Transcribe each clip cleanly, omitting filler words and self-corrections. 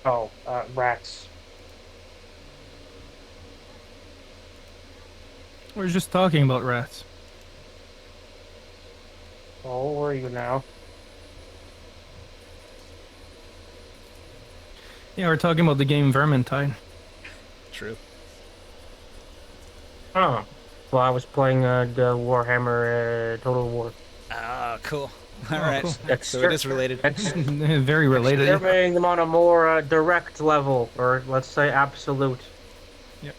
Oh, rats. We're just talking about rats. Oh, where are you now? Yeah, we're talking about the game Vermintide. True. Huh. Well, I was playing the Warhammer Total War. Ah, cool. All Oh, right. cool. So it is related. Very related. Exterminating them on a more direct level, or let's say absolute. Yeah.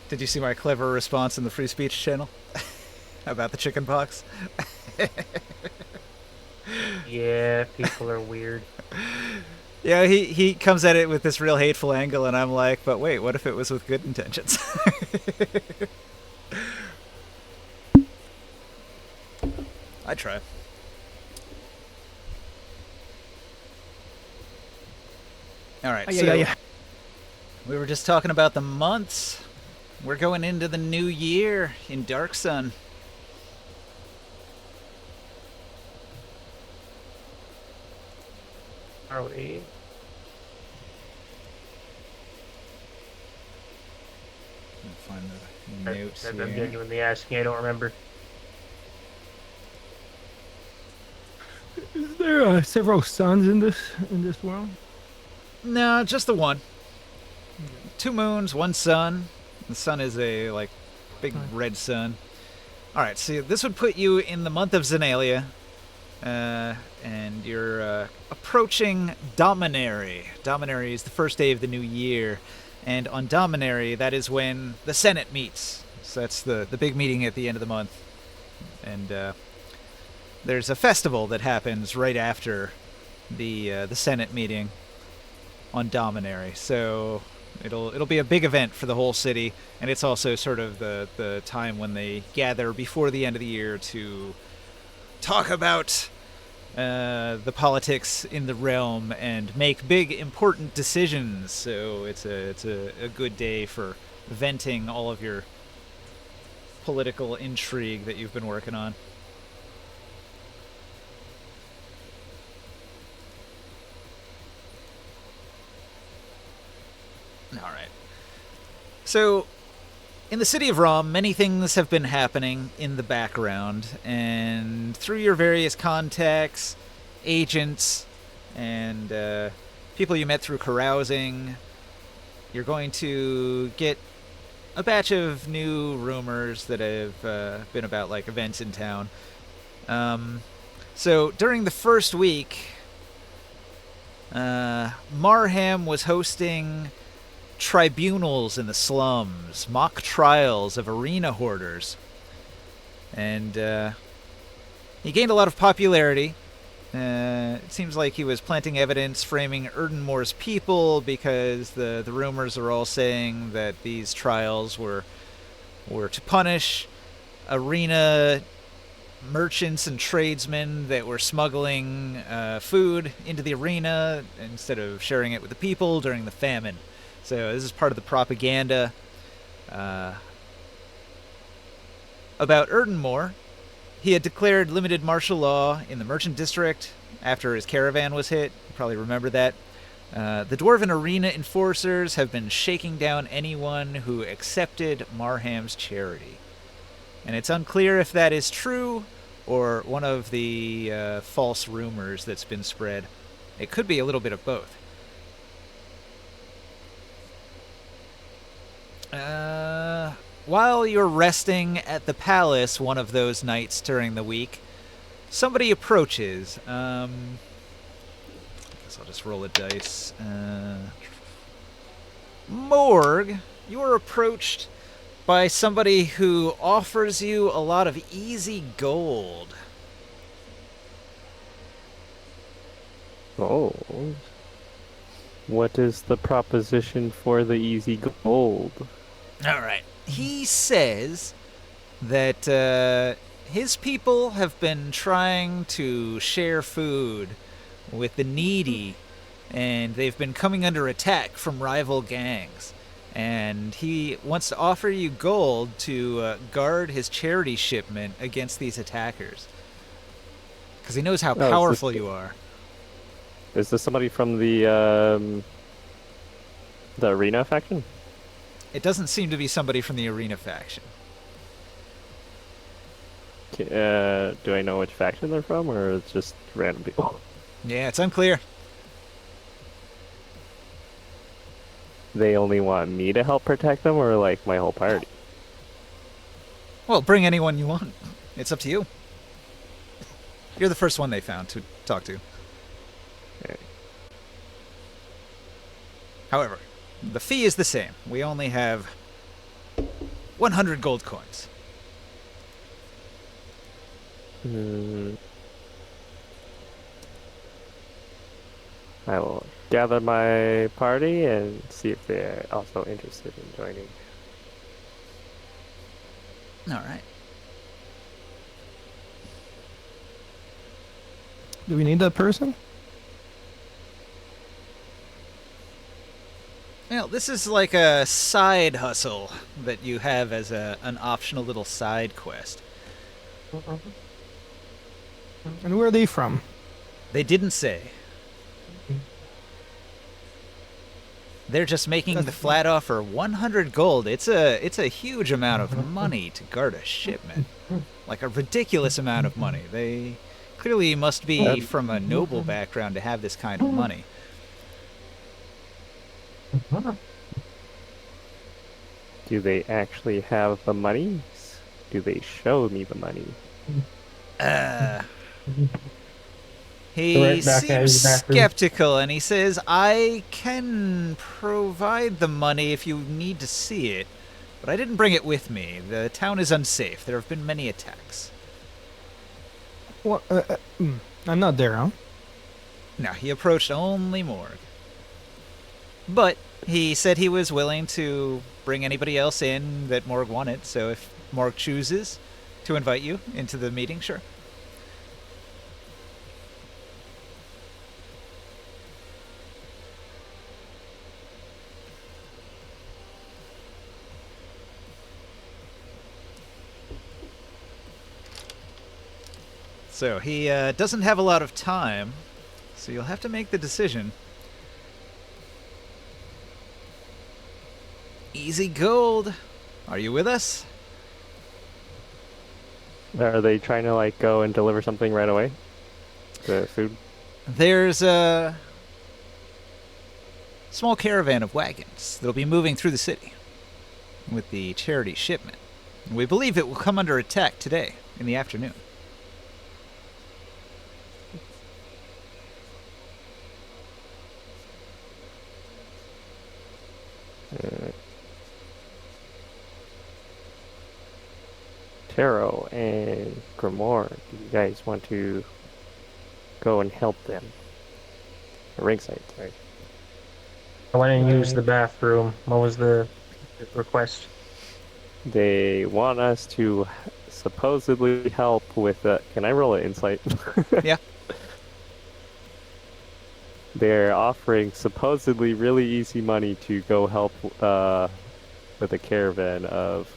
Did you see my clever response in the free speech channel about the chicken pox? Yeah, people are weird. Yeah, he comes at it with this real hateful angle, and I'm like, but wait, what if it was with good intentions? I try. All right, Yeah, yeah, so yeah. we were just talking about the months. We're going into the new year in Dark Sun. Are we? Find the notes I'm here. genuinely asking. I don't remember. Is there several suns in this world? No, just the one. Okay. 2 moons, 1 sun. The sun is a like big Fine. red sun. All right, so this would put you in the month of Zenalia, and you're approaching Dominary. Dominary is the first day of the new year, and on Dominary, that is when the Senate meets. So that's the big meeting at the end of the month, and there's a festival that happens right after the Senate meeting on Dominary. So it'll be a big event for the whole city, and it's also sort of the time when they gather before the end of the year to talk about the politics in the realm and make big important decisions. So it's a good day for venting all of your political intrigue that you've been working on. All right. So in the city of Rom, many things have been happening in the background, and through your various contacts, agents, and people you met through carousing, you're going to get a batch of new rumors that have been about like events in town. So during the first week, Marham was hosting tribunals in the slums, mock trials of arena hoarders, and he gained a lot of popularity. It seems like he was planting evidence framing Erdenmore's people because the rumors are all saying that these trials were to punish arena merchants and tradesmen that were smuggling food into the arena instead of sharing it with the people during the famine. So this is part of the propaganda uh, about Erdenmore. He had declared limited martial law in the merchant district after his caravan was hit. You probably remember that. The Dwarven Arena enforcers have been shaking down anyone who accepted Marham's charity. And it's unclear if that is true or one of the false rumors that's been spread. It could be a little bit of both. While you're resting at the palace one of those nights during the week, somebody approaches. I guess I'll just roll a dice. Morg, you are approached by somebody who offers you a lot of easy gold. Gold? What is the proposition for the easy gold? All right. He says that his people have been trying to share food with the needy, and they've been coming under attack from rival gangs. And he wants to offer you gold to guard his charity shipment against these attackers. because he knows how Oh, powerful you are. Is this somebody from the arena faction? It doesn't seem to be somebody from the arena faction. Do I know which faction they're from, or it's just random people? Yeah, it's unclear. They only want me to help protect them, or like my whole party? Well, bring anyone you want. It's up to you. You're the first one they found to talk to. Okay. However, the fee is the same. We only have 100 gold coins. I will gather my party and see if they're also interested in joining. All right. Do we need that person? Well, this is like a side hustle that you have as an optional little side quest. And where are they from? They didn't say. They're just making the flat offer 100 gold. It's a huge amount of money to guard a shipment. Like a ridiculous amount of money. They clearly must be from a noble background to have this kind of money. Do they actually have the money? Do they show me the money? He Right back at seems his bathroom. skeptical, and he says, I can provide the money if you need to see it, but I didn't bring it with me. The town is unsafe. There have been many attacks. What? I'm not there, huh? Now, he approached only Morg. But he said he was willing to bring anybody else in that Morg wanted, so if Morg chooses to invite you into the meeting, sure. So he doesn't have a lot of time, so you'll have to make the decision. Easy gold. Are you with us? Are they trying to like go and deliver something right away? The food? There's a small caravan of wagons that'll be moving through the city with the charity shipment. We believe it will come under attack today in the afternoon. Taro and Grimoire, do you guys want to go and help them? Ringside, sorry. I went and used the bathroom. What was the request? They want us to supposedly help with can I roll an insight? Yeah. They're offering supposedly really easy money to go help with a caravan of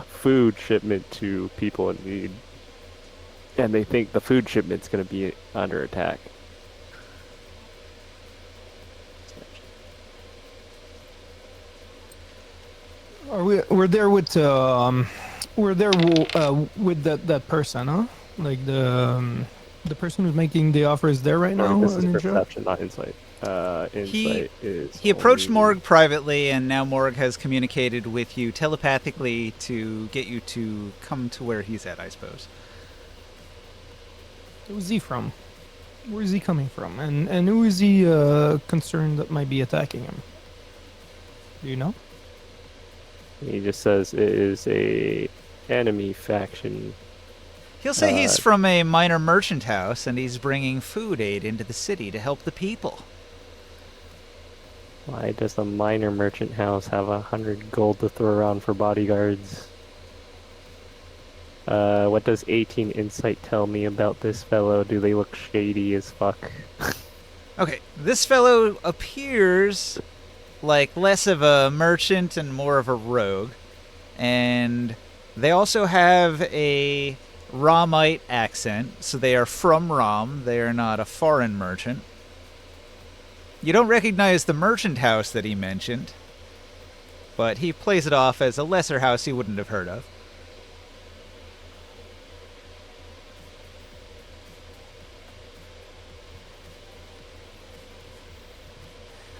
food shipment to people in need. And they think the food shipment's going to be under attack. We're there with with that person, huh? Like the person who's making the offer is there right now. This is Ninja? perception, not insight. Insight is. He approached only- Morg privately, and now Morg has communicated with you telepathically to get you to come to where he's at, I suppose. Who's he from? Where is he coming from? And who is he concerned that might be attacking him? Do you know? He just says it is a enemy faction. He'll say he's from a minor merchant house, and he's bringing food aid into the city to help the people. Why does the minor merchant house have 100 gold to throw around for bodyguards? What does 18 insight tell me about this fellow? Do they look shady as fuck? Okay, this fellow appears like less of a merchant and more of a rogue. And they also have a Ramite accent, so they are from Ram. They are not a foreign merchant. You don't recognize the merchant house that he mentioned, but he plays it off as a lesser house you wouldn't have heard of.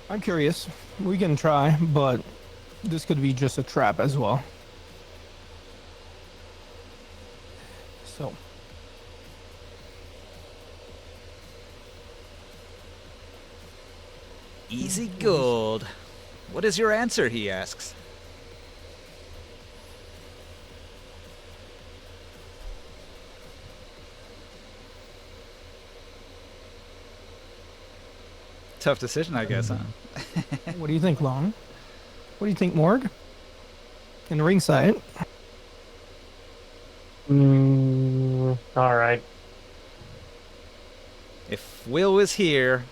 I'm curious. We can try, but this could be just a trap as well. So, Easy gold. What is your answer, he asks. Tough decision, I guess, huh? what do you think, Long? What do you think, Morg? In ringside. All right. If Will was here,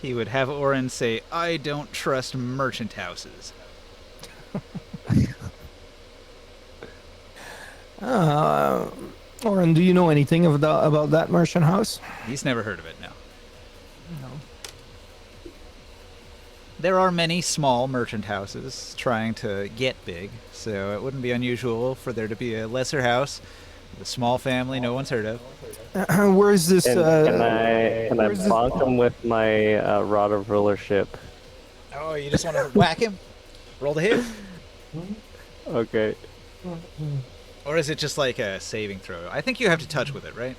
he would have Oren say, "I don't trust merchant houses." Oren, do you know anything about that merchant house? He's never heard of it, no. No. There are many small merchant houses trying to get big, so it wouldn't be unusual for there to be a lesser house with a small family no one's heard of. Where is this? Can I where's this- bonk him with my rod of rulership? Oh, you just want to whack him? Roll to hit? Okay. Or is it just like a saving throw? I think you have to touch with it, right?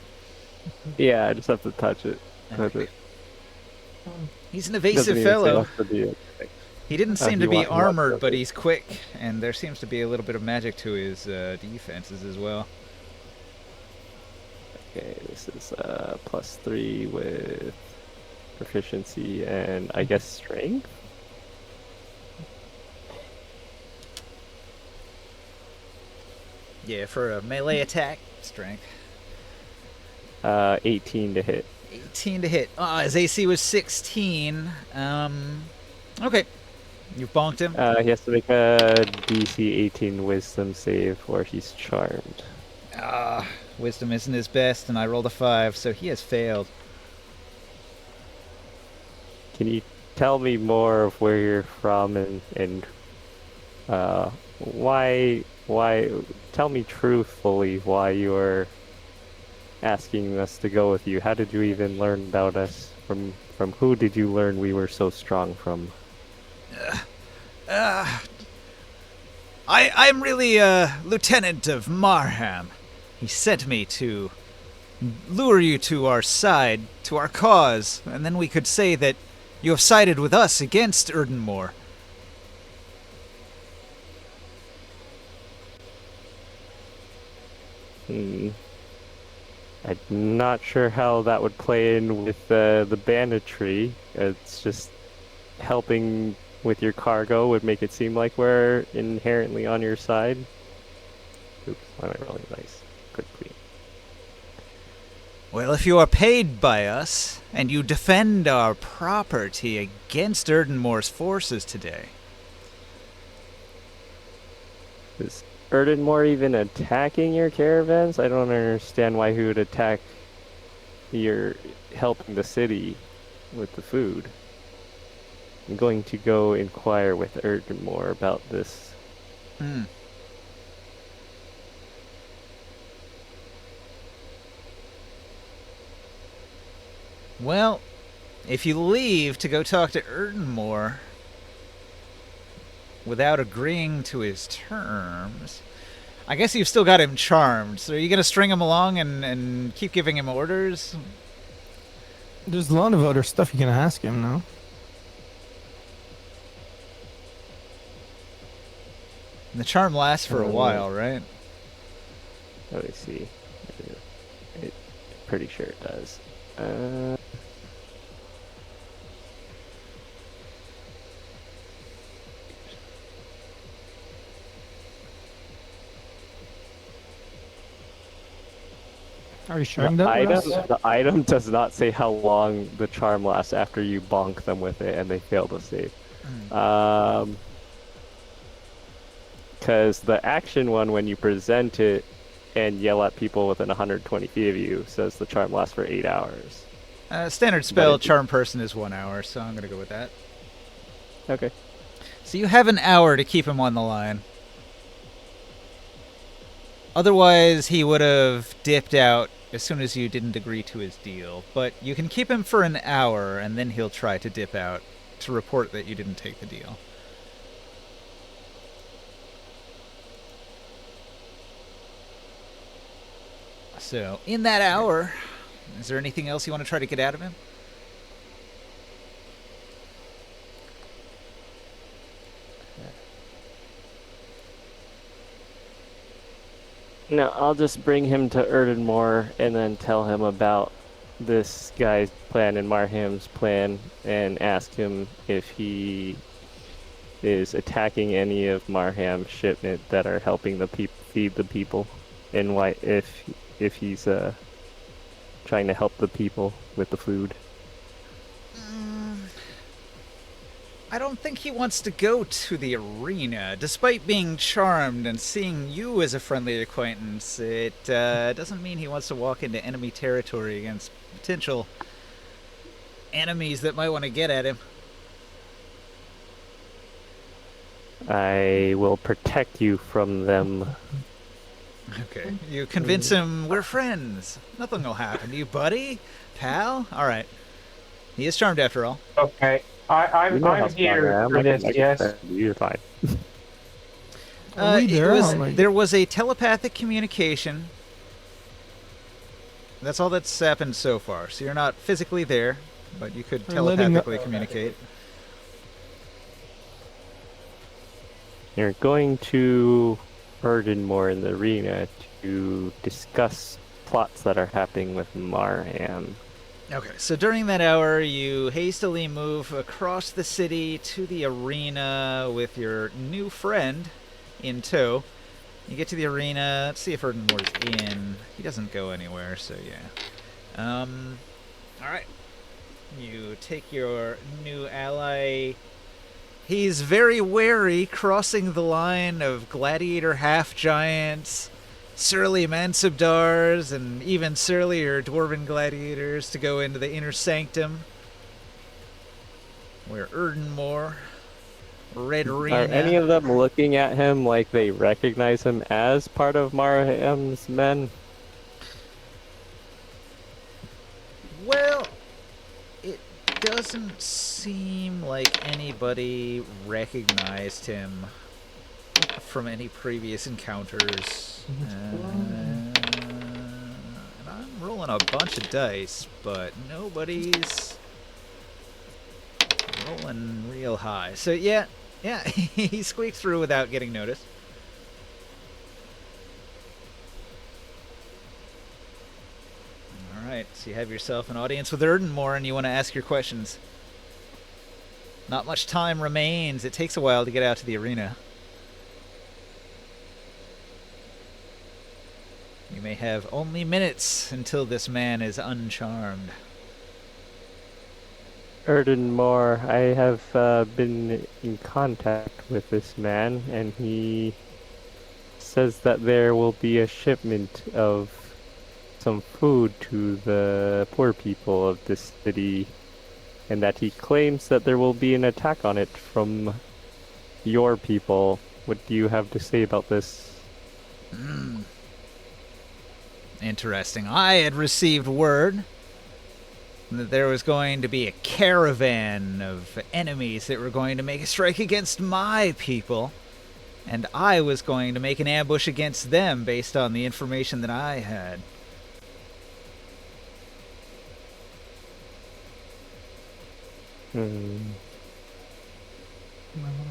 Yeah, I just have to touch it. Touch it. He's an Doesn't evasive even say fellow. what's the deal. He didn't If seem to you be want- you want armored, to- but he's quick, and there seems to be a little bit of magic to his defenses as well. Okay, this is +3 with proficiency and I guess strength. Yeah, for a melee attack, strength. 18 to hit. 18 to hit. His AC was 16. Okay. You've bonked him. He has to make a DC 18 Wisdom save, or he's charmed. Wisdom isn't his best, and I rolled a 5, so he has failed. Can you tell me more of where you're from and why? Tell me truthfully why you are asking us to go with you. How did you even learn about us? From who did you learn we were so strong from? I'm really a lieutenant of Marham. He sent me to lure you to our side, to our cause, and then we could say that you have sided with us against Erdenmore. I'm not sure how that would play in with the banditry. It's just helping with your cargo would make it seem like we're inherently on your side. Oops, why am I rolling dice? Good queen. Well, if you are paid by us, and you defend our property against Erdenmore's forces today. Is Erdenmore even attacking your caravans? I don't understand why he would attack your helping the city with the food. I'm going to go inquire with Erdenmore about this. Well, if you leave to go talk to Erdenmore without agreeing to his terms, I guess you've still got him charmed. So are you going to string him along and keep giving him orders? There's a lot of other stuff you can ask him now. And the charm lasts for a while, right? Let me see. Pretty sure it does. Are you sharing that with us? The item does not say how long the charm lasts after you bonk them with it and they fail to save. Because the action one, when you present it, and yell at people within 120 feet of you, says the charm lasts for 8 hours. Standard spell, if- charm person is 1 hour, so I'm gonna go with that. Okay. So you have an hour to keep him on the line. Otherwise, he would have dipped out as soon as you didn't agree to his deal. But you can keep him for an hour, and then he'll try to dip out to report that you didn't take the deal. So, in that hour, is there anything else you want to try to get out of him? No, I'll just bring him to Erdenmore and then tell him about this guy's plan and Marham's plan and ask him if he is attacking any of Marham's shipment that are helping the feed the people, and why if he's trying to help the people with the food. I don't think he wants to go to the arena. Despite being charmed and seeing you as a friendly acquaintance, it doesn't mean he wants to walk into enemy territory against potential enemies that might want to get at him. I will protect you from them. Okay. You convince him we're friends. Nothing will happen to you, buddy. Pal? Alright. He is charmed after all. Okay. You I'm know how I'm smart here I am. for I can- this, I can yes. defend you. You're fine. Are we there? Like- There was a telepathic communication. That's all that's happened so far. So you're not physically there, but you could We're letting telepathically communicate. You're going to Erdenmore in the arena to discuss plots that are happening with Marham. Okay, so during that hour, you hastily move across the city to the arena with your new friend in tow. You get to the arena. Let's see if Erdenmore's in. He doesn't go anywhere, so yeah. Alright. You take your new ally. He's very wary crossing the line of gladiator half-giants, surly mansubdars, and even surlier dwarven gladiators to go into the inner sanctum, where Erdenmore, Red Arena... Are any of them looking at him like they recognize him as part of Marham's men? Well, it doesn't seem like anybody recognized him from any previous encounters. And I'm rolling a bunch of dice, but nobody's rolling real high. So yeah, he squeaked through without getting noticed. Alright, so you have yourself an audience with Erdenmore and you want to ask your questions. Not much time remains. It takes a while to get out to the arena. You may have only minutes until this man is uncharmed. Erdenmore, I have been in contact with this man, and he says that there will be a shipment of some food to the poor people of this city, and that he claims that there will be an attack on it from your people. What do you have to say about this? Interesting. I had received word that there was going to be a caravan of enemies that were going to make a strike against my people, and I was going to make an ambush against them based on the information that I had.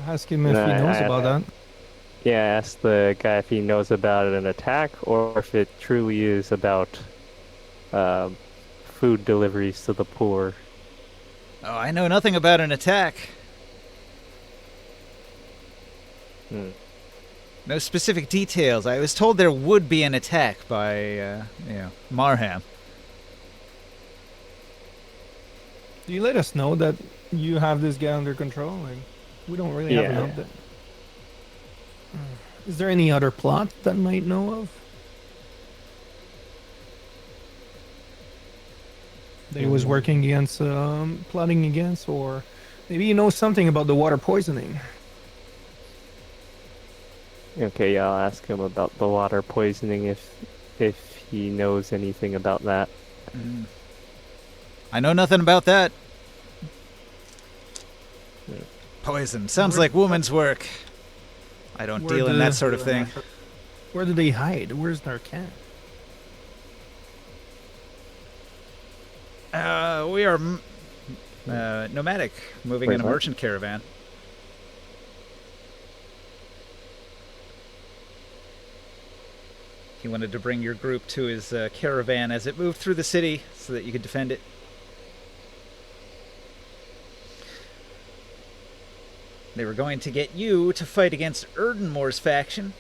Ask him if he knows about that. Yeah, ask the guy if he knows about an attack, or if it truly is about food deliveries to the poor. Oh, I know nothing about an attack. No specific details. I was told there would be an attack by, Marham. Do you let us know that you have this guy under control? Like, we don't really have an update. Is there any other plot that might know of? that he was working against, plotting against, or maybe he knows something about the water poisoning. Okay, yeah, I'll ask him about the water poisoning if he knows anything about that. I know nothing about that. Yeah. Poison. Sounds like woman's work. I don't deal in that sort of thing. Where do they hide? Where's Narcan? We are nomadic, moving Wait, in a what? merchant caravan. He wanted to bring your group to his caravan as it moved through the city so that you could defend it. They were going to get you to fight against Erdenmore's faction.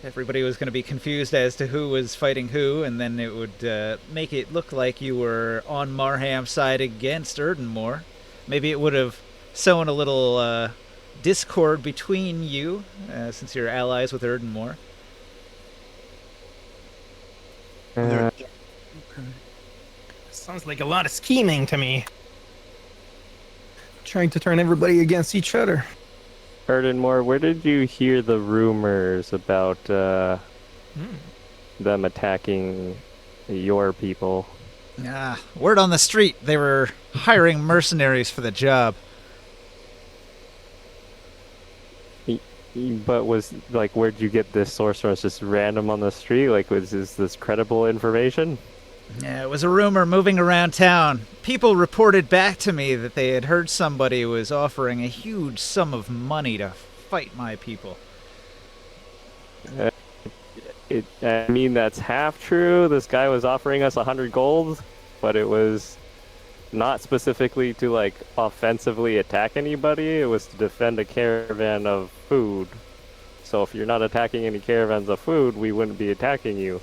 Everybody was going to be confused as to who was fighting who, and then it would make it look like you were on Marham's side against Erdenmore. Maybe it would have sown a little discord between you, since you're allies with Erdenmore. Uh, Sounds like a lot of scheming to me. Trying to turn everybody against each other. Furthermore, where did you hear the rumors about them attacking your people? Word on the street, they were hiring mercenaries for the job. But was like, where'd you get this source from? It's just random on the street? Like, is this credible information? Yeah, it was a rumor moving around town. People reported back to me that they had heard somebody was offering a huge sum of money to fight my people. I mean, that's half true. This guy was offering us 100 gold, but it was not specifically to, like, offensively attack anybody. It was to defend a caravan of food. So if you're not attacking any caravans of food, we wouldn't be attacking you.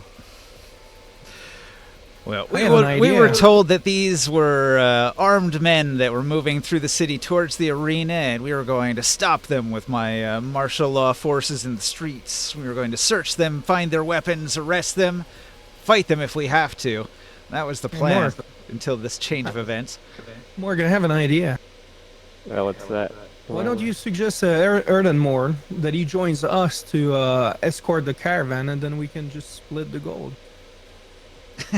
Well, I have an we were idea. told that these were armed men that were moving through the city towards the arena, and we were going to stop them with my martial law forces in the streets. We were going to search them, find their weapons, arrest them, fight them if we have to. That was the plan until this change of events. Morgan, I have an idea. Well, what's that? Why don't you suggest Erdenmore that he joins us to escort the caravan, and then we can just split the gold?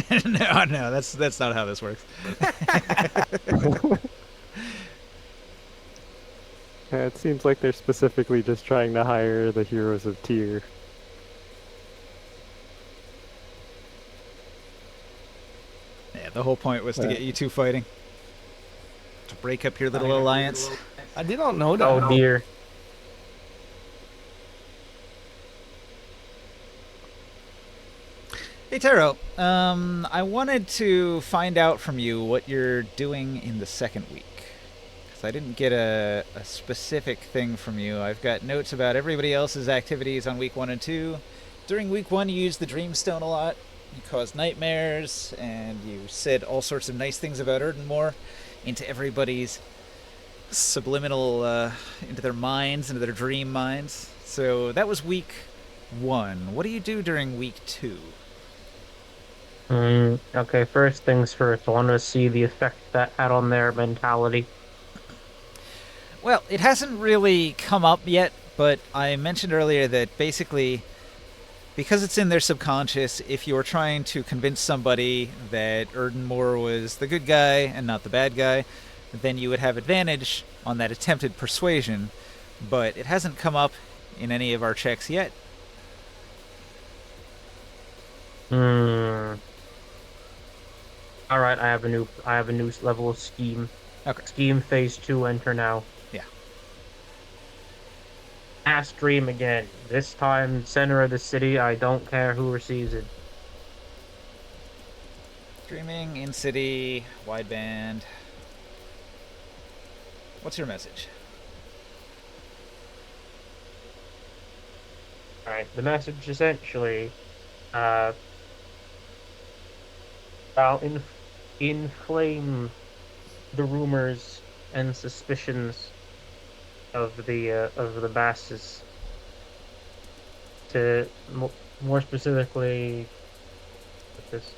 No, that's not how this works. It seems like they're specifically just trying to hire the heroes of tier. Yeah, the whole point was to get you two fighting. To break up your little alliance. I did not know that. Oh dear. Hey Taro, I wanted to find out from you what you're doing in the second week. Because I didn't get a specific thing from you. I've got notes about everybody else's activities on week 1 and 2. During week 1 you used the Dreamstone a lot. You caused nightmares, and you said all sorts of nice things about Erdenmore into everybody's subliminal, into their minds, into their dream minds. So that was week 1. What do you do during week 2? Okay, first things first, I want to see the effect that had on their mentality. Well, it hasn't really come up yet, but I mentioned earlier that basically, because it's in their subconscious, if you're trying to convince somebody that Erdenmore was the good guy and not the bad guy, then you would have advantage on that attempted persuasion, but it hasn't come up in any of our checks yet. Alright, I have a new level of scheme. Okay. Scheme phase 2, enter now. Yeah. Mass dream again. This time, center of the city, I don't care who receives it. Streaming, in-city, wideband. What's your message? Alright, the message essentially, I'll inflame the rumors and suspicions of the masses. To more specifically, with this,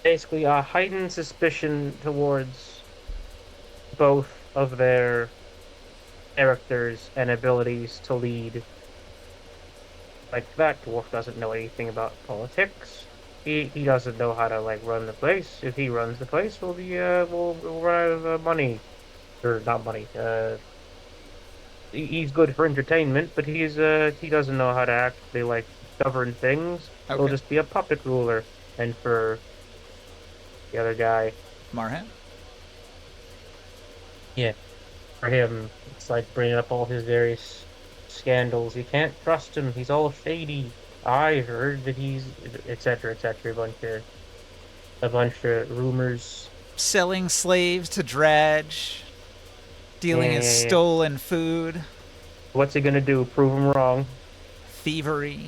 basically a heightened suspicion towards both of their characters and abilities to lead. Like that dwarf doesn't know anything about politics. He doesn't know how to like run the place. If he runs the place, we'll run out of money or not money. He's good for entertainment, but he doesn't know how to actually like govern things. He'll Okay. just be a puppet ruler. And for the other guy, Marhan? yeah, for him, it's like bringing up all his various scandals. You can't trust him. He's all shady. I heard that he's etc. etc. A bunch of rumors. Selling slaves to Dradge, dealing in Yeah. stolen food, What's he gonna do? Prove him wrong? thievery.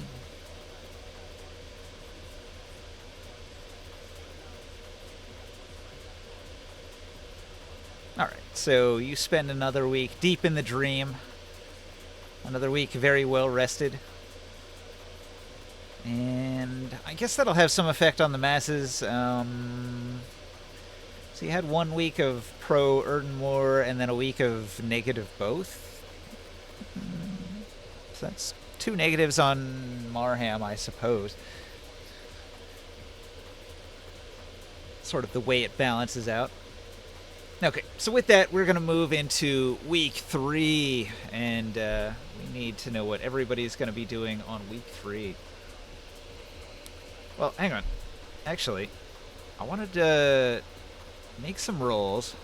Alright, so you spend another week deep in the dream. Another week very well rested. And I guess that'll have some effect on the masses. So you had 1 week of pro Erdenmoor and then a week of negative both. So that's 2 negatives on Marham, I suppose. Sort of the way it balances out. Okay, so with that, we're going to move into week 3, and we need to know what everybody's going to be doing on week 3. Well, hang on. Actually, I wanted to make some rolls.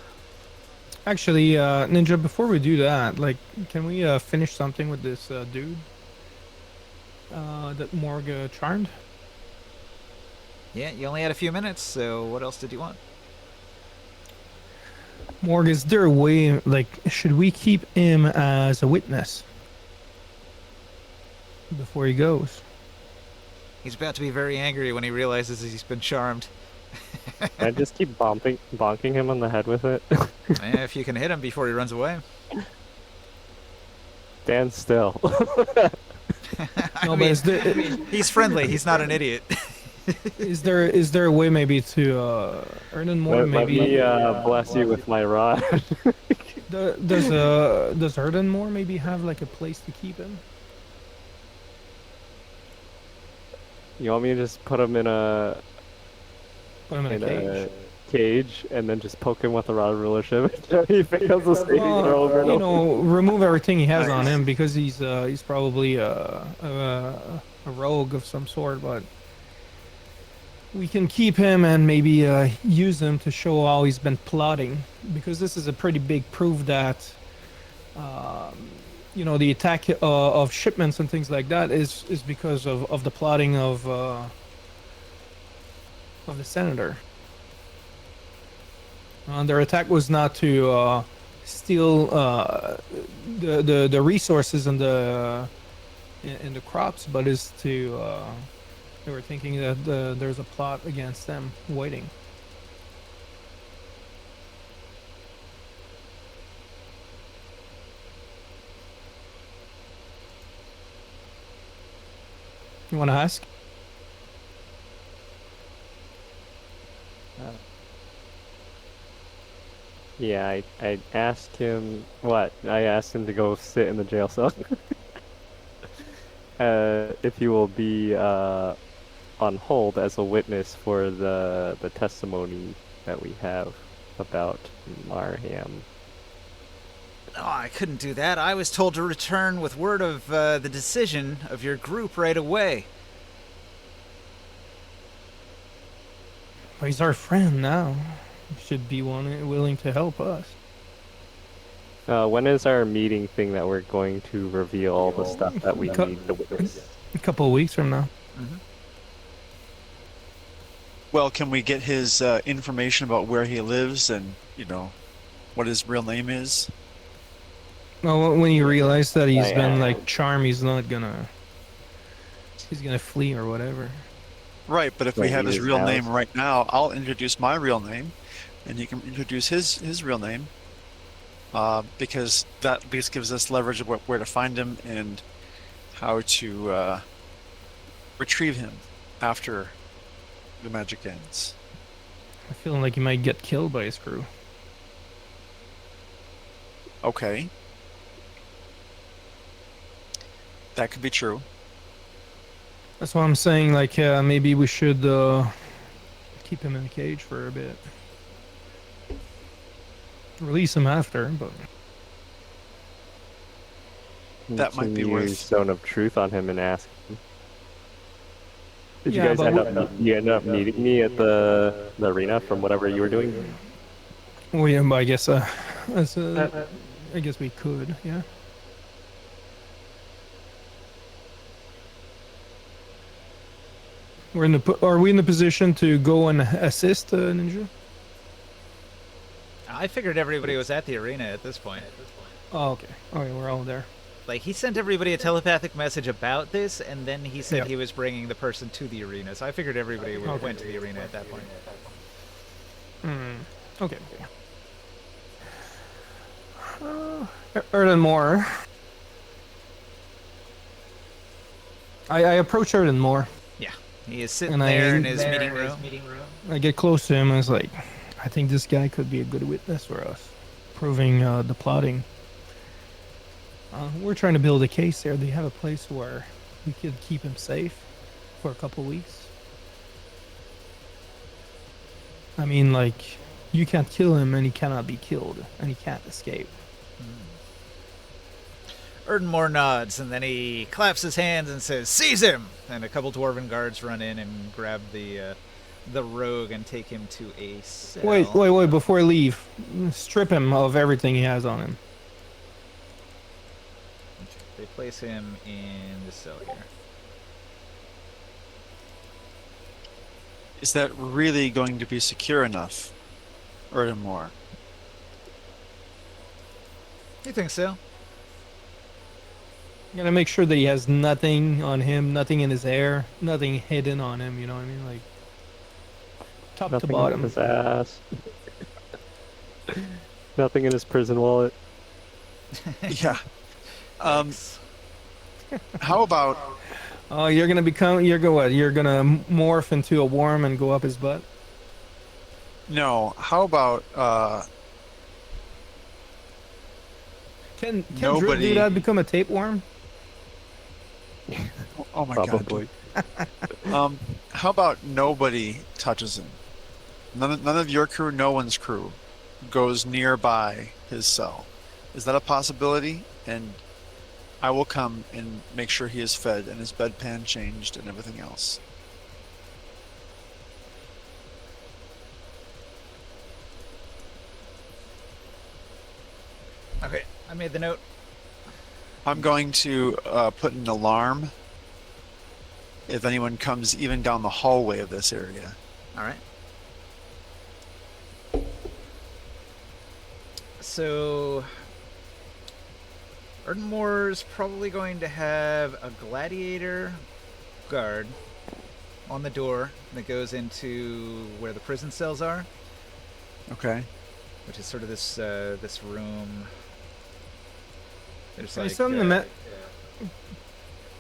Actually, Ninja, before we do that, like, can we finish something with this dude that Morg charmed? Yeah, you only had a few minutes, so what else did you want? Morg, is there a way, like, should we keep him as a witness before he goes? He's about to be very angry when he realizes he's been charmed. I just keep bonking him on the head with it. If you can hit him before he runs away. Stand still. No, but He's friendly. He's not an idiot. is there a way maybe to earn more? Let Maybe me bless you with my rod. does Erdenmore maybe have like a place to keep him? You want me to just put him in a Put him in a cage. cage and then just poke him with a rod of rulership until he fails the saving throw over and You over? know, remove everything he has on him because he's probably a rogue of some sort, but we can keep him and maybe use him to show how he's been plotting, because this is a pretty big proof that you know, the attack of shipments and things like that is because of the plotting of the senator. Their attack was not to steal the resources and the crops, but is to they were thinking that there's a plot against them waiting. You want to ask? Yeah, I asked him what? I asked him to go sit in the jail cell. If he will be on hold as a witness for the testimony that we have about Marham. No, I couldn't do that. I was told to return with word of the decision of your group right away. Well, he's our friend now. He should be willing to help us. When is our meeting thing that we're going to reveal all the stuff that we need to witness? A couple of weeks from now. Mm-hmm. Well, can we get his information about where he lives and, you know, what his real name is? Well, when you realize that he's been like charmed, he's gonna flee or whatever. Right, but if we have his real name right now, I'll introduce my real name, and he can introduce his real name, because that gives us leverage of where to find him and how to retrieve him after the magic ends. I feel like he might get killed by his crew. Okay. That could be true. That's why I'm saying, like, maybe we should keep him in a cage for a bit. Release him after, but That might Can be you worth. use Zone of Truth on him and ask him? Did Yeah, you guys but end up meeting me at the arena from whatever you were doing? well, yeah, but I guess that's, Uh, I guess we could, yeah. Are we in the position to go and assist Ninja? I figured everybody was at the arena at this point. Oh, okay. Okay, we're all there. Like, he sent everybody a telepathic message about this, and then he said Yep. he was bringing the person to the arena. So I figured everybody went to the arena at that point. Okay. Erden Moore. I approach Erden Moore. Yeah, he is sitting And there in his meeting room. I get close to him and I was like, I think this guy could be a good witness for us, proving the plotting. We're trying to build a case there. They have a place where we could keep him safe for a couple weeks. I mean, like, you can't kill him and he cannot be killed and he can't escape. Erdenmore nods, and then he claps his hands and says, "Seize him!" And a couple dwarven guards run in and grab the rogue and take him to a cell. Wait, before I leave, strip him of everything he has on him. They place him in the cell here. Is that really going to be secure enough, Erdenmore? You think so? Gotta make sure that he has nothing on him, nothing in his hair, nothing hidden on him, you know what I mean? Like, top Nothing to in bottom. his ass. Nothing in his prison wallet. Yeah. How about Oh, you're gonna morph into a worm and go up his butt? no? How about Can Drip Nobody- do that? Become a tapeworm? oh my Probably. god. How about nobody touches him? None of your crew, no one's crew, goes nearby his cell. Is that a possibility? And I will come and make sure he is fed and his bedpan changed and everything else. Okay, I made the note. I'm going to put an alarm if anyone comes even down the hallway of this area. All right. So, Erdenmore's probably going to have a gladiator guard on the door that goes into where the prison cells are, Okay. which is sort of this room. There's Can I like, send the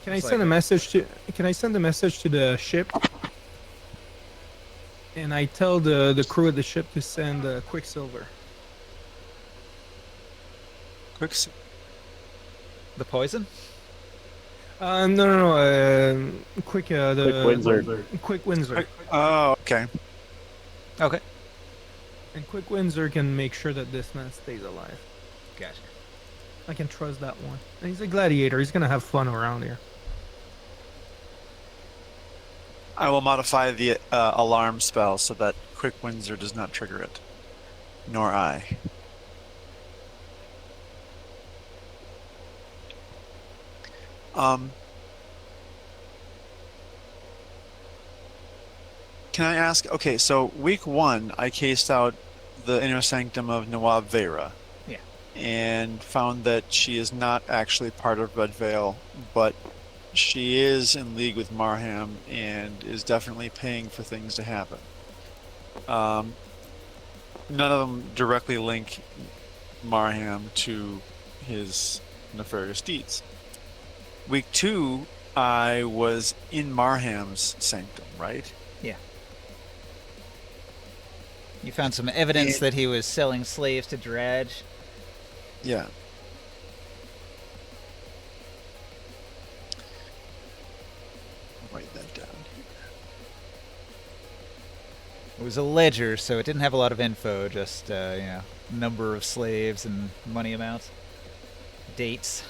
Can I It's send like a message to? Can I send a message to the ship? And I tell the crew of the ship to send Quicksilver. the poison? No. Quick Windsor. Quick Windsor. Oh, okay. Okay. And Quick Windsor can make sure that this man stays alive. Gotcha. I can trust that one. And he's a gladiator. He's gonna have fun around here. I will modify the alarm spell so that Quick Windsor does not trigger it. Nor I. Can I ask? Okay, so week 1, I cased out the inner sanctum of Nawab Vera. Yeah. And found that she is not actually part of Red Veil, but she is in league with Marham and is definitely paying for things to happen. None of them directly link Marham to his nefarious deeds. Week 2, I was in Marham's sanctum, right? Yeah. You found some evidence that he was selling slaves to Dredge. Yeah. I'll write that down here. It was a ledger, so it didn't have a lot of info, just, number of slaves and money amounts. Dates.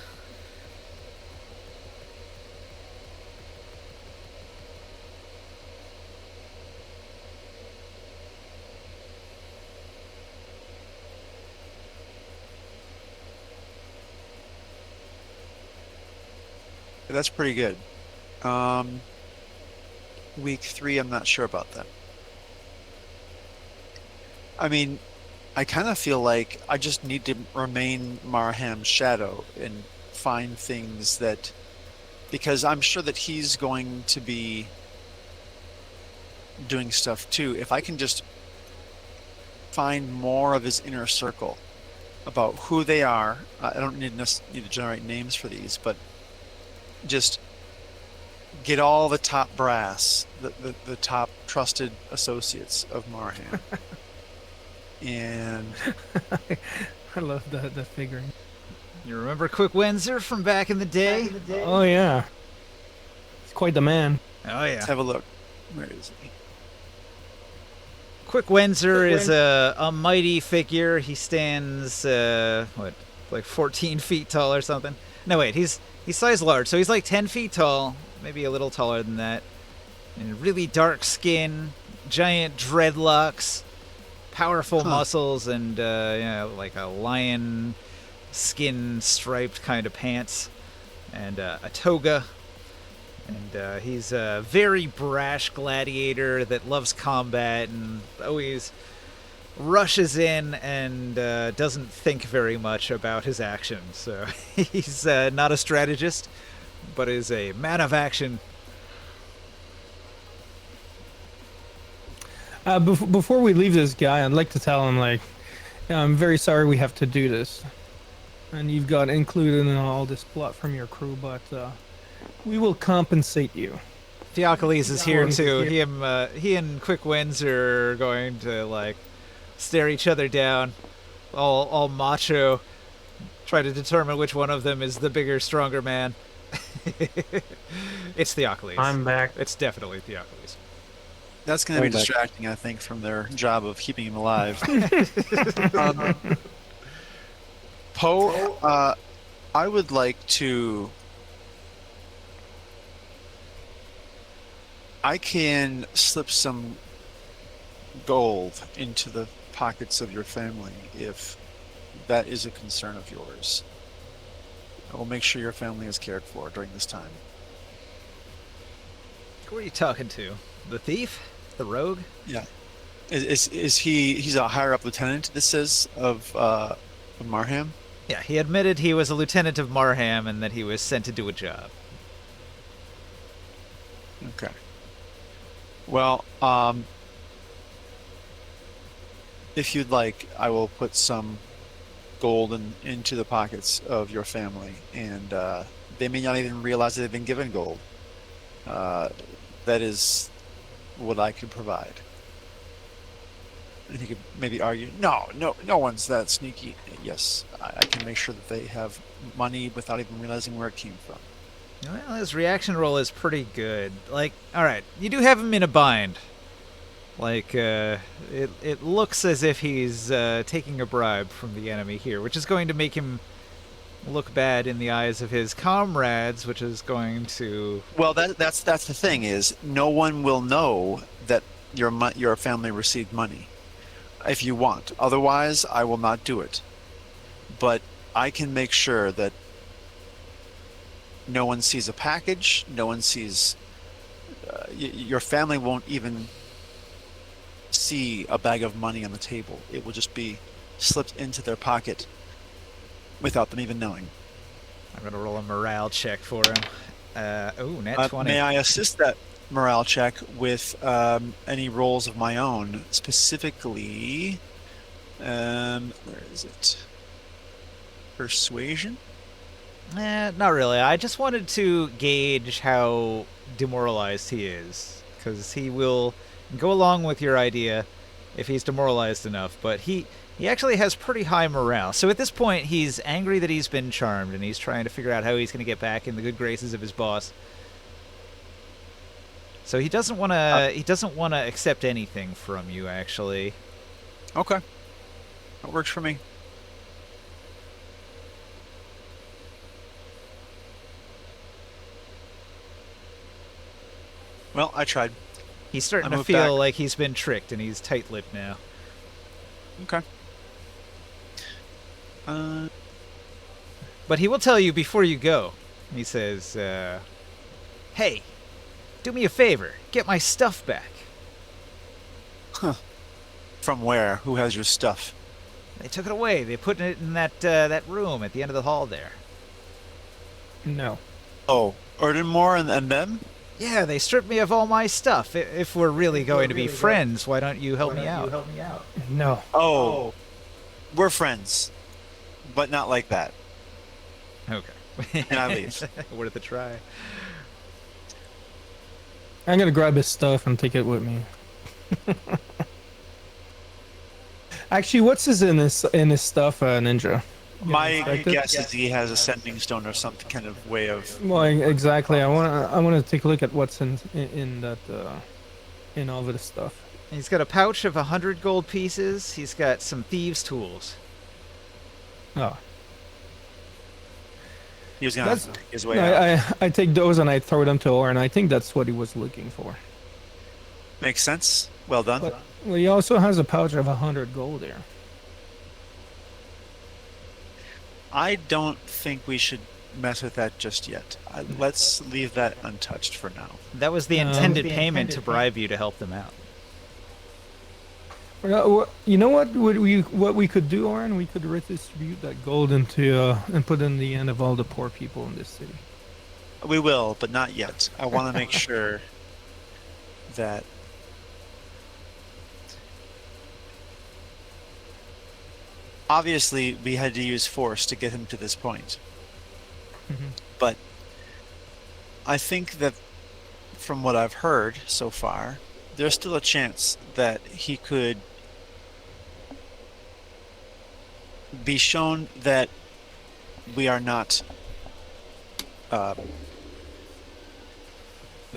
That's pretty good. Week 3, I'm not sure about that. I mean, I kind of feel like I just need to remain Marham's shadow and find things that, because I'm sure that he's going to be doing stuff too. If I can just find more of his inner circle about who they are, I don't need to generate names for these, but just get all the top brass, the top trusted associates of Marham. And I love the figuring. You remember Quick Windsor from back in the day? Oh yeah, he's quite the man. Oh yeah. Let's have a look. Where is he? Quick Windsor is a mighty figure. He stands like 14 feet tall or something. No wait, he's size large, so he's like 10 feet tall, maybe a little taller than that. And really dark skin, giant dreadlocks, powerful muscles, and like a lion skin striped kind of pants, and a toga. And he's a very brash gladiator that loves combat and always rushes in and doesn't think very much about his actions. So he's not a strategist, but is a man of action. Before we leave this guy, I'd like to tell him, like, I'm very sorry we have to do this. And you've got included in all this plot from your crew, but we will compensate you. Theocles is here too. He and Quick Windsor are going to, like, stare each other down, all macho, try to determine which one of them is the bigger, stronger man. It's Theocles. I'm back. It's definitely Theocles. That's going to be distracting, I think, from their job of keeping him alive. Poe, I would like to... I can slip some gold into the pockets of your family if that is a concern of yours. I will make sure your family is cared for during this time. Who are you talking to? The thief? The rogue? Yeah. Is he's a higher up lieutenant, this is, of Marham? Yeah, he admitted he was a lieutenant of Marham and that he was sent to do a job. Okay. Well, if you'd like, I will put some gold into the pockets of your family, and they may not even realize that they've been given gold. That is what I could provide. And he could maybe argue, no one's that sneaky. Yes, I can make sure that they have money without even realizing where it came from. Well, his reaction roll is pretty good. Like, all right, you do have him in a bind. Like, it looks as if he's taking a bribe from the enemy here, which is going to make him look bad in the eyes of his comrades, which is going to... Well, that's the thing, is no one will know that your family received money if you want. Otherwise, I will not do it. But I can make sure that no one sees a package, no one sees... your family won't even see a bag of money on the table. It will just be slipped into their pocket without them even knowing. I'm going to roll a morale check for him. Net 20. May I assist that morale check with any rolls of my own? Specifically, where is it? Persuasion? Not really. I just wanted to gauge how demoralized he is, because he will go along with your idea, if he's demoralized enough. But he actually has pretty high morale. So at this point, he's angry that he's been charmed, and he's trying to figure out how he's going to get back in the good graces of his boss. So he doesn't want to accept anything from you, actually. Okay. That works for me. Well, I tried. He's starting to feel like he's been tricked, and he's tight-lipped now. Okay. But he will tell you before you go. He says, hey, do me a favor. Get my stuff back. Huh. From where? Who has your stuff? They took it away. They put it in that room at the end of the hall there. No. Oh, Erdenmore and them? Yeah, they stripped me of all my stuff. If we're really going to be friends, why don't you help me out? No. Oh, we're friends, but not like that. Okay. And I leave. Worth a try. I'm gonna grab his stuff and take it with me. Actually, what's in his stuff, Ninja? My guess is he has a sending stone or some kind of way of. Well, exactly. I wanna take a look at what's in that in all of this stuff. He's got a pouch of 100 gold pieces. He's got some thieves' tools. Oh. He was gonna take his way out. I take those and I throw them to Oren. I think that's what he was looking for. Makes sense. Well done. But, well, he also has a pouch of 100 gold there. I don't think we should mess with that just yet. Let's leave that untouched for now. That was the intended payment to bribe you to help them out. You know what we could do, Oren? We could redistribute that gold into and put in the end of all the poor people in this city. We will, but not yet. I want to make sure that obviously we had to use force to get him to this point. Mm-hmm. But I think that from what I've heard so far, there's still a chance that he could be shown that we are not the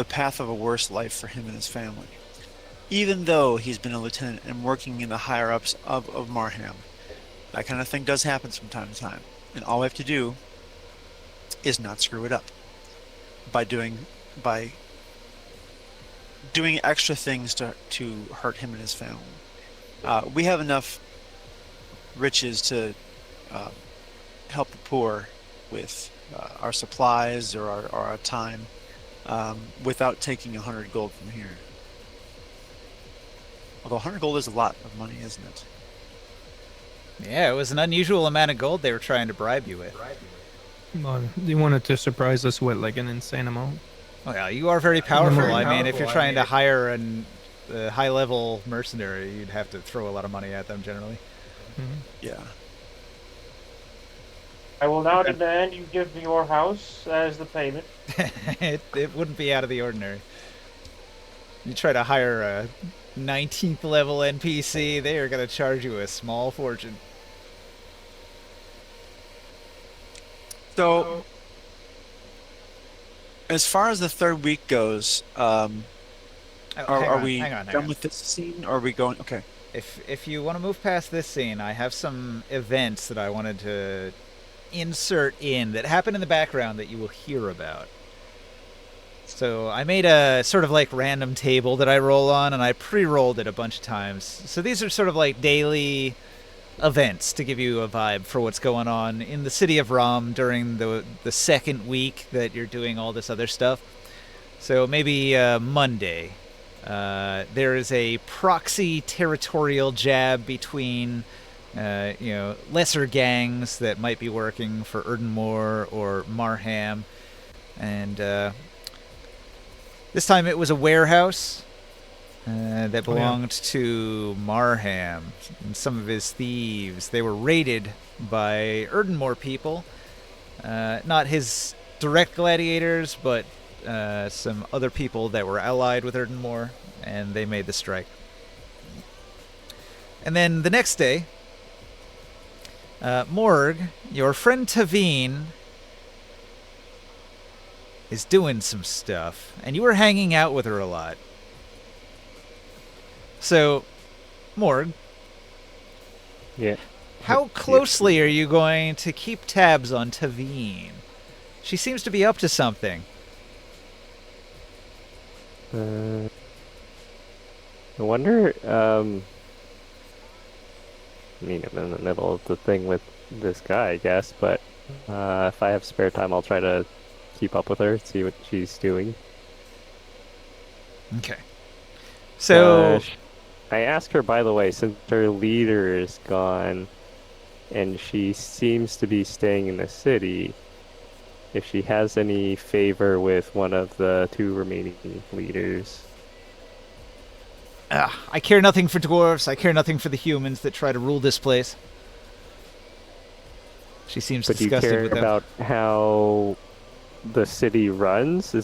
path of a worse life for him and his family. Even though he's been a lieutenant and working in the higher-ups of Marham. That kind of thing does happen from time to time. And all we have to do is not screw it up by doing extra things to hurt him and his family. We have enough riches to help the poor with our supplies or our time without taking 100 gold from here. Although 100 gold is a lot of money, isn't it? Yeah, it was an unusual amount of gold they were trying to bribe you with. Well, they wanted to surprise us with like an insane amount. Well, you are very powerful. I mean, if you're trying to hire a high-level mercenary, you'd have to throw a lot of money at them generally. Mm-hmm. Yeah. I will now demand you give me your house as the payment. It wouldn't be out of the ordinary. You try to hire a 19th level NPC, they are going to charge you a small fortune. So, as far as the third week goes, are we done with this scene, or are we going? Okay. If you want to move past this scene, I have some events that I wanted to insert in that happen in the background that you will hear about. So I made a sort of like random table that I roll on, and I pre-rolled it a bunch of times. So these are sort of like daily events to give you a vibe for what's going on in the city of Rom during the second week that you're doing all this other stuff. So maybe Monday, there is a proxy territorial jab between lesser gangs that might be working for Erdenmore or Marham, and this time it was a warehouse that belonged to Marham and some of his thieves. They were raided by Erdenmore people, not his direct gladiators, but some other people that were allied with Erdenmore, and they made the strike. And then the next day, Morg, your friend Tavine is doing some stuff, and you were hanging out with her a lot. So, Morg, Yeah. how closely are you going to keep tabs on Tavine? She seems to be up to something. I wonder, I mean, I'm in the middle of the thing with this guy, I guess, but if I have spare time, I'll try to keep up with her, see what she's doing. Okay. So, I asked her, by the way, since her leader is gone, and she seems to be staying in the city, if she has any favor with one of the 2 remaining leaders. I care nothing for dwarves. I care nothing for the humans that try to rule this place. She seems disgusted with them. But do you care about how the city runs?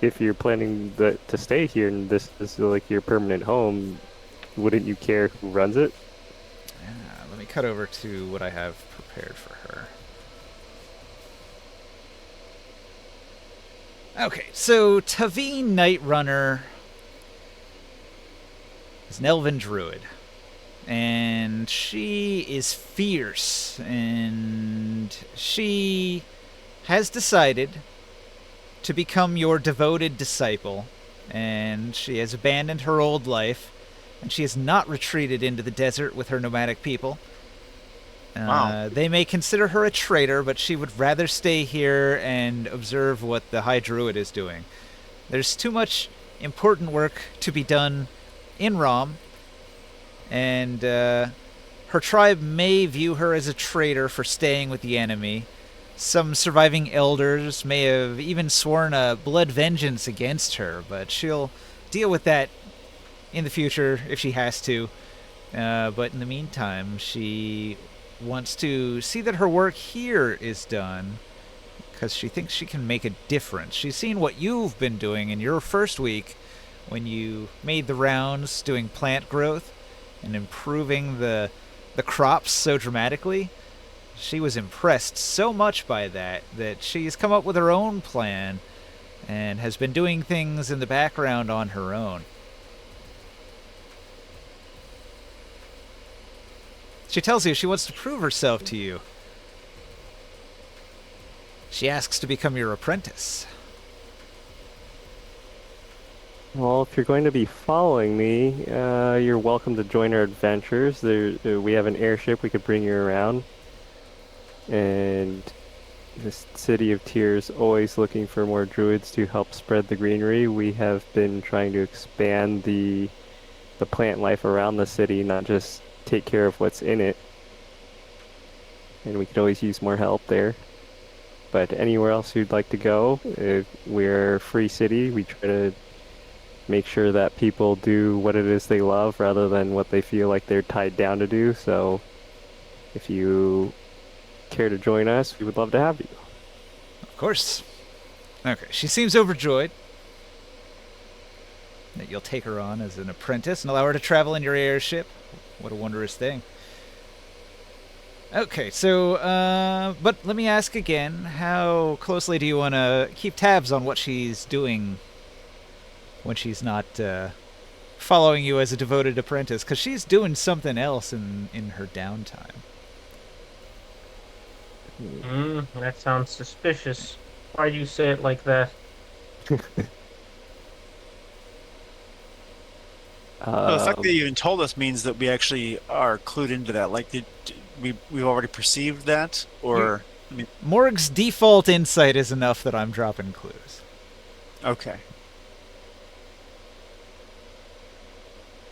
If you're planning to stay here and this is like your permanent home, wouldn't you care who runs it? Let me cut over to what I have prepared for her. Okay, so Tavine Nightrunner is an elven druid. And she is fierce. And she has decided to become your devoted disciple. And she has abandoned her old life. And she has not retreated into the desert with her nomadic people. Wow. They may consider her a traitor, but she would rather stay here and observe what the High Druid is doing. There's too much important work to be done in Rom, and her tribe may view her as a traitor for staying with the enemy. Some surviving elders may have even sworn a blood vengeance against her, but she'll deal with that in the future if she has to. But in the meantime, she wants to see that her work here is done because she thinks she can make a difference. She's seen what you've been doing in your first week when you made the rounds doing plant growth and improving the crops so dramatically. She was impressed so much by that she's come up with her own plan and has been doing things in the background on her own. She tells you she wants to prove herself to you. She asks to become your apprentice. Well, if you're going to be following me, you're welcome to join our adventures. We have an airship we could bring you around. And this City of Tears always looking for more druids to help spread the greenery. We have been trying to expand the plant life around the city, not just take care of what's in it. And we could always use more help there. But anywhere else you'd like to go, we're a free city. We try to make sure that people do what it is they love rather than what they feel like they're tied down to do. So if you care to join us, we would love to have you. Of course. Okay, she seems overjoyed that you'll take her on as an apprentice and allow her to travel in your airship. What a wondrous thing. Okay, so, but let me ask again, how closely do you want to keep tabs on what she's doing when she's not following you as a devoted apprentice? Because she's doing something else in her downtime. That sounds suspicious. Why do you say it like that? The fact that you even told us means that we actually are clued into that. Like, we've already perceived that, or I mean, Morg's default insight is enough that I'm dropping clues. okay.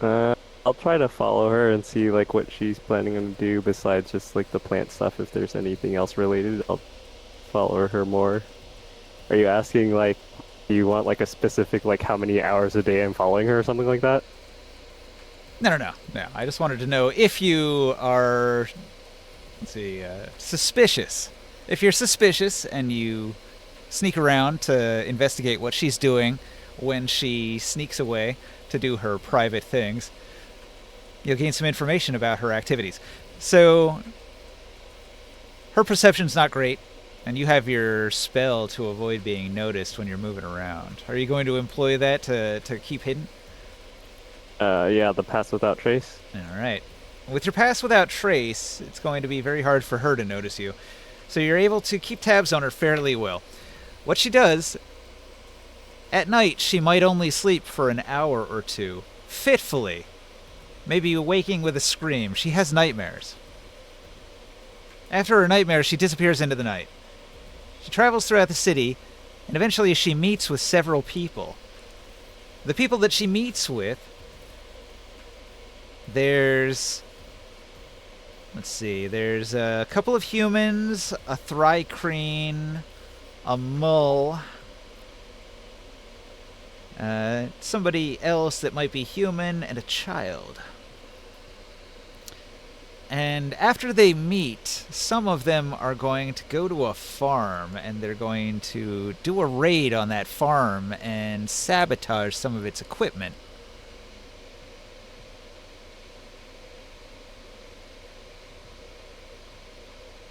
I'll try to follow her and see like what she's planning to do besides just like the plant stuff. If there's anything else related, I'll follow her more. Are you asking like, do you want like a specific like how many hours a day I'm following her or something like that? No. I just wanted to know if you are, suspicious. If you're suspicious and you sneak around to investigate what she's doing when she sneaks away to do her private things, You'll gain some information about her activities. So, her perception's not great, and you have your spell to avoid being noticed when you're moving around. Are you going to employ that to keep hidden? Yeah, the pass without trace. All right. With your pass without trace, it's going to be very hard for her to notice you. So you're able to keep tabs on her fairly well. What she does, at night, she might only sleep for an hour or two, fitfully, maybe waking with a scream. She has nightmares. After her nightmare, she disappears into the night. She travels throughout the city, and eventually she meets with several people. The people that she meets with, there's a couple of humans, a thrycreen, a mull, somebody else that might be human, and a child. And after they meet, some of them are going to go to a farm, and they're going to do a raid on that farm and sabotage some of its equipment.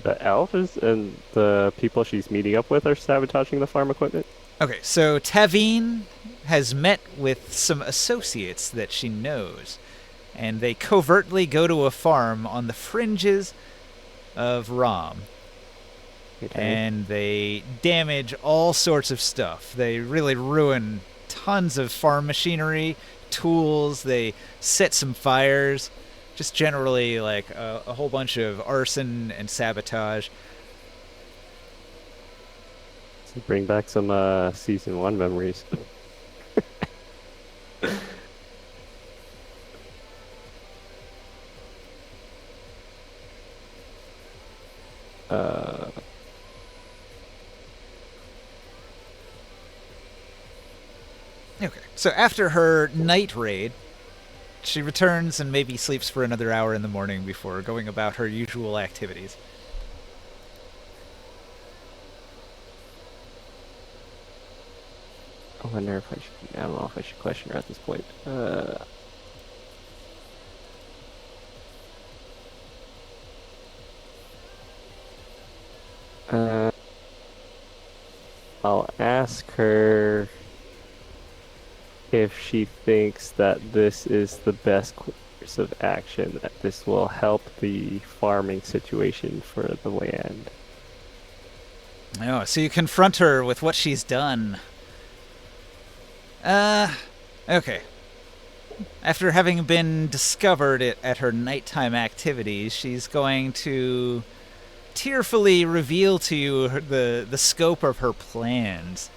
The elves and the people she's meeting up with are sabotaging the farm equipment? Okay, so Tavine has met with some associates that she knows, and they covertly go to a farm on the fringes of Rom. Okay. And they damage all sorts of stuff. They really ruin tons of farm machinery, tools, they set some fires. Just generally, like, a whole bunch of arson and sabotage. So bring back some Season 1 memories. Okay, so after her night raid, she returns and maybe sleeps for another hour in the morning before going about her usual activities. I wonder if I don't know if I should question her at this point. I'll ask her if she thinks that this is the best course of action, that this will help the farming situation for the land. Oh, so you confront her with what she's done. Okay. After having been discovered at her nighttime activities, she's going to tearfully reveal to you the scope of her plans.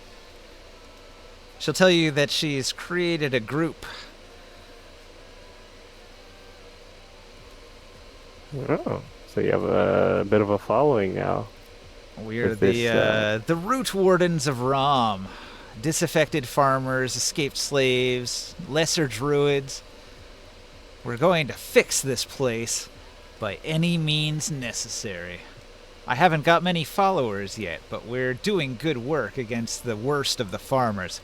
She'll tell you that she's created a group. Oh, so you have a bit of a following now. We're With this, the root wardens of Rom. Disaffected farmers, escaped slaves, lesser druids. We're going to fix this place by any means necessary. I haven't got many followers yet, but we're doing good work against the worst of the farmers.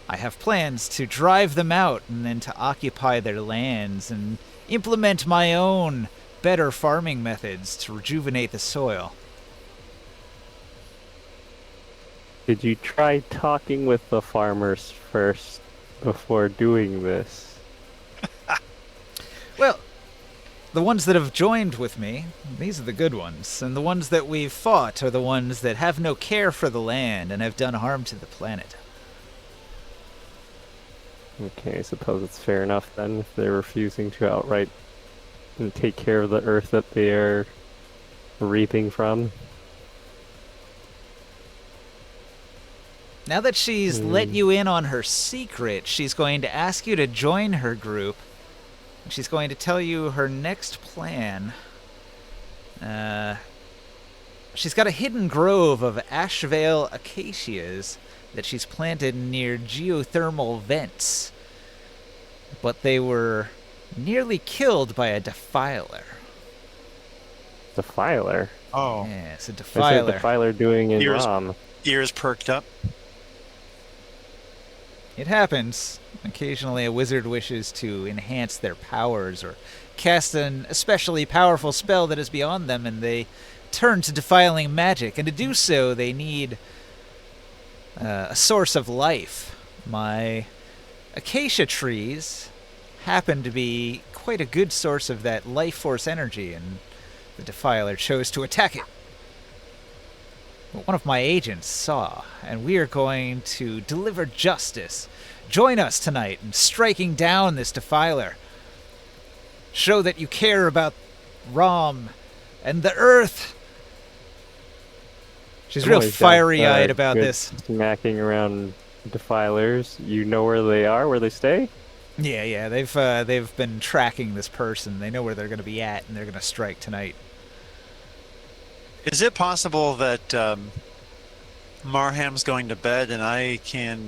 I have plans to drive them out and then to occupy their lands and implement my own better farming methods to rejuvenate the soil. Did you try talking with the farmers first before doing this? Well, the ones that have joined with me, these are the good ones, and the ones that we've fought are the ones that have no care for the land and have done harm to the planet. Okay, I suppose it's fair enough then if they're refusing to outright and take care of the earth that they are reaping from. Now that she's let you in on her secret, she's going to ask you to join her group. And she's going to tell you her next plan. She's got a hidden grove of Ashvale acacias that she's planted near geothermal vents. But they were nearly killed by a defiler. Defiler? Oh, Yeah, it's a What's a defiler. defiler doing in Ears. Rom? ears perked up. It happens. Occasionally a wizard wishes to enhance their powers or cast an especially powerful spell that is beyond them, and they turn to defiling magic. And to do so, they need a source of life. My acacia trees happen to be quite a good source of that life force energy, and the Defiler chose to attack it. But one of my agents saw, and we are going to deliver justice. Join us tonight in striking down this Defiler. Show that you care about Rom and the Earth. She's real fiery-eyed about this. Smacking around Defilers. You know where they are, where they stay? Yeah. They've been tracking this person. They know where they're going to be at, and they're going to strike tonight. Is it possible that Marham's going to bed and I can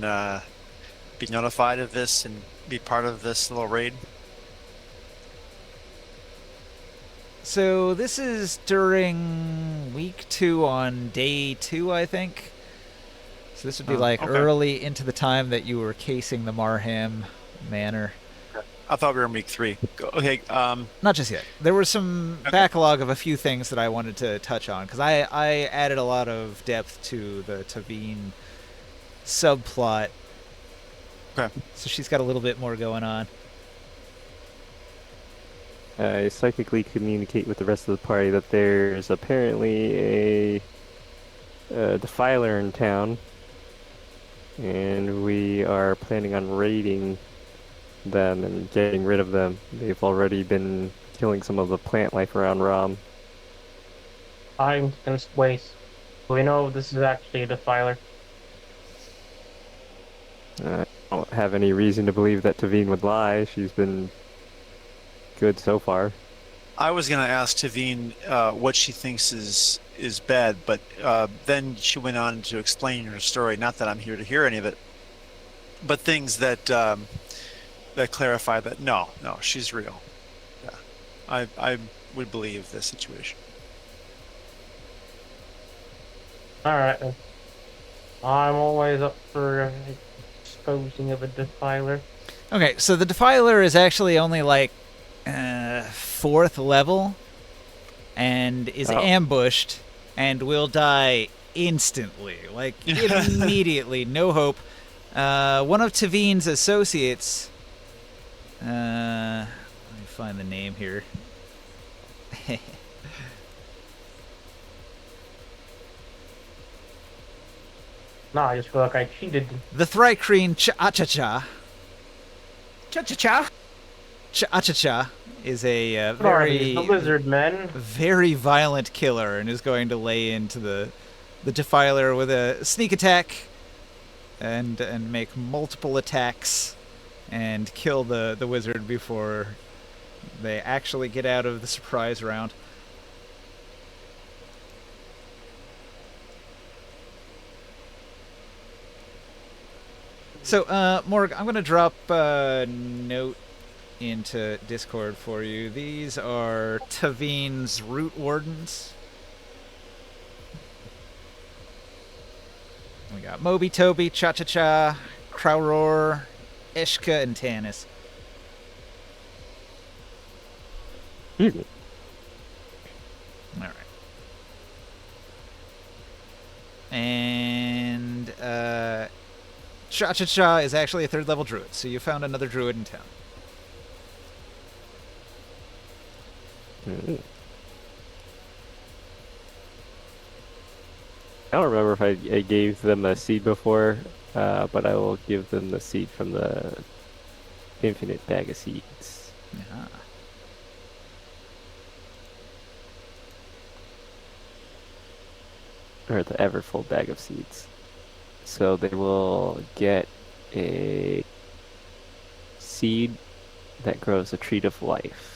be notified of this and be part of this little raid? So this is during week 2 on day 2, I think. So this would be early into the time that you were casing the Marham Manor. I thought we were in week 3. Okay. Not just yet. There was some backlog of a few things that I wanted to touch on, because I added a lot of depth to the Tavine subplot. Okay. So she's got a little bit more going on. I psychically communicate with the rest of the party that there's apparently a Defiler in town, and we are planning on raiding them and getting rid of them. They've already been killing some of the plant life around Rom. I'm gonna wait. We know this is actually a Defiler. I don't have any reason to believe that Tavine would lie. She's been good so far. I was going to ask Tavine what she thinks is bad, but then she went on to explain her story. Not that I'm here to hear any of it, but things that that clarify that no, she's real. Yeah, I would believe this situation. All right, then. I'm always up for disposing of a Defiler. Okay, so the Defiler is actually only like 4th level, and is ambushed, and will die instantly, like immediately, no hope. One of Tavine's associates, let me find the name here. No, I just feel like I cheated. The Thrycreen Cha-Cha-Cha. Cha-cha-cha. Cha-Cha-Cha is a The lizard men. very violent killer, and is going to lay into the Defiler with a sneak attack and make multiple attacks and kill the wizard before they actually get out of the surprise round. So, Morg, I'm going to drop a note into Discord for you. These are Tavine's root wardens. We got Moby, Toby, Cha-Cha-Cha, Crowroar, Ishka, and Tanis. Alright. All right. And Cha-Cha-Cha is actually a 3rd level druid, so you found another druid in town. I don't remember if I gave them a seed before, but I will give them the seed from the infinite bag of seeds. Yeah. Or the everfull bag of seeds. So they will get a seed that grows a tree of life.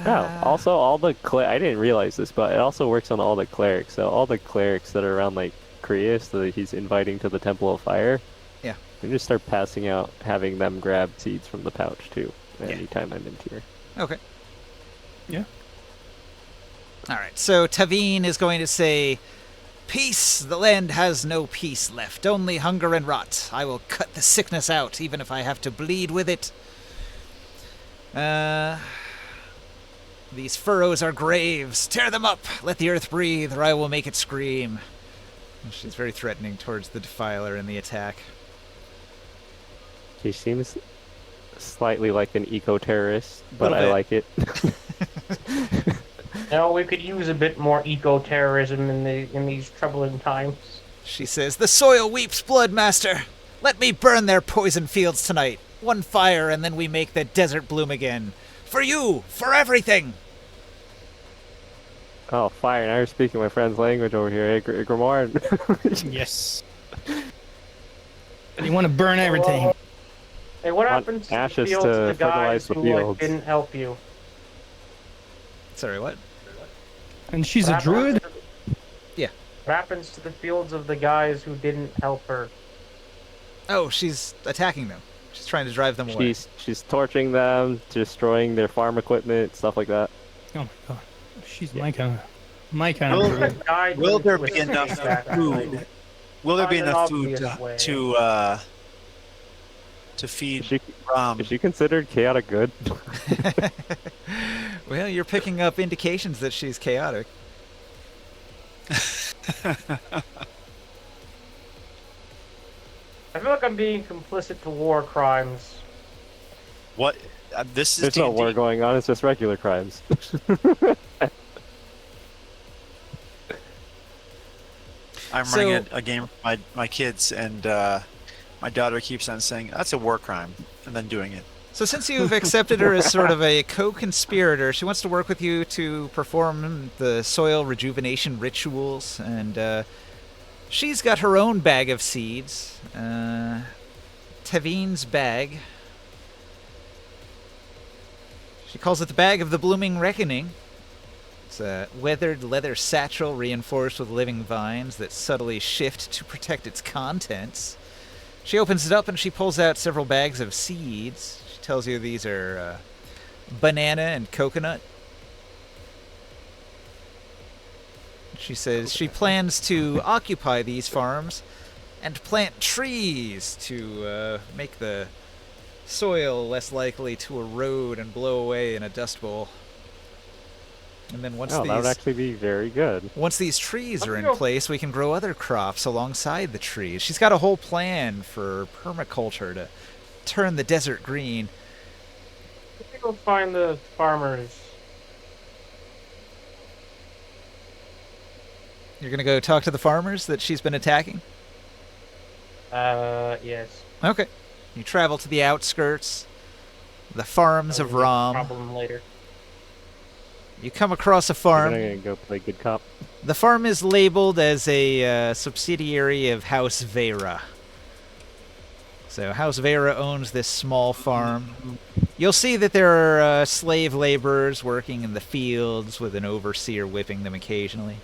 Oh, also all the I didn't realize this, but it also works on all the clerics. So all the clerics that are around like Creus that he's inviting to the Temple of Fire. Yeah. And just start passing out, having them grab seeds from the pouch too. Anytime I'm in tier. Okay. Yeah. All right. So Tavine is going to say, "Peace. The land has no peace left. Only hunger and rot. I will cut the sickness out, even if I have to bleed with it. These furrows are graves. Tear them up. Let the earth breathe, or I will make it scream." She's very threatening towards the Defiler in the attack. She seems slightly like an eco-terrorist, but I like it. No, we could use a bit more eco-terrorism in these troubling times. She says, "The soil weeps blood, master. Let me burn their poison fields tonight. One fire, and then we make the desert bloom again. For you, for everything." Oh, fire! Now you're speaking my friend's language over here, Grimoire. Yes. And you want to burn everything. Hey, what happens to the ashes fields to of the guys fertilize the who fields. didn't help you? Sorry, what? And she's a What druid? happens to- Yeah. What happens to the fields of the guys who didn't help her? Oh, she's attacking them. She's trying to drive them away. She's torching them, destroying their farm equipment, stuff like that. Oh my god. She's my kind of druid. Will there be enough food? Will there be enough food to feed? Is she considered chaotic good? Well, you're picking up indications that she's chaotic. I feel like I'm being complicit to war crimes. What? This is There's no D&D. war going on. It's just regular crimes. I'm running a game for my kids, and my daughter keeps on saying, "That's a war crime," and then doing it. So since you've accepted her as sort of a co-conspirator, she wants to work with you to perform the soil rejuvenation rituals, and she's got her own bag of seeds. Tavine's bag. She calls it the Bag of the Blooming Reckoning. It's a weathered leather satchel reinforced with living vines that subtly shift to protect its contents. She opens it up and she pulls out several bags of seeds. She tells you these are banana and coconut. She says she plans to occupy these farms and plant trees to make the soil less likely to erode and blow away in a dust bowl. And then once that would actually be very good. Once these trees are in place, we can grow other crops alongside the trees. She's got a whole plan for permaculture to turn the desert green. Let me go find the farmers. You're gonna go talk to the farmers that she's been attacking? Yes. Okay. You travel to the outskirts, the farms of Rom. Problem later. You come across a farm. I'm gonna go play good cop. The farm is labeled as a subsidiary of House Vera. So House Vera owns this small farm. You'll see that there are slave laborers working in the fields with an overseer whipping them occasionally.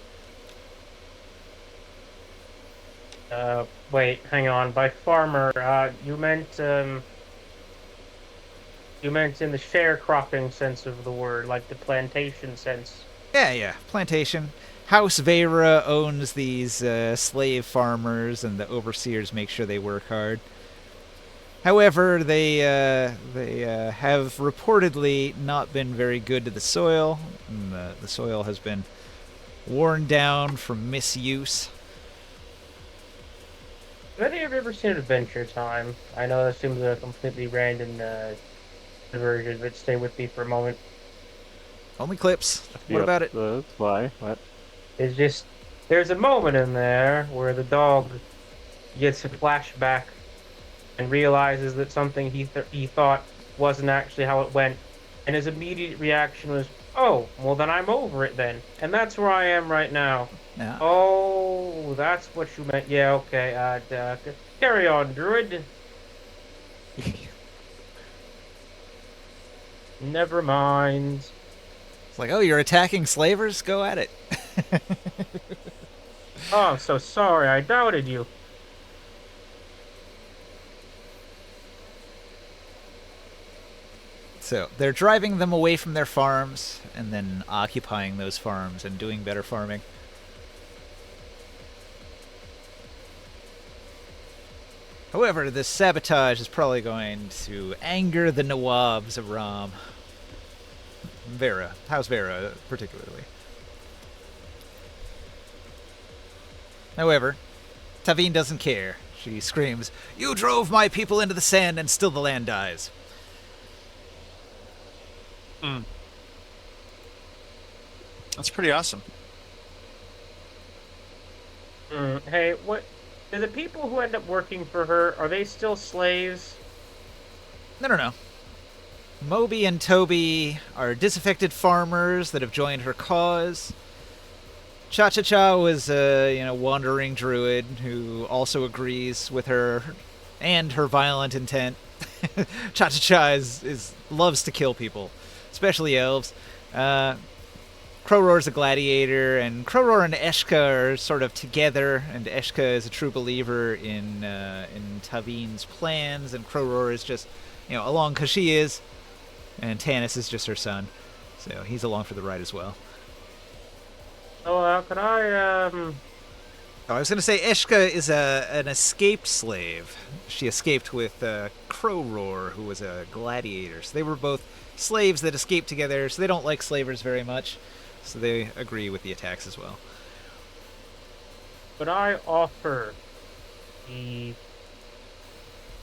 Wait, hang on. By farmer, you meant in the sharecropping sense of the word, like the plantation sense. Yeah. Plantation. House Vera owns these slave farmers, and the overseers make sure they work hard. However, they have reportedly not been very good to the soil, and the soil has been worn down from misuse. Have any of you ever seen Adventure Time? I know that seems a completely random diversion, but stay with me for a moment. Only clips. What about it? Why? What? It's just, there's a moment in there where the dog gets a flashback and realizes that something he thought wasn't actually how it went, and his immediate reaction was, "Oh, well then I'm over it then," and that's where I am right now. Yeah. Oh, that's what you meant. Yeah, okay. Carry on, Druid. Never mind. It's like, oh, you're attacking slavers? Go at it. Oh, I'm so sorry. I doubted you. So they're driving them away from their farms and then occupying those farms and doing better farming. However, this sabotage is probably going to anger the Nawabs of Ram. Vera. House Vera, particularly. However, Tavine doesn't care. She screams, "You drove my people into the sand and still the land dies." That's pretty awesome. Hey, what? Do the people who end up working for her, are they still slaves? No. Moby and Toby are disaffected farmers that have joined her cause. Cha-Cha-Cha was a wandering druid who also agrees with her and her violent intent. Cha-Cha-Cha loves to kill people, especially elves. Crowroar's a gladiator, and Crowroar and Eshka are sort of together, and Eshka is a true believer in Tavine's plans, and Crowroar is just, along because she is, and Tanis is just her son, so he's along for the ride as well. Oh, could I, Oh, I was going to say Eshka is an escaped slave. She escaped with Crowroar, who was a gladiator, so they were both slaves that escaped together, so they don't like slavers very much. So they agree with the attacks as well. Could I offer the...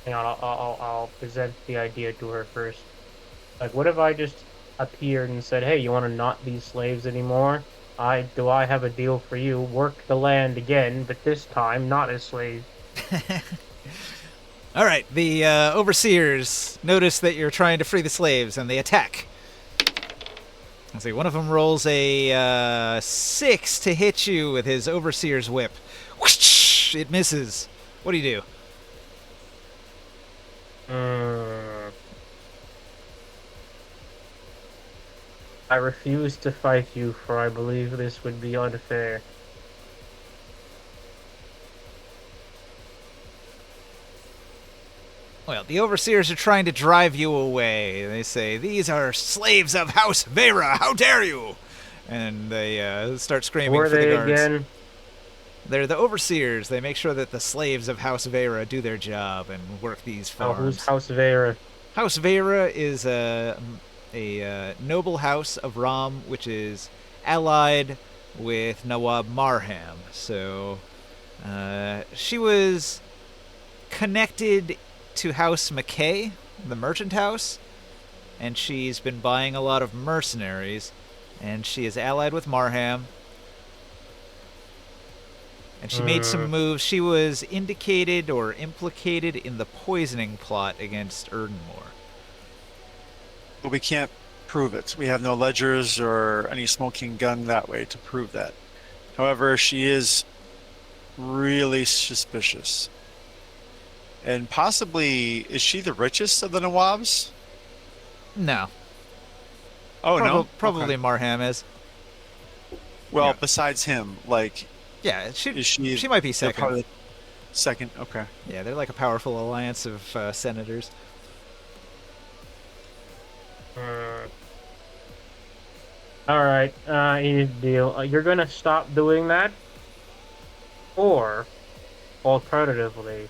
Hang on, I'll present the idea to her first. Like, what if I just appeared and said, "Hey, you want to not be slaves anymore? I have a deal for you. Work the land again, but this time not as slaves." All right, the overseers notice that you're trying to free the slaves, and they attack. Let's see, one of them rolls a 6 to hit you with his overseer's whip. Whoosh! It misses. What do you do? I refuse to fight you, for I believe this would be unfair. Well, the overseers are trying to drive you away. They say, "These are slaves of House Vera. How dare you!" And they start screaming for the guards. Again? They're the overseers. They make sure that the slaves of House Vera do their job and work these farms. Oh, who's House Vera? House Vera is a noble house of Ram, which is allied with Nawab Marham. So she was connected to House McKay, the merchant house, and she's been buying a lot of mercenaries, and she is allied with Marham. And she made some moves. She was indicated or implicated in the poisoning plot against Erdenmore. But we can't prove it. We have no ledgers or any smoking gun that way to prove that. However, she is really suspicious. And possibly, is she the richest of the Nawabs? No. Oh, no? Probably Okay. Marham is. Well, Yeah. besides him, like... Yeah, Is she might be second. probably second, okay. Yeah, they're like a powerful alliance of senators. Alright, here's the deal. You're gonna stop doing that? Or, alternatively,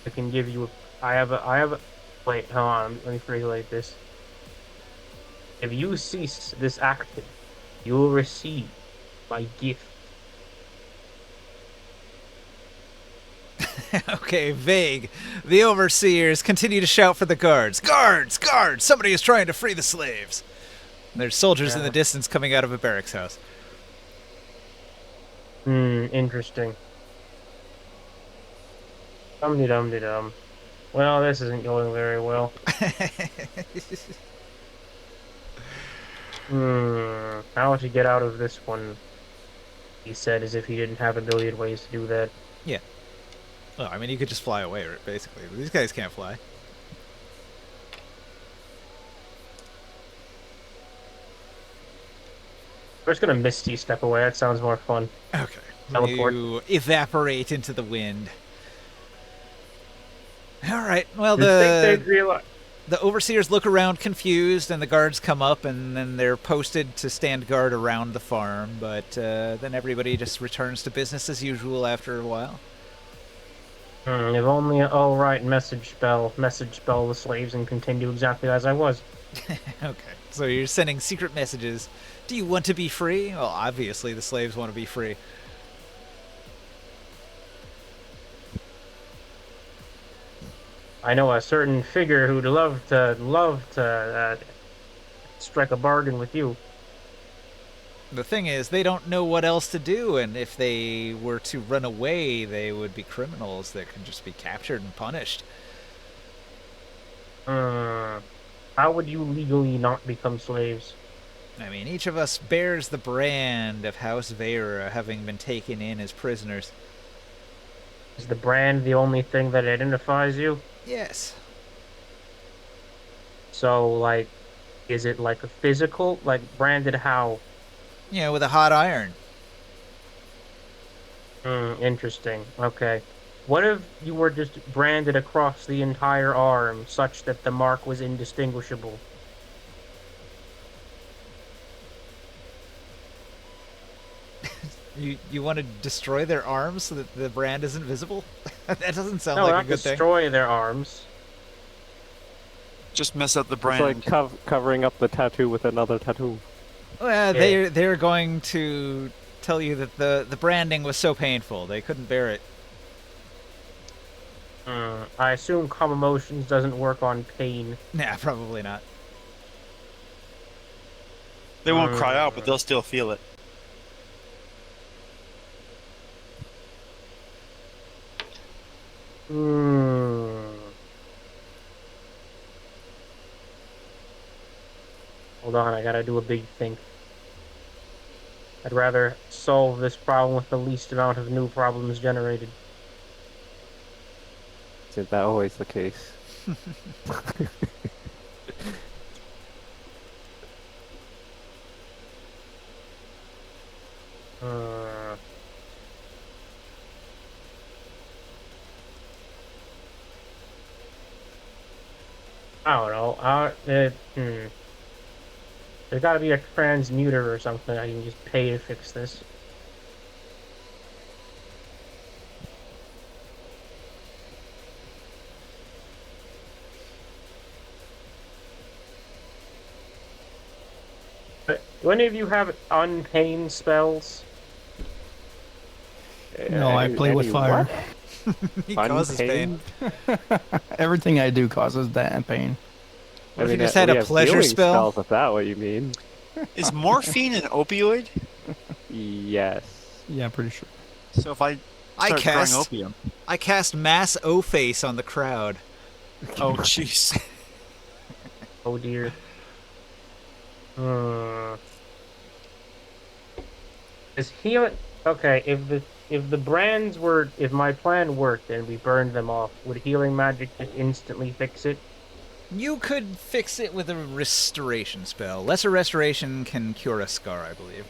I can give you wait, hold on, let me phrase it like this. If you cease this action, you will receive my gift. Okay, vague. The overseers continue to shout for the guards. Guards! Guards! Somebody is trying to free the slaves! And there's soldiers in the distance coming out of a barracks house. Interesting. Dum-de-dum-de-dum. Well, this isn't going very well. How to get out of this one? He said, as if he didn't have a million ways to do that. Yeah. Well, I mean, you could just fly away, basically. These guys can't fly. We're just gonna Misty step away. That sounds more fun. Okay. Teleport. You evaporate into the wind. All right. Well, I think they'd realize. The overseers look around confused, and the guards come up, and then they're posted to stand guard around the farm. But then everybody just returns to business as usual after a while. If only all right, message spell the slaves and continue exactly as I was. Okay, so you're sending secret messages. Do you want to be free? Well, obviously the slaves want to be free. I know a certain figure who'd love to strike a bargain with you. The thing is, they don't know what else to do, and if they were to run away, they would be criminals that can just be captured and punished. How would you legally not become slaves? I mean, each of us bears the brand of House Vera, having been taken in as prisoners. Is the brand the only thing that identifies you? Yes. So, like, is it like a physical, like branded how? You know, with a hot iron. Interesting. Okay. What if you were just branded across the entire arm, such that the mark was indistinguishable? You want to destroy their arms so that the brand isn't visible? That doesn't sound No, like not a good thing. destroy their arms. Just mess up the It's brand. like covering up the tattoo with another tattoo. Well, they're going to tell you that the branding was so painful they couldn't bear it. I assume calm emotions doesn't work on pain. Nah, probably not. They won't cry out, but they'll still feel it. Hold on, I gotta do a big think. I'd rather solve this problem with the least amount of new problems generated. Isn't that always the case? I don't know. There's gotta be a transmuter or something I can just pay to fix this. But do any of you have unpain spells? No, I play with fire. He causes pain. Everything I do causes that and pain. What if you just had a pleasure spell? Spells, if that what you mean? Is morphine an opioid? Yes. Yeah, pretty sure. So if I start growing opium. I cast Mass O-Face on the crowd. Oh, jeez. Oh dear. Is healing okay? If my plan worked and we burned them off, would healing magic just instantly fix it? You could fix it with a restoration spell. Lesser restoration can cure a scar, I believe.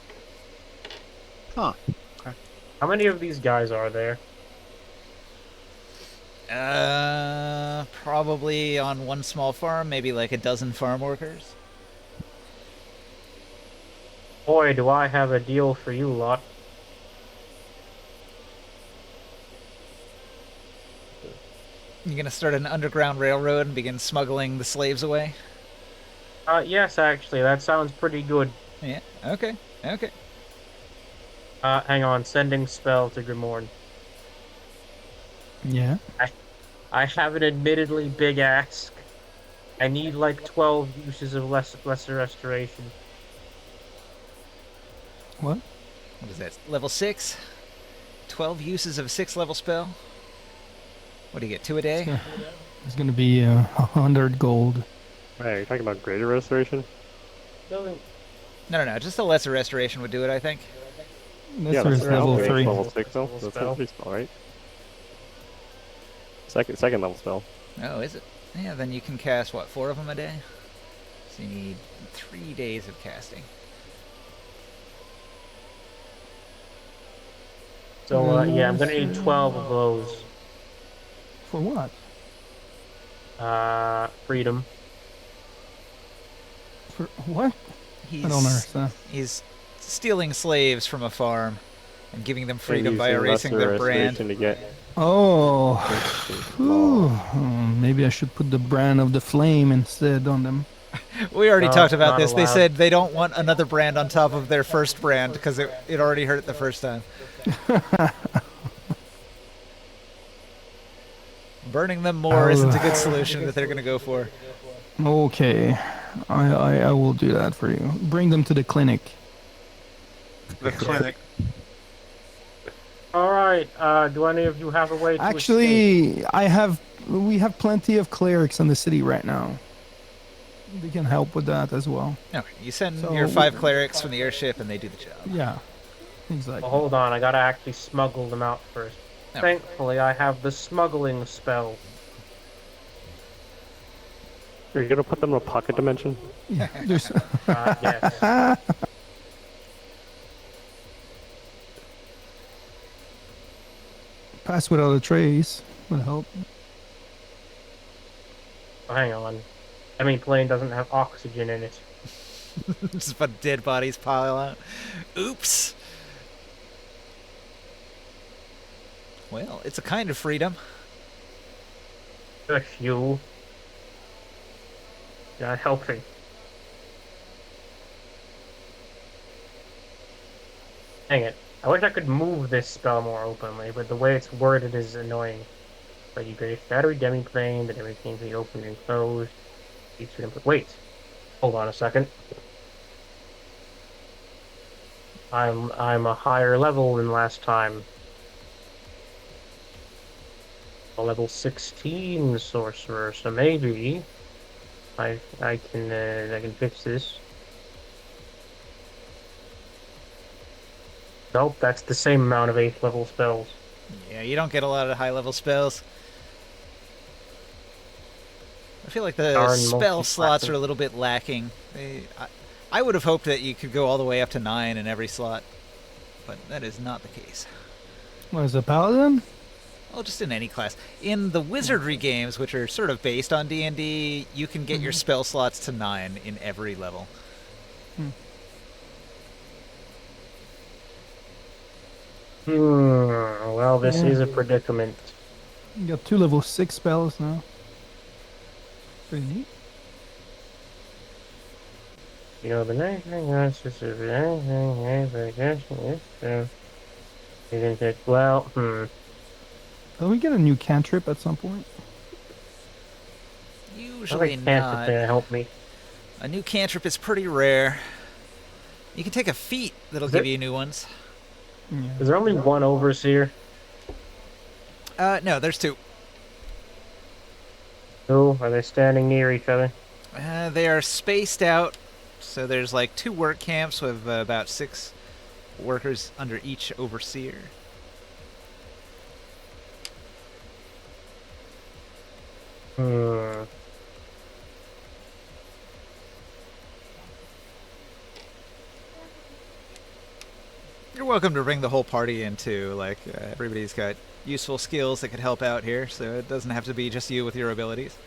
Huh. Okay. How many of these guys are there? Probably on one small farm, maybe like a dozen farm workers. Boy, do I have a deal for you lot. You gonna start an underground railroad and begin smuggling the slaves away? Yes, actually, that sounds pretty good. Yeah, okay. Hang on, sending spell to Grimorn. Yeah. I have an admittedly big ask. I need like 12 uses of lesser restoration. What? What is that? Level 6? 12 uses of a 6-level spell? What do you get, 2 a day? It's gonna be 100 gold. Wait, are you talking about greater restoration? No, just a lesser restoration would do it, I think. That's level 3. Level 6 though. That's a free spell, right? Second level spell. Oh, is it? Yeah, then you can cast, what, 4 of them a day? So you need 3 days of casting. So, yeah, I'm gonna need 12 of those. For what? Freedom. For what? He's, I don't understand. He's stealing slaves from a farm and giving them And freedom by using erasing lesser their brand. restoration to get Oh. law. Maybe I should put the brand of the flame instead on them. We already No, talked about not this. They allowed. said they don't want another brand on top of their first brand because it already hurt the first time. Burning them more isn't a good solution that they're going to go for. Okay. I will do that for you. Bring them to the clinic. The clinic. All right. Do any of you have a way to escape? Actually, we have plenty of clerics in the city right now. They can help with that as well. No, you send So- your 5 clerics from the airship and they do the job. Yeah. Exactly. Well, hold on. I gotta actually smuggle them out first. No. Thankfully, I have the smuggling spell. Are you gonna put them in a pocket dimension? Yeah. There's Yes. pass without a trace would help. Oh, hang on. I mean, plane doesn't have oxygen in it. Just but dead bodies pile out. Oops. Well, it's a kind of freedom. The fuel. Not helping. Dang it. I wish I could move this spell more openly, but the way it's worded is annoying. But you create battery demi-plane, the demi-plane can be opened and closed. Wait. Hold on a second. I'm a higher level than last time. A level 16 sorcerer, so maybe I can fix this. Nope, that's the same amount of 8th level spells. Yeah, you don't get a lot of high level spells. I feel like the Darn spell multi-classing. slots are a little bit lacking. I would have hoped that you could go all the way up to 9 in every slot, but that is not the case. What is a paladin? Well, just in any class. In the wizardry games, which are sort of based on D&D, you can get your spell slots to 9 in every level. Well, this Yeah. is a predicament. You got 2 level 6 spells now. Pretty neat. You know, the next thing is just well, Will we get a new cantrip at some point? Usually can't not. help me. A new cantrip is pretty rare. You can take a feat that'll Is give it- you new ones. Yeah. Is there only one overseer? No, there's 2. Oh, are they standing near each other? They are spaced out, so there's like 2 work camps with about 6 workers under each overseer. You're welcome to bring the whole party in too. Like everybody's got useful skills that could help out here, so it doesn't have to be just you with your abilities.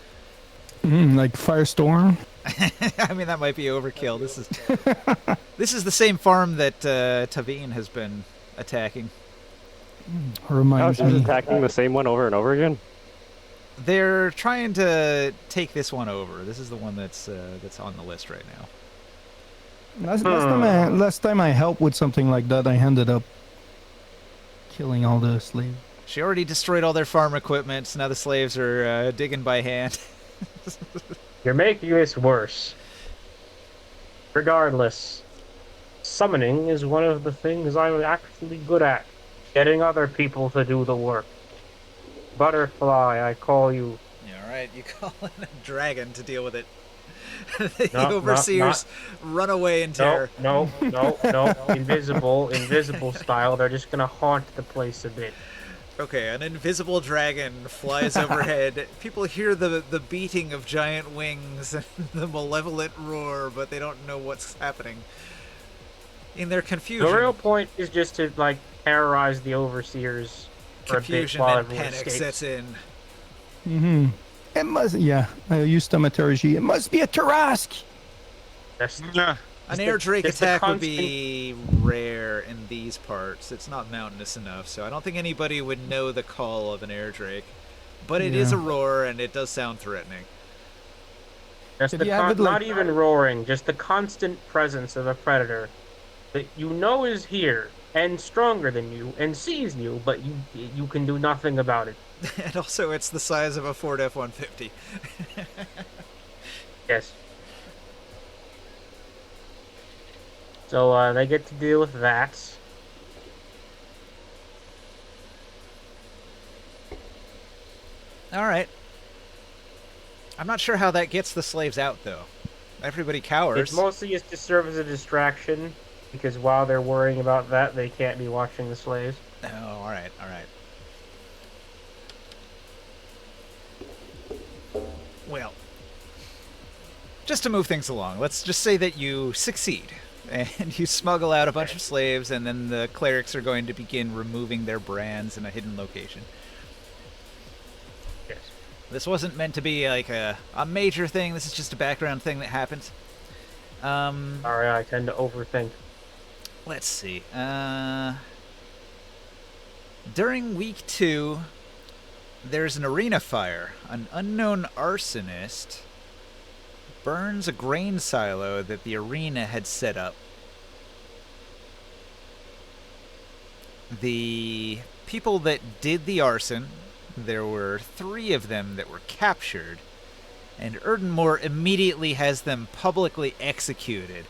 Like Firestorm. I mean, that might be overkill. This is the same farm that Tavine has been attacking. Oh, Reminds she's me. attacking the same one over and over again? They're trying to take this one over. This is the one that's on the list right now. Last time I helped with something like that, I ended up killing all the slaves. She already destroyed all their farm equipment, so now the slaves are digging by hand. You're making this worse. Regardless, summoning is one of the things I'm actually good at. Getting other people to do the work. Butterfly, I call you. All right, you call in a dragon to deal with it. The No, overseers run away in terror. No. Invisible style. They're just gonna haunt the place a bit. Okay, an invisible dragon flies overhead. People hear the beating of giant wings and the malevolent roar, but they don't know what's happening. In their confusion, The real point is just to like terrorize the overseers for a bit confusion while and everyone panic escapes. sets in. It must, yeah. I used thaumaturgy. It must be a Tarask. That's An air drake just the attack would constant- be rare in these parts. It's not mountainous enough, so I don't think anybody would know the call of an air drake. But it is a roar, and it does sound threatening. Just not even roaring, just the constant presence of a predator that you know is here and stronger than you and sees you, but you can do nothing about it. And also, it's the size of a Ford F-150. Yes. So they get to deal with that. All right. I'm not sure how that gets the slaves out, though. Everybody cowers. It mostly is to serve as a distraction, because while they're worrying about that, they can't be watching the slaves. Oh, all right, all right. Well, just to move things along, let's just say that you succeed, and you smuggle out a bunch of slaves, and then the clerics are going to begin removing their brands in a hidden location. Yes. This wasn't meant to be like a major thing. This is just a background thing that happens. Sorry, I tend to overthink. Let's see. During week 2, there's an arena fire. An unknown arsonist burns a grain silo that the arena had set up. The people that did the arson, there were 3 of them that were captured, and Erdenmore immediately has them publicly executed.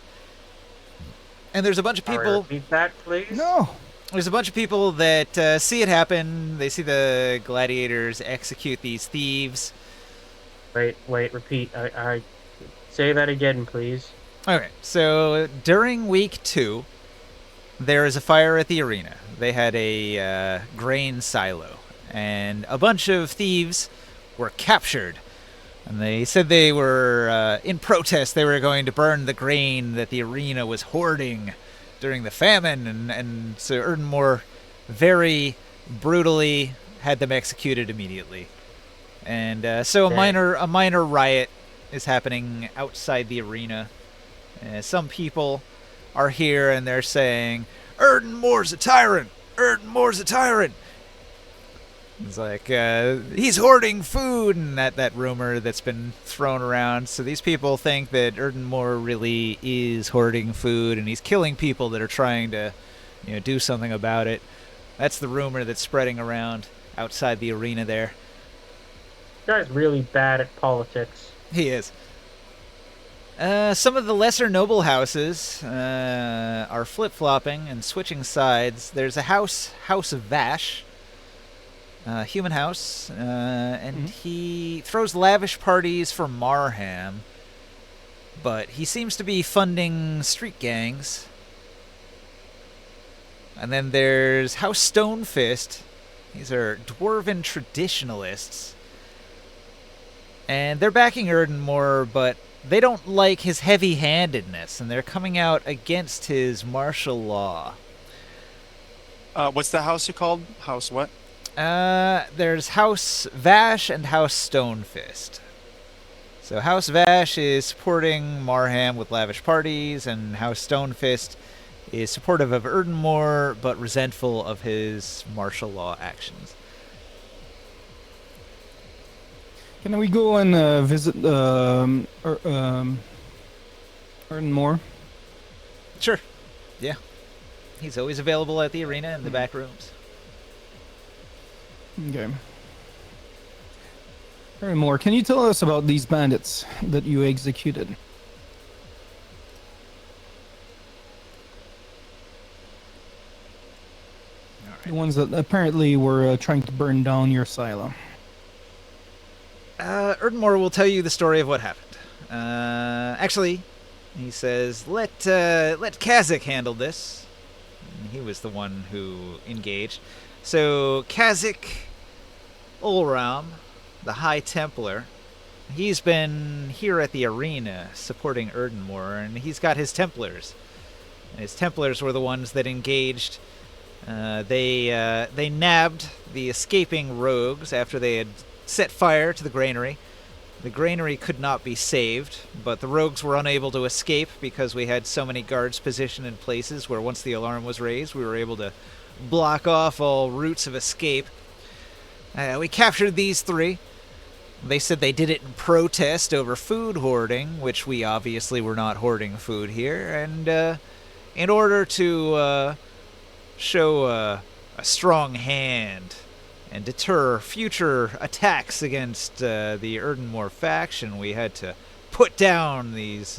And there's a bunch of people... Repeat that, please? No! There's a bunch of people that see it happen. They see the gladiators execute these thieves. Wait, repeat. I say that again, please. Okay, so during week 2, there is a fire at the arena. They had a grain silo, and a bunch of thieves were captured. And they said they were, in protest, they were going to burn the grain that the arena was hoarding during the famine, and so Erdenmore very brutally had them executed immediately. And so a minor riot is happening outside the arena. Some people are here and they're saying, "Erdenmore's a tyrant! Erdenmore's a tyrant!" It's like, he's hoarding food, and that rumor that's been thrown around. So these people think that Erdenmore really is hoarding food, and he's killing people that are trying to, do something about it. That's the rumor that's spreading around outside the arena there. This guy's really bad at politics. He is. Some of the lesser noble houses are flip-flopping and switching sides. There's a House of Vash, human house, and he throws lavish parties for Marham, but he seems to be funding street gangs. And then there's House Stonefist. These are dwarven traditionalists, and they're backing Erdenmore, but they don't like his heavy-handedness, and they're coming out against his martial law. What's the house you called? House what? There's House Vash and House Stonefist. So House Vash is supporting Marham with lavish parties, and House Stonefist is supportive of Erdenmore, but resentful of his martial law actions. Can we go and visit Erdenmore? Sure. Yeah. He's always available at the arena in the back rooms. Okay. Erdenmore, can you tell us about these bandits that you executed? The ones that apparently were trying to burn down your silo. Erdenmore will tell you the story of what happened. Actually, he says, let Kazakh handle this. And he was the one who engaged. So Kazakh Ulram, the High Templar, he's been here at the arena supporting Erdenmore, and he's got his Templars. And his Templars were the ones that engaged. They nabbed the escaping rogues after they had set fire to the granary, The granary could not be saved, but the rogues were unable to escape because we had so many guards positioned in places where once the alarm was raised, we were able to block off all routes of escape. We captured these 3. They said they did it in protest over food hoarding, which we obviously were not hoarding food here, and in order to show a strong hand and deter future attacks against the Erdenmore faction, we had to put down these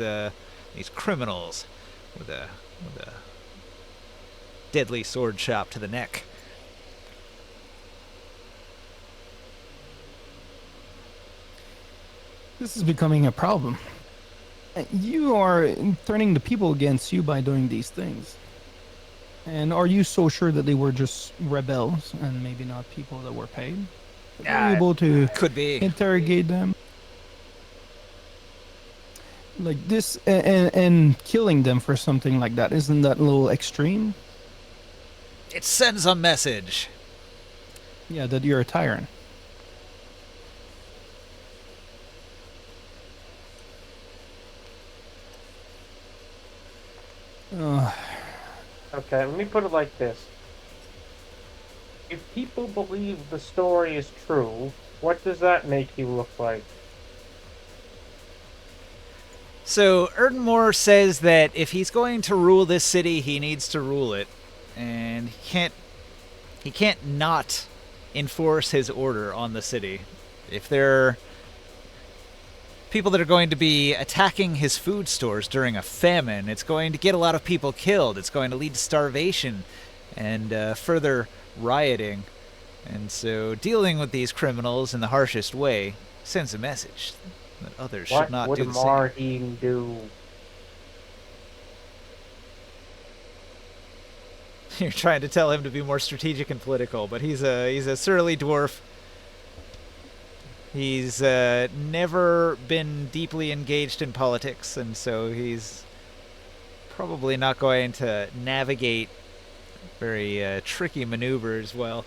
criminals with a deadly sword chop to the neck. This is becoming a problem. You are turning the people against you by doing these things. And are you so sure that they were just rebels and maybe not people that were paid? Were you able to could be interrogate them? Like this, and killing them for something like that, isn't that a little extreme? It sends a message. Yeah, that you're a tyrant. Okay, let me put it like this. If people believe the story is true, what does that make you look like? So Erdenmore says that if he's going to rule this city, he needs to rule it, and he can't not enforce his order on the city. If there are people that are going to be attacking his food stores during a famine, it's going to get a lot of people killed. It's going to lead to starvation and further rioting. And so dealing with these criminals in the harshest way sends a message that others should not do the same. What would Marheem do? You're trying to tell him to be more strategic and political, but he's a surly dwarf. He's never been deeply engaged in politics, and so he's probably not going to navigate very tricky maneuvers well.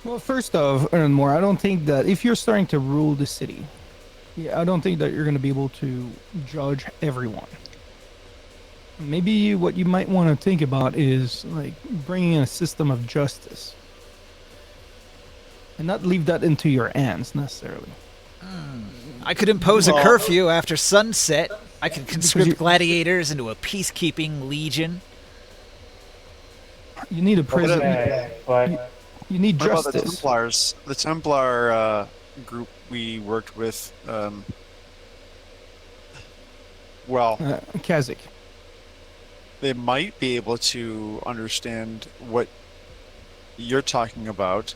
Well, first off, Ernmore, I don't think that if you're starting to rule the city, I don't think that you're going to be able to judge everyone. Maybe what you might want to think about is like bringing in a system of justice. And not leave that into your hands, necessarily. I could impose a curfew after sunset. I could conscript gladiators into a peacekeeping legion. You need a prison. You need what justice. About the Templars? The Templar group we worked with, Kazakh. They might be able to understand what you're talking about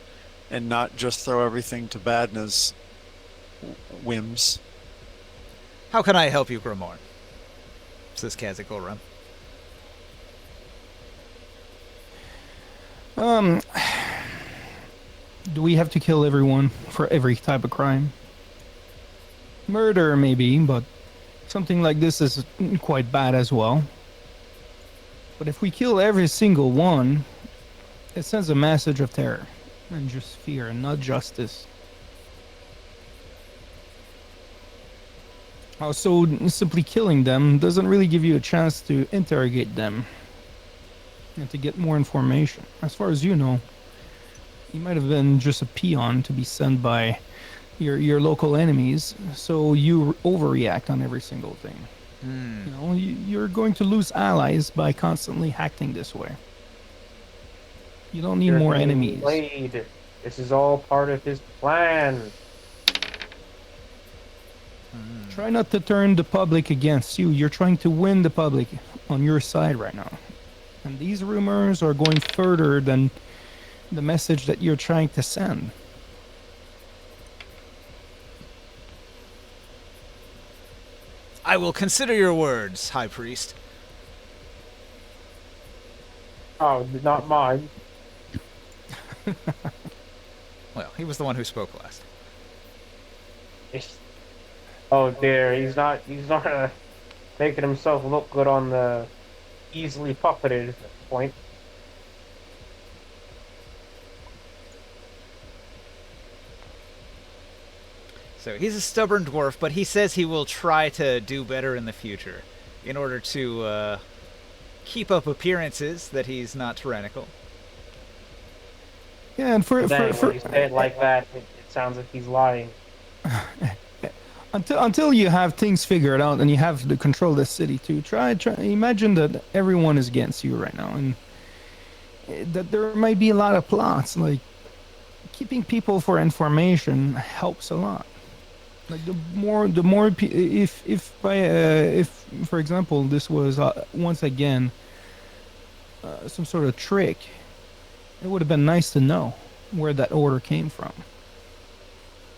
and not just throw everything to Badna's whims. How can I help you, Grimoire? Says Kazakh Ulram. Do we have to kill everyone for every type of crime? Murder, maybe, but something like this is quite bad as well. But if we kill every single one, it sends a message of terror and just fear and not justice. Also, simply killing them doesn't really give you a chance to interrogate them and to get more information. As far as you know, you might have been just a peon to be sent by your local enemies, so you overreact on every single thing. You know, you're going to lose allies by constantly acting this way. You don't need more enemies. Played. This is all part of his plan. Try not to turn the public against you. You're trying to win the public on your side right now. And these rumors are going further than the message that you're trying to send. I will consider your words, High Priest. Oh, not mine. Well, he was the one who spoke last. Oh dear, he's not making himself look good on the easily puppeted point. So he's a stubborn dwarf, but he says he will try to do better in the future in order to keep up appearances that he's not tyrannical. Yeah, and Dang, when you say it like that, it sounds like he's lying. until you have things figured out and you have to control the city too. Try imagine that everyone is against you right now, and that there might be a lot of plots. Like, keeping people for information helps a lot. Like, if for example this was once again some sort of trick, it would have been nice to know where that order came from,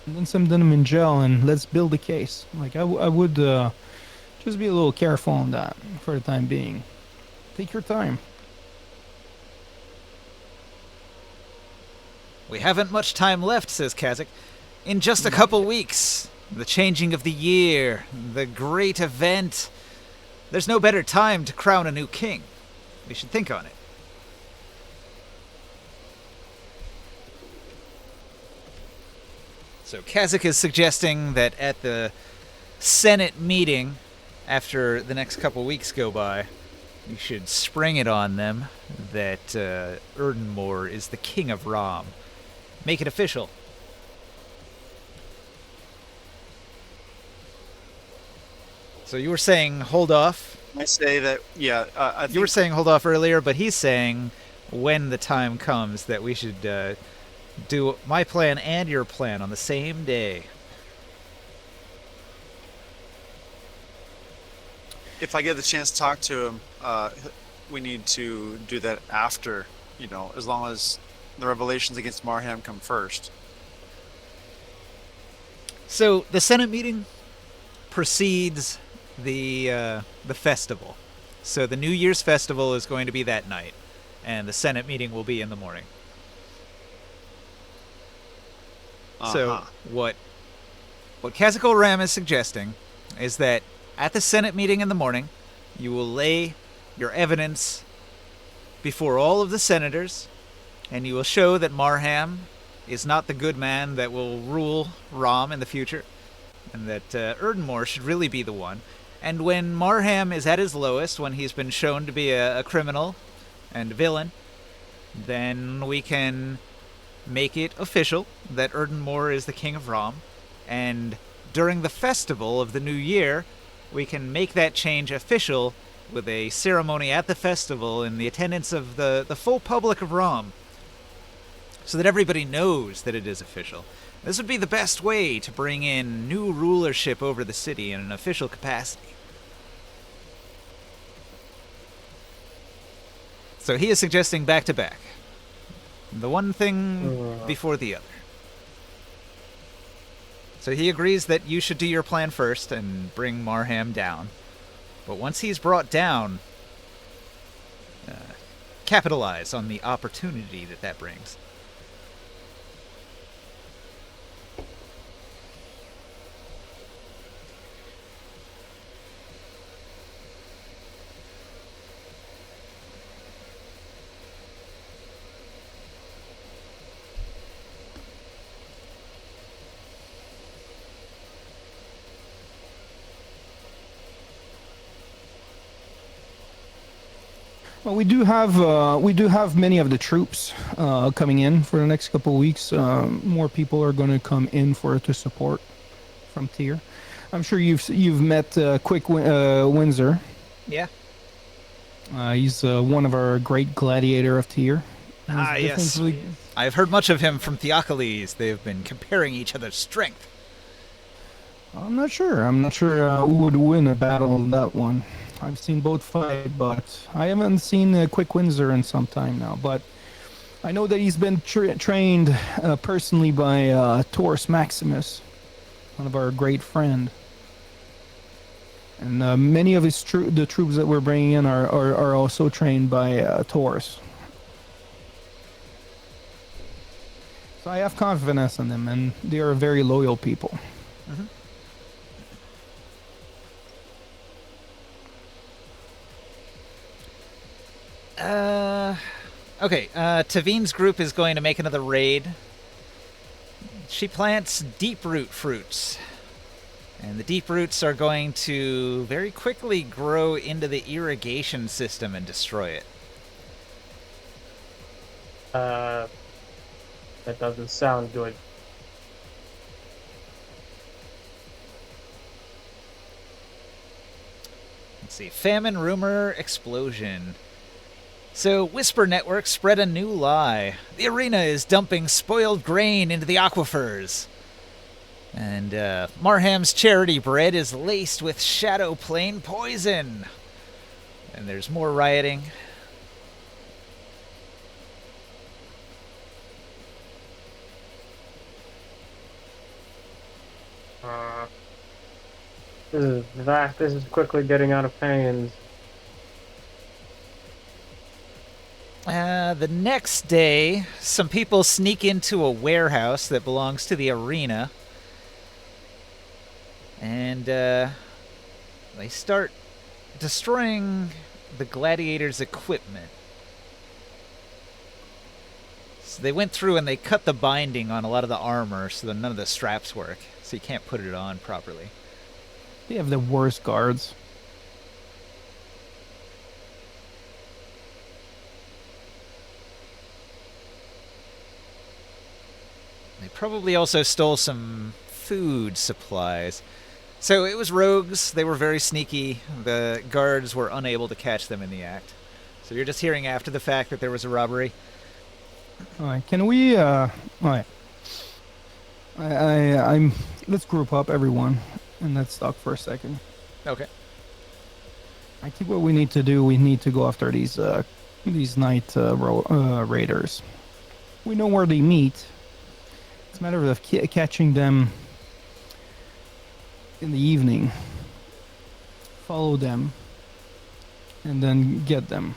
and then send them in jail and let's build a case. Like, I would just be a little careful on that for the time being. Take your time. We haven't much time left, says Kazakh. In just a couple weeks, the changing of the year, the great event. There's no better time to crown a new king. We should think on it. So Kazakh is suggesting that at the Senate meeting, after the next couple weeks go by, we should spring it on them that Erdenmore is the king of Rom. Make it official. So you were saying hold off. I say that, yeah. I think You were saying hold off earlier, but he's saying when the time comes that we should do my plan and your plan on the same day. if I get the chance to talk to him, we need to do that after, as long as the revelations against Marham come first. So the Senate meeting precedes the festival. So the New Year's festival is going to be that night, and the Senate meeting will be in the morning. So what Kazakh Ram is suggesting is that at the Senate meeting in the morning, you will lay your evidence before all of the senators, and you will show that Marham is not the good man that will rule Rom in the future, and that Erdenmore should really be the one. And when Marham is at his lowest, when he's been shown to be a criminal and a villain, then we can make it official that Erdenmore is the king of Rom, and during the festival of the new year, we can make that change official with a ceremony at the festival in the attendance of the full public of Rom, so that everybody knows that it is official. This would be the best way to bring in new rulership over the city in an official capacity. So he is suggesting back-to-back. The one thing before the other. So he agrees that you should do your plan first and bring Marham down. But once he's brought down, capitalize on the opportunity that brings. Well, we do have many of the troops coming in for the next couple of weeks. More people are going to come in to support from Tyr. I'm sure you've met Quick Windsor. Yeah. He's one of our great gladiator of Tyr. Yes. I've heard much of him from Theocles. They've been comparing each other's strength. I'm not sure who would win a battle on that one. I've seen both fight, but I haven't seen Quick Windsor in some time now. But I know that he's been trained personally by Taurus Maximus, one of our great friend. And many of the troops that we're bringing in are also trained by Taurus. So I have confidence in them, and they are very loyal people. Mm-hmm. Okay, Tavine's group is going to make another raid. She plants deep root fruits. And the deep roots are going to very quickly grow into the irrigation system and destroy it. That doesn't sound good. Let's see. Famine, rumor, explosion. So, Whisper Network spread a new lie. The arena is dumping spoiled grain into the aquifers. And Marham's charity bread is laced with shadow plane poison. And there's more rioting. This is quickly getting out of hand. The next day, some people sneak into a warehouse that belongs to the arena. And they start destroying the gladiators' equipment. So they went through and they cut the binding on a lot of the armor so that none of the straps work. So you can't put it on properly. They have the worst guards. They probably also stole some food supplies. So it was rogues. They were very sneaky. The guards were unable to catch them in the act. So you're just hearing after the fact that there was a robbery. All right, can we? All right. I'm. Let's group up everyone, and let's talk for a second. Okay. I think what we need to do, we need to go after these night raiders. We know where they meet. It's a matter of catching them in the evening, follow them, and then get them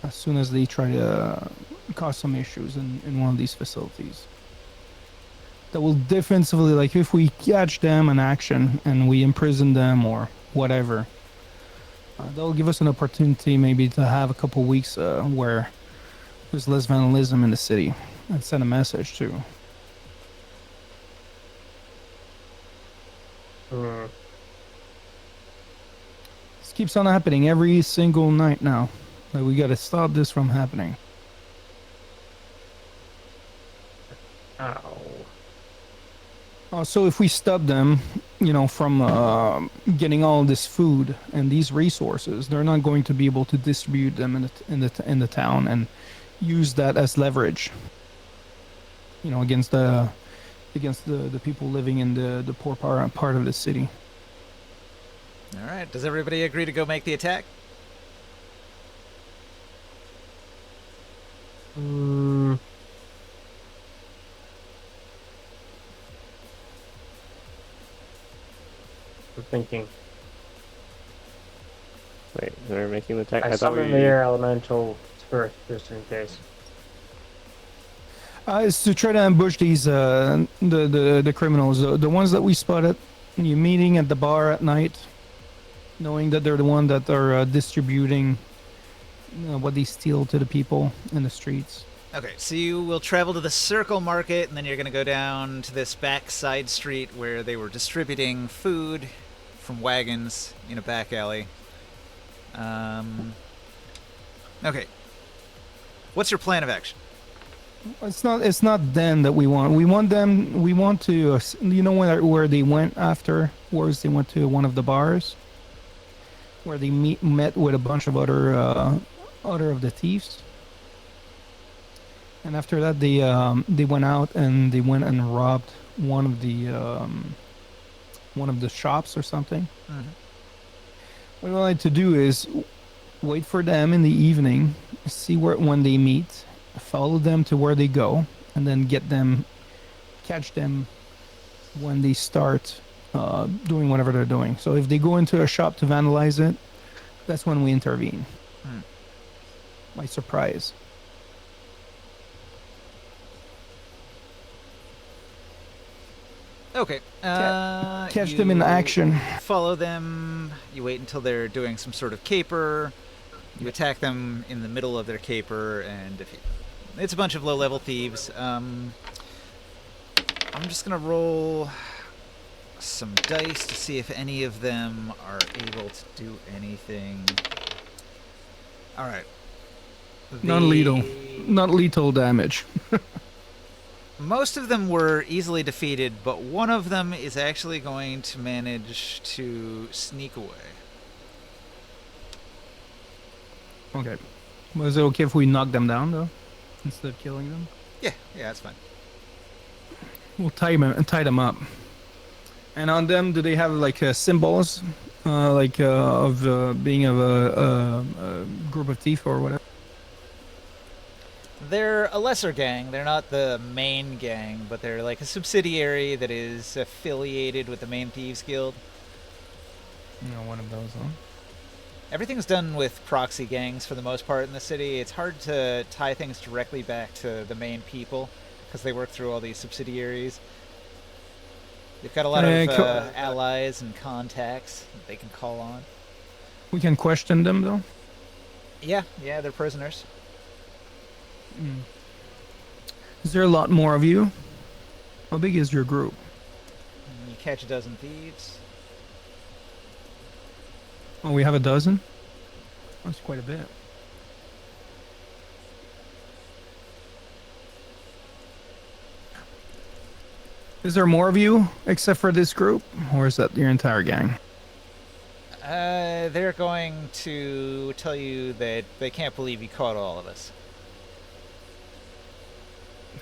as soon as they try to cause some issues in one of these facilities. That will defensively, like if we catch them in action and we imprison them or whatever, that'll give us an opportunity maybe to have a couple weeks where there's less vandalism in the city and send a message too. This keeps on happening every single night now. Like we gotta stop this from happening. So if we stop them, from getting all this food and these resources, they're not going to be able to distribute them in the town and use that as leverage. Against the people living in the poor part of the city. All right. Does everybody agree to go make the attack? I'm thinking. Wait, they're making the attack. I summon the air elemental spirit just in case. Is to try to ambush these the criminals, the ones that we spotted. You meeting at the bar at night, knowing that they're the one that are distributing what they steal to the people in the streets. Okay, so you will travel to the Circle Market, and then you're going to go down to this back side street where they were distributing food from wagons in a back alley. Okay. What's your plan of action? It's not them that we want. We want them. We want to. Where they went afterwards? They went to one of the bars where they met with a bunch of other of the thieves. And after that, they went out and they went and robbed one of the shops or something. Mm-hmm. What we like to do is wait for them in the evening, see when they meet, follow them to where they go, and then catch them when they start doing whatever they're doing. So if they go into a shop to vandalize it, that's when we intervene. By surprise. Okay. Catch them in action. Follow them. You wait until they're doing some sort of caper. You attack them in the middle of their caper and defeat them. It's a bunch of low-level thieves. I'm just gonna roll some dice to see if any of them are able to do anything. All right. Non-lethal. Not lethal damage. Most of them were easily defeated, but one of them is actually going to manage to sneak away. Okay. Was it okay if we knock them down, though? Instead of killing them? Yeah, that's fine. We'll tie them up. And on them, do they have, like, symbols? Of being of a group of thieves or whatever? They're a lesser gang. They're not the main gang, but they're like a subsidiary that is affiliated with the main Thieves Guild. One of those, huh? Everything's done with proxy gangs for the most part in the city. It's hard to tie things directly back to the main people because they work through all these subsidiaries. They've got a lot of allies and contacts that they can call on. We can question them, though? Yeah, they're prisoners. Is there a lot more of you? How big is your group? You catch a dozen thieves. Oh, we have a dozen? That's quite a bit. Is there more of you except for this group? Or is that your entire gang? They're going to tell you that they can't believe you caught all of us.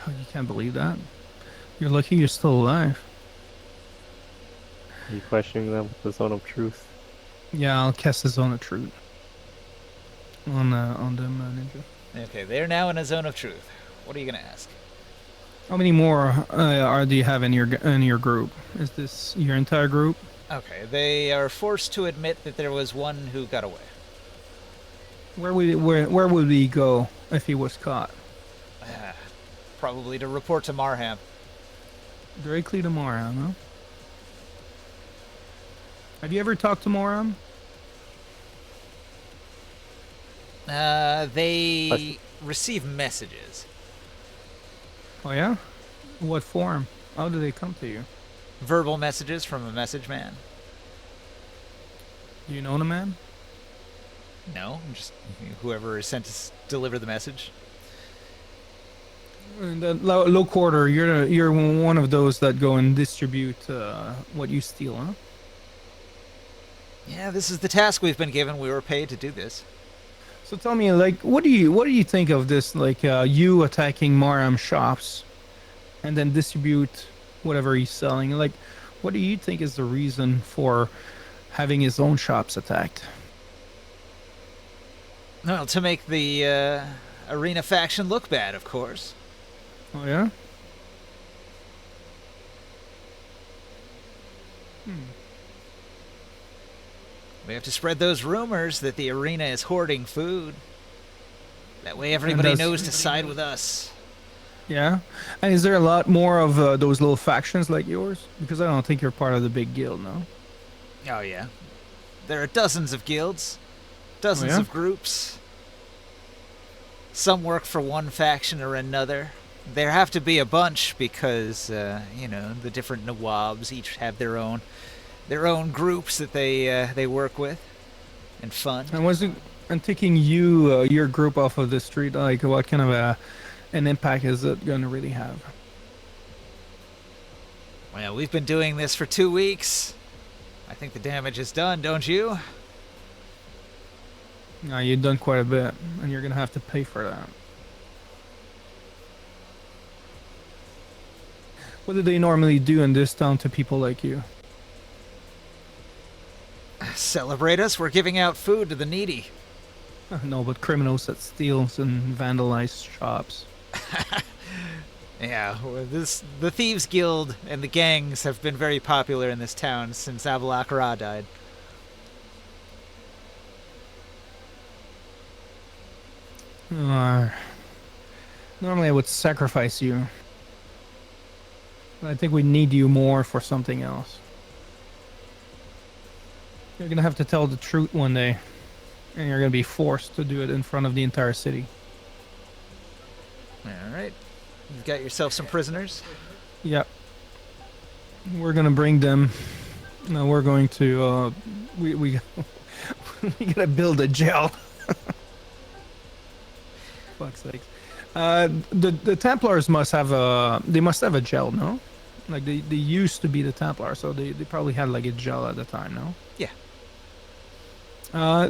Oh, you can't believe that? You're lucky you're still alive. Are you questioning them with the zone of truth? Yeah, I'll cast the zone of truth on them, Ninja. Okay, they're now in a zone of truth. What are you gonna ask? How many more do you have in your group? Is this your entire group? Okay, they are forced to admit that there was one who got away. Where would he go if he was caught? Probably to report to Marham. Directly to Moram, huh? Have you ever talked to Moram? They receive messages. Oh yeah? What form? How do they come to you? Verbal messages from a message man. Do you know the man? No, just whoever is sent to deliver the message. In the low quarter, you're one of those that go and distribute what you steal, huh? Yeah, this is the task we've been given. We were paid to do this. So tell me, like, what do you think of this? Like, you attacking Maram shops, and then distribute whatever he's selling. Like, what do you think is the reason for having his own shops attacked? Well, to make the arena faction look bad, of course. Oh yeah. We have to spread those rumors that the arena is hoarding food. That way everybody knows to side with us. Yeah? And is there a lot more of those little factions like yours? Because I don't think you're part of the big guild, no? Oh, yeah. There are dozens of guilds. Dozens of groups. Some work for one faction or another. There have to be a bunch because, the different Nawabs each have their own groups that they work with and fund. And taking your group off of the street, like what kind of an impact is it going to really have? Well, we've been doing this for 2 weeks. I think the damage is done, don't you? No, you've done quite a bit, and you're going to have to pay for that. What do they normally do in this town to people like you? Celebrate us. We're giving out food to the needy. No, but criminals that steals and vandalize shops. Yeah, the Thieves Guild and the gangs have been very popular in this town since Avalakara died. Normally I would sacrifice you. But I think we need you more for something else. You're gonna have to tell the truth one day. And you're gonna be forced to do it in front of the entire city. Alright. You've got yourself some prisoners? Yep. We're gonna bring them. No, we're going to. We we gotta build a jail. Fuck's sakes. The Templars must have a. They must have a gel, no? Like they used to be the Templars, so they probably had like a gel at the time, no? Yeah.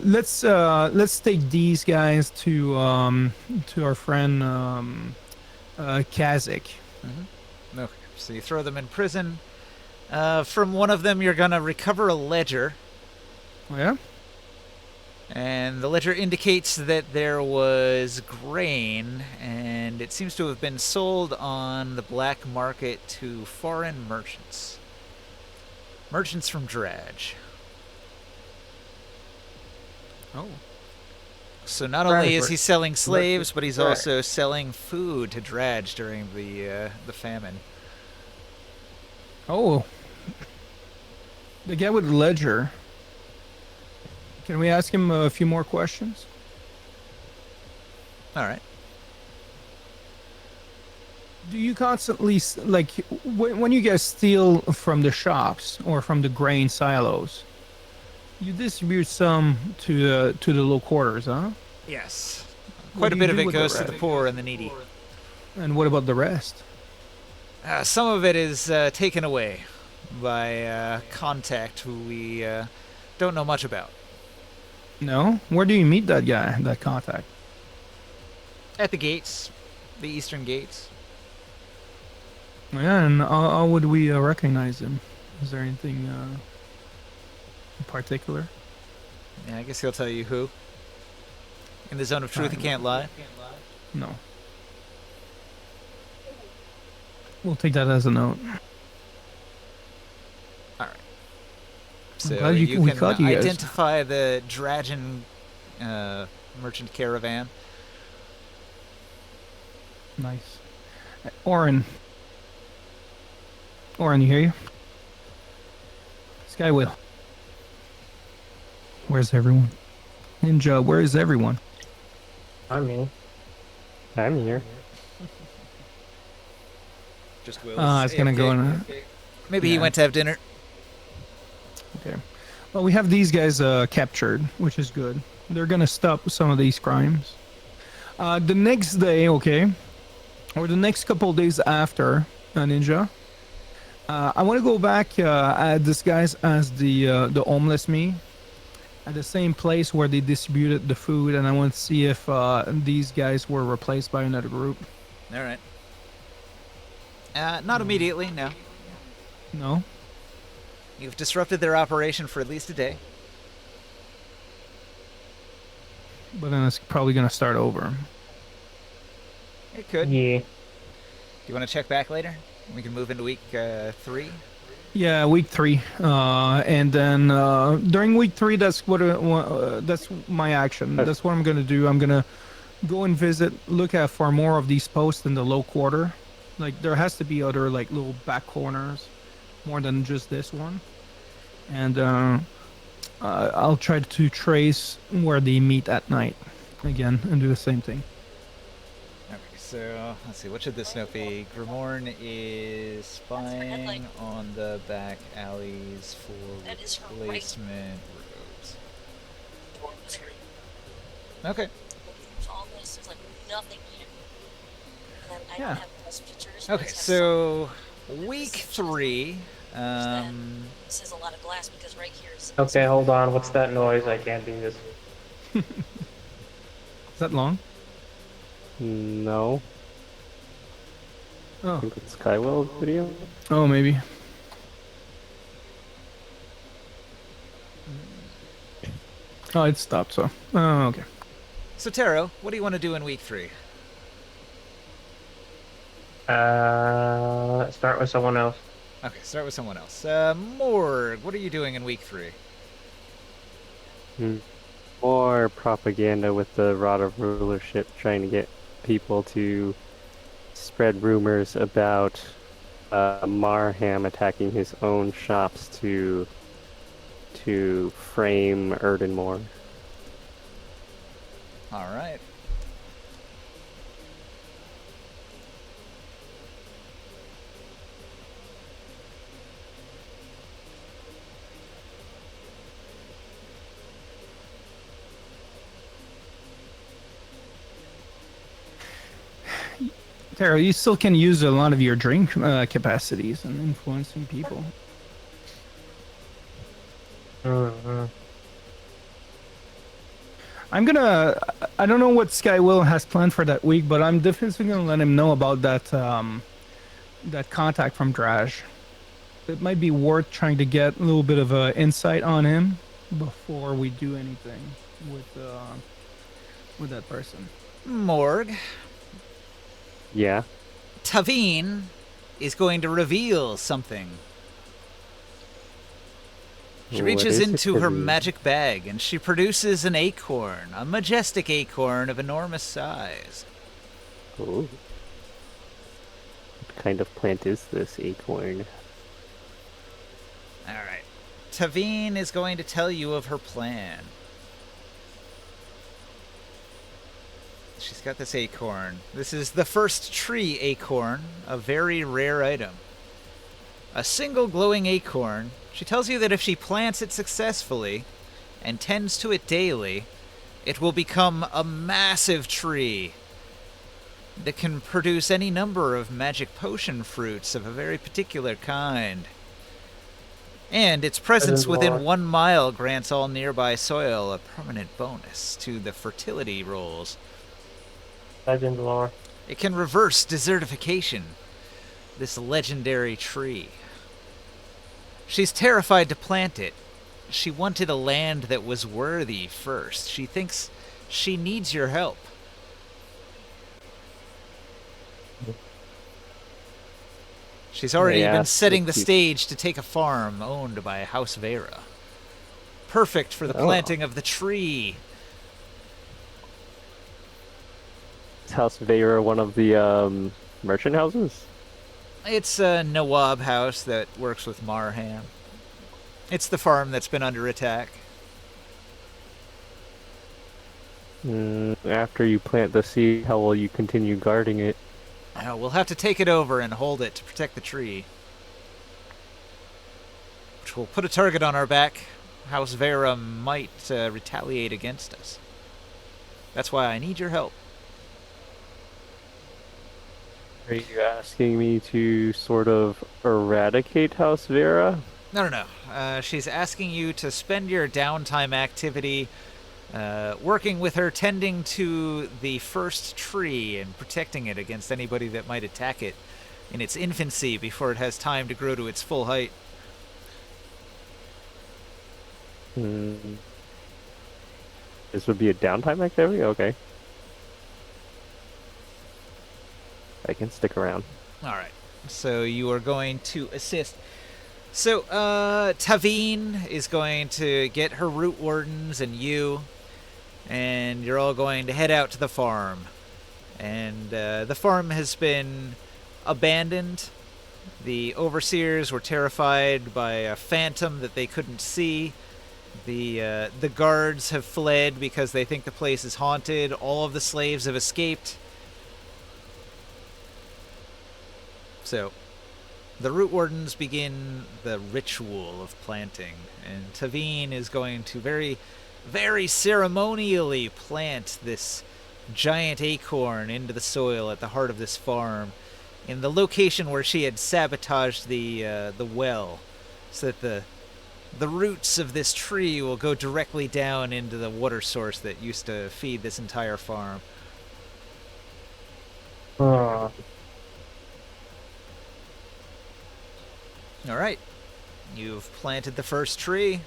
Let's take these guys to our friend Kazik. Mm-hmm. Okay. So you throw them in prison. From one of them, you're gonna recover a ledger. Oh, yeah. And the ledger indicates that there was grain, and it seems to have been sold on the black market to foreign merchants. Merchants from Dredge. Oh. So not only is he selling slaves, but he's also selling food to Dredge during the famine. Oh. The guy with the ledger. Can we ask him a few more questions? All right. Do you constantly, like, when you guys steal from the shops or from the grain silos, you distribute some to the low quarters, huh? Yes. What Quite do a you bit do of it with the goes to the rest? poor and the needy. And what about the rest? Some of it is taken away by contact who we don't know much about. No? Where do you meet that guy, that contact? At the gates, the eastern gates. Yeah, and how would we recognize him? Is there anything in particular? Yeah, I guess he'll tell you who. In the zone of truth, he can't lie. No. We'll take that as a note. So glad you we can caught you guys. identify the Dragon merchant caravan. Nice. Oren, you hear you? Skywill. Where's everyone? Ninja, where is everyone? I'm here. I'm here. Just Will. It's gonna go in. Maybe he Yeah. went to have dinner. Okay. Well, we have these guys captured, which is good. They're gonna stop some of these crimes. The next day, okay, or the next couple days after Ninja, I want to go back disguise as the homeless me at the same place where they distributed the food, and I want to see if these guys were replaced by another group. All right. Not immediately, no. No. You've disrupted their operation for at least a day. But then it's probably gonna start over. It could. Yeah. Do you want to check back later? We can move into week 3. Yeah, week 3, and then during week 3, that's that's my action. That's what I'm gonna do. I'm gonna go and look at for more of these posts in the low quarter. Like there has to be other like little back corners, more than just this one. And I'll try to trace where they meet at night again and do the same thing. Okay, so let's see. What should this note be? Grimorn is spying on the back alleys for replacement roads. Okay. Yeah. Okay, so week 3. This is a lot of glass because right here is. Okay, hold on. What's that noise? I can't do this. Is that long? No. I Oh. think it's Skywell's video. Oh, maybe. Oh, it stopped. So. Oh, okay. So Taro, what do you want to do in week 3? Start with someone else. Okay, start with someone else. Morg, what are you doing in week 3? More propaganda with the Rod of Rulership, trying to get people to spread rumors about Marham attacking his own shops to frame Erdenmore. All right. Tara, you still can use a lot of your drink capacities and influencing people. Mm-hmm. I don't know what Sky Will has planned for that week, but I'm definitely gonna let him know about that that contact from Draj. It might be worth trying to get a little bit of insight on him before we do anything with that person. Morg. Yeah. Tavine is going to reveal something. She reaches into her magic bag and she produces an acorn, a majestic acorn of enormous size. Ooh. What kind of plant is this acorn? All right. Tavine is going to tell you of her plan. She's got this acorn. This is the first tree acorn, a very rare item. A single glowing acorn. She tells you that if she plants it successfully and tends to it daily, it will become a massive tree that can produce any number of magic potion fruits of a very particular kind. And its presence within 1 mile grants all nearby soil a permanent bonus to the fertility rolls. Legend lore. It can reverse desertification, this legendary tree. She's terrified to plant it. She wanted a land that was worthy first. She thinks she needs your help. She's already been setting the stage to take a farm owned by House Vera. Perfect for the planting of the tree. Is House Vera one of the merchant houses? It's a Nawab house that works with Marham. It's the farm that's been under attack. After you plant the seed, how will you continue guarding it? We'll have to take it over and hold it to protect the tree. Which will put a target on our back. House Vera might retaliate against us. That's why I need your help. Are you asking me to sort of eradicate House Vera? No. She's asking you to spend your downtime activity working with her, tending to the first tree and protecting it against anybody that might attack it in its infancy before it has time to grow to its full height. This would be a downtime activity? Okay. I can stick around. Alright, so you are going to assist. So, Tavine is going to get her root wardens and you, and you're all going to head out to the farm. And the farm has been abandoned. The overseers were terrified by a phantom that they couldn't see. The guards have fled because they think the place is haunted. All of the slaves have escaped. So, the root wardens begin the ritual of planting, and Tavine is going to very, very ceremonially plant this giant acorn into the soil at the heart of this farm, in the location where she had sabotaged the well, so that the roots of this tree will go directly down into the water source that used to feed this entire farm. Alright, you've planted the first tree.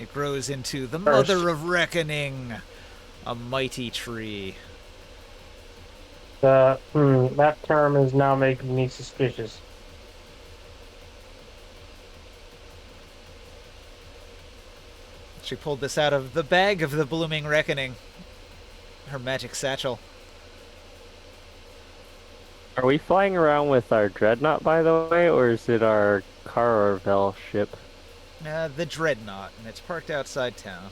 It grows into the Mother of Reckoning, a mighty tree. That term is now making me suspicious. She pulled this out of the bag of the Blooming Reckoning, her magic satchel. Are we flying around with our dreadnought, by the way, or is it our Caravel ship? The Dreadnought, and it's parked outside town.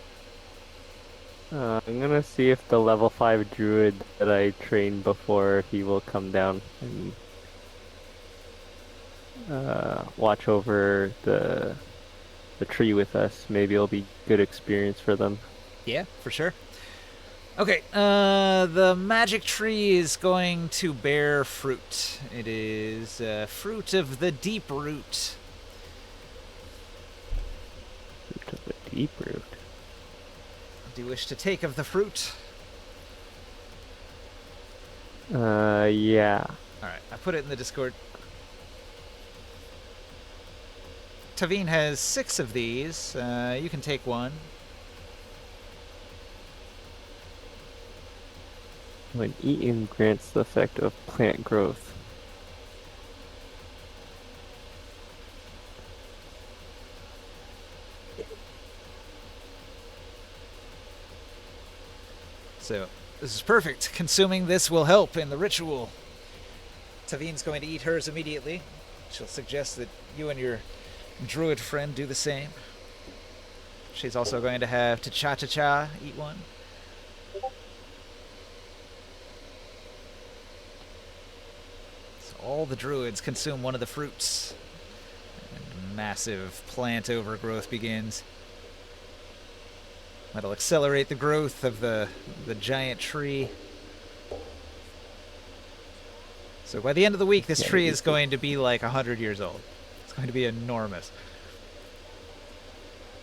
I'm gonna see if the level 5 druid that I trained before, he will come down and watch over the tree with us. Maybe it'll be good experience for them. Yeah, for sure. Okay, the magic tree is going to bear fruit. It is fruit of the deep root. Fruit of the deep root. Do you wish to take of the fruit? Yeah. Alright, I put it in the Discord. Tavine has 6 of these. You can take one. When eaten, grants the effect of plant growth. So, this is perfect. Consuming this will help in the ritual. Tavine's going to eat hers immediately. She'll suggest that you and your druid friend do the same. She's also going to have Cha-Cha-Cha eat one. So all the druids consume one of the fruits. And massive plant overgrowth begins. That'll accelerate the growth of the giant tree. So by the end of the week, this tree is going to be like 100 years old. It's going to be enormous.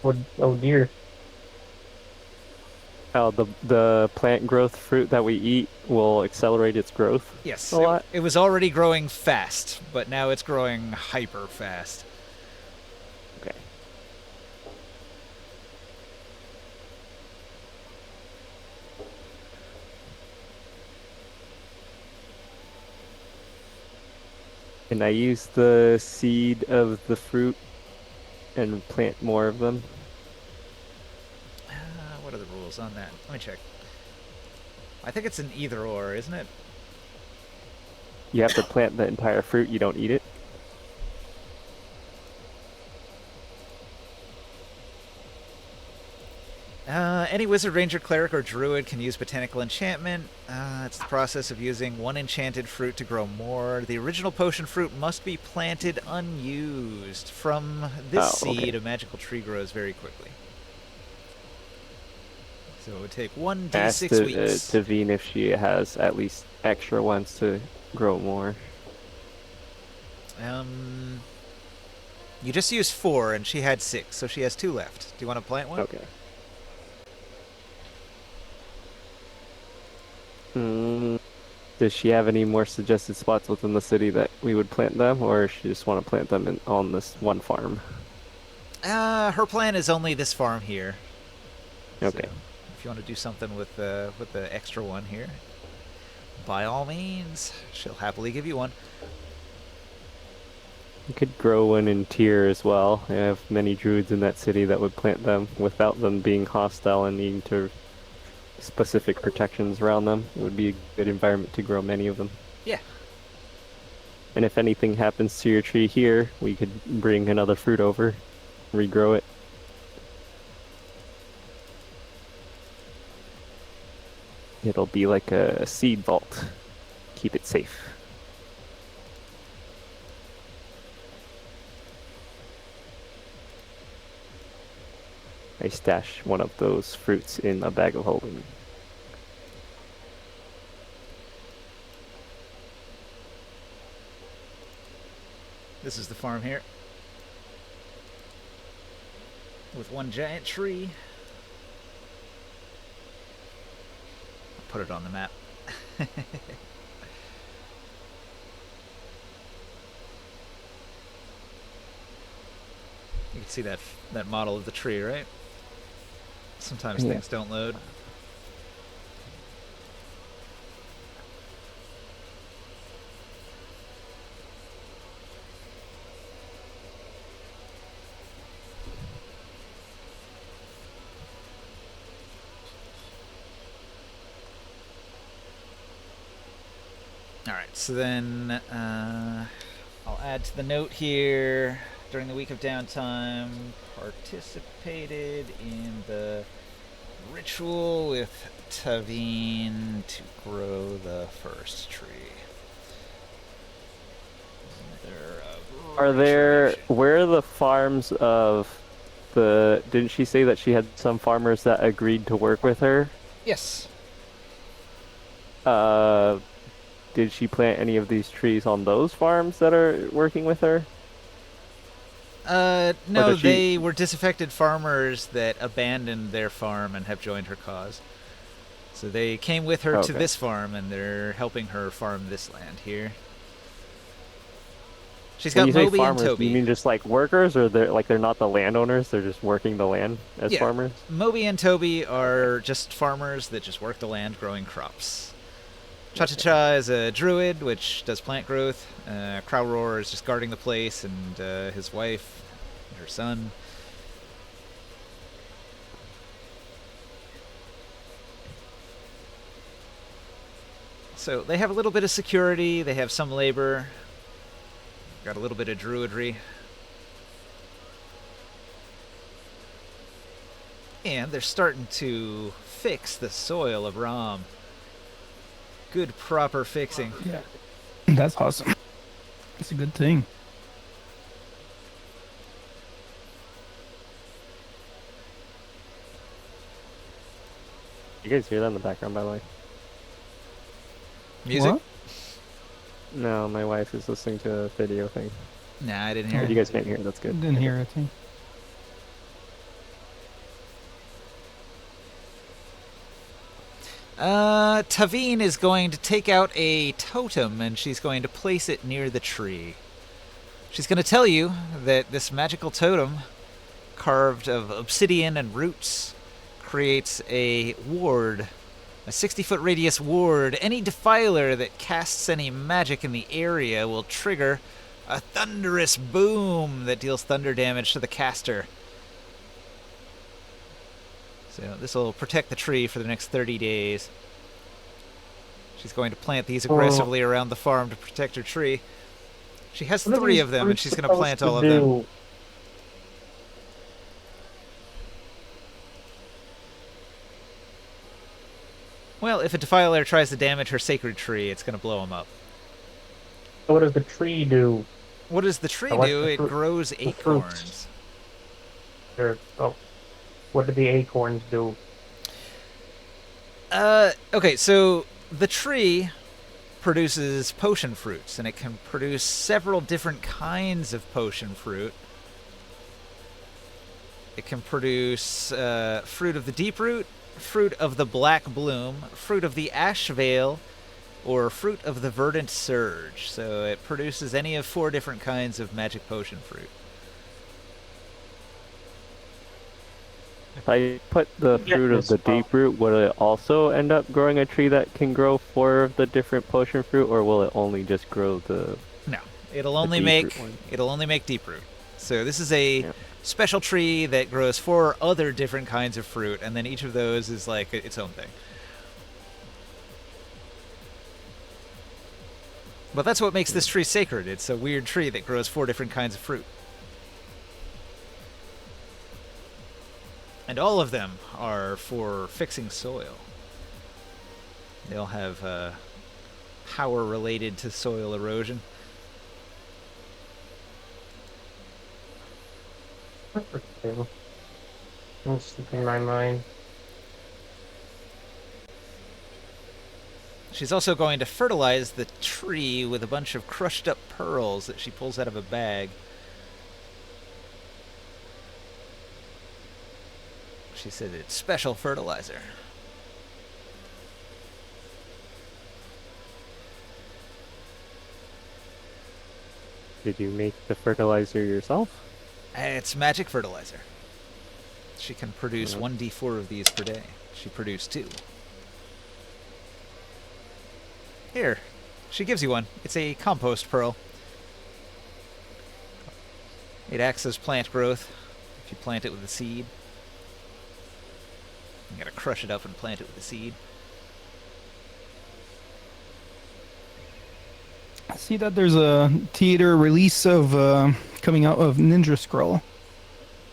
Oh dear. Oh, the plant growth fruit that we eat will accelerate its growth. Yes, a lot. It was already growing fast, but now it's growing hyper fast. Okay. Can I use the seed of the fruit and plant more of them? What are the rules on that? Let me check. I think it's an either or, isn't it? You have to plant the entire fruit, you don't eat it? Any wizard, ranger, cleric, or druid can use botanical enchantment. It's the process of using one enchanted fruit to grow more. The original potion fruit must be planted unused. From this seed, a magical tree grows very quickly. So it would take 1d6 weeks. Ask Tavine if she has at least extra ones to grow more. You just used 4, and she had 6, so she has 2 left. Do you want to plant one? Okay. Does she have any more suggested spots within the city that we would plant them, or does she just want to plant them on this one farm? Her plan is only this farm here. Okay. So if you want to do something with the extra one here, by all means, she'll happily give you one. You could grow one in Tyr as well. I have many druids in that city that would plant them without them being hostile and needing to specific protections around them. It would be a good environment to grow many of them. Yeah. And if anything happens to your tree here, we could bring another fruit over, regrow it. It'll be like a seed vault. Keep it safe. I stash one of those fruits in a bag of holding. This is the farm here. With one giant tree. I'll put it on the map. You can see that model of the tree, right? Sometimes things don't load. Alright, so then I'll add to the note here. During the week of downtime, participated in the ritual with Tavine to grow the first tree. Where are the farms of the, didn't she say that she had some farmers that agreed to work with her? Yes. Uh, did she plant any of these trees on those farms that are working with her? Or No, does she? they were disaffected farmers that abandoned their farm and have joined her cause. So they came with her to Okay. this farm, and they're helping her farm this land here. She's When got you say Moby and farmers, do you Toby. mean just like workers, or they're not the landowners? They're just working the land as Yeah, farmers? Moby and Toby are Okay. just farmers that just work the land growing crops. Cha-Cha-Cha Okay. is a druid, which does plant growth. Crowroar is just guarding the place, and his wife, and her son. So they have a little bit of security, they have some labor, got a little bit of druidry. And they're starting to fix the soil of Ram. Good, proper fixing. Yeah. That's awesome. That's a good thing. You guys hear that in the background, by the way? Music? What? No, my wife is listening to a video thing. Nah, I didn't hear If it. you guys can't hear it, that's good. Didn't hear a thing. Tavine is going to take out a totem and she's going to place it near the tree. She's going to tell you that this magical totem, carved of obsidian and roots, creates a ward, a 60-foot radius ward. Any defiler that casts any magic in the area will trigger a thunderous boom that deals thunder damage to the caster. So this will protect the tree for the next 30 days. She's going to plant these aggressively around the farm to protect her tree. She has What are 3 these of them, and fruits she's going to supposed plant to all of them. do? Well, if a defiler tries to damage her sacred tree, it's going to blow him up. What does the tree do? What does the tree I like do? the It fruit- grows the fruits. acorns. What do the acorns do? Okay, so the tree produces potion fruits, and it can produce several different kinds of potion fruit. It can produce fruit of the deep root, fruit of the black bloom, fruit of the ash veil, or fruit of the verdant surge. So it produces any of 4 different kinds of magic potion fruit. If I put the Yeah, fruit of the it's fine. deep root, would it also end up growing a tree that can grow 4 of the different potion fruit, or will it only just grow the? No, it'll only deep make root one. it'll only make deep root. So this is a Yeah. special tree that grows 4 other different kinds of fruit, and then each of those is like its own thing. But that's what makes this tree sacred. It's a weird tree that grows 4 different kinds of fruit. And all of them are for fixing soil. They'll have power related to soil erosion. Interesting. It's slipping my mind. She's also going to fertilize the tree with a bunch of crushed up pearls that she pulls out of a bag. She said it's special fertilizer. Did you make the fertilizer yourself? It's magic fertilizer. She can produce Yeah. 1d4 of these per day. She produced 2. Here, she gives you one. It's a compost pearl. It acts as plant growth if you plant it with a seed. You gotta crush it up and plant it with a seed. I see that there's a theater release of coming out of Ninja Scroll.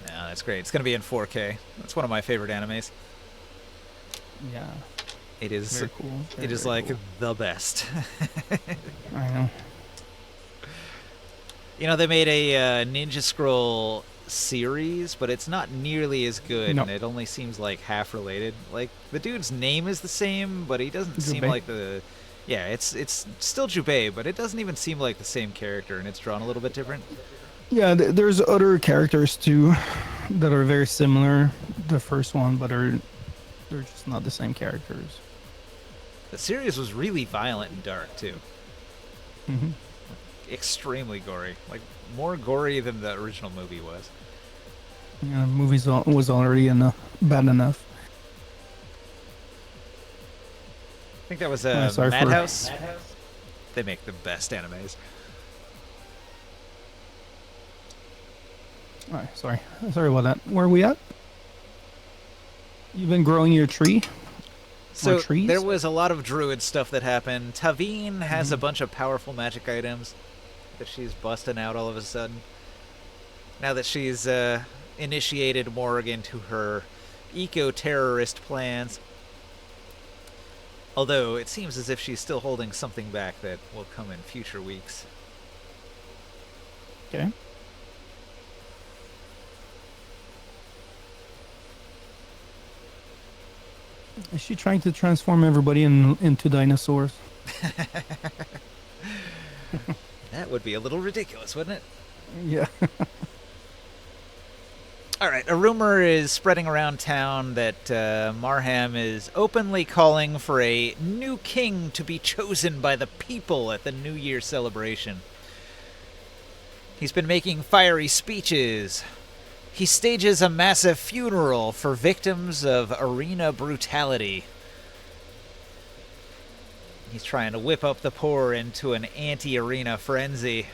Yeah, that's great. It's gonna be in 4K. That's one of my favorite animes. Yeah, It is. very cool. It is like the best. I know. You know, they made a Ninja Scroll series, but it's not nearly as good, No. and it only seems like half related. Like the dude's name is the same, but he doesn't seem Jubei. like the. Yeah, it's still Jubei, but it doesn't even seem like the same character, and it's drawn a little bit different. Yeah, there's other characters too that are very similar to the first one, but they're just not the same characters. The series was really violent and dark too. Hmm. Extremely gory, like more gory than the original movie was. Yeah, the movie was already bad enough. I think that was sorry for- Madhouse. They make the best animes. All right, sorry about that. Where are we at? You've been growing your tree? So trees? there was a lot of druid stuff that happened. Tavine has a bunch of powerful magic items that she's busting out all of a sudden. Now that she's initiated Morg into her eco-terrorist plans. Although it seems as if she's still holding something back that will come in future weeks. Okay. Is she trying to transform everybody into dinosaurs? That would be a little ridiculous, wouldn't it? Yeah. All right, a rumor is spreading around town that Marham is openly calling for a new king to be chosen by the people at the New Year celebration. He's been making fiery speeches. He stages a massive funeral for victims of arena brutality. He's trying to whip up the poor into an anti-arena frenzy.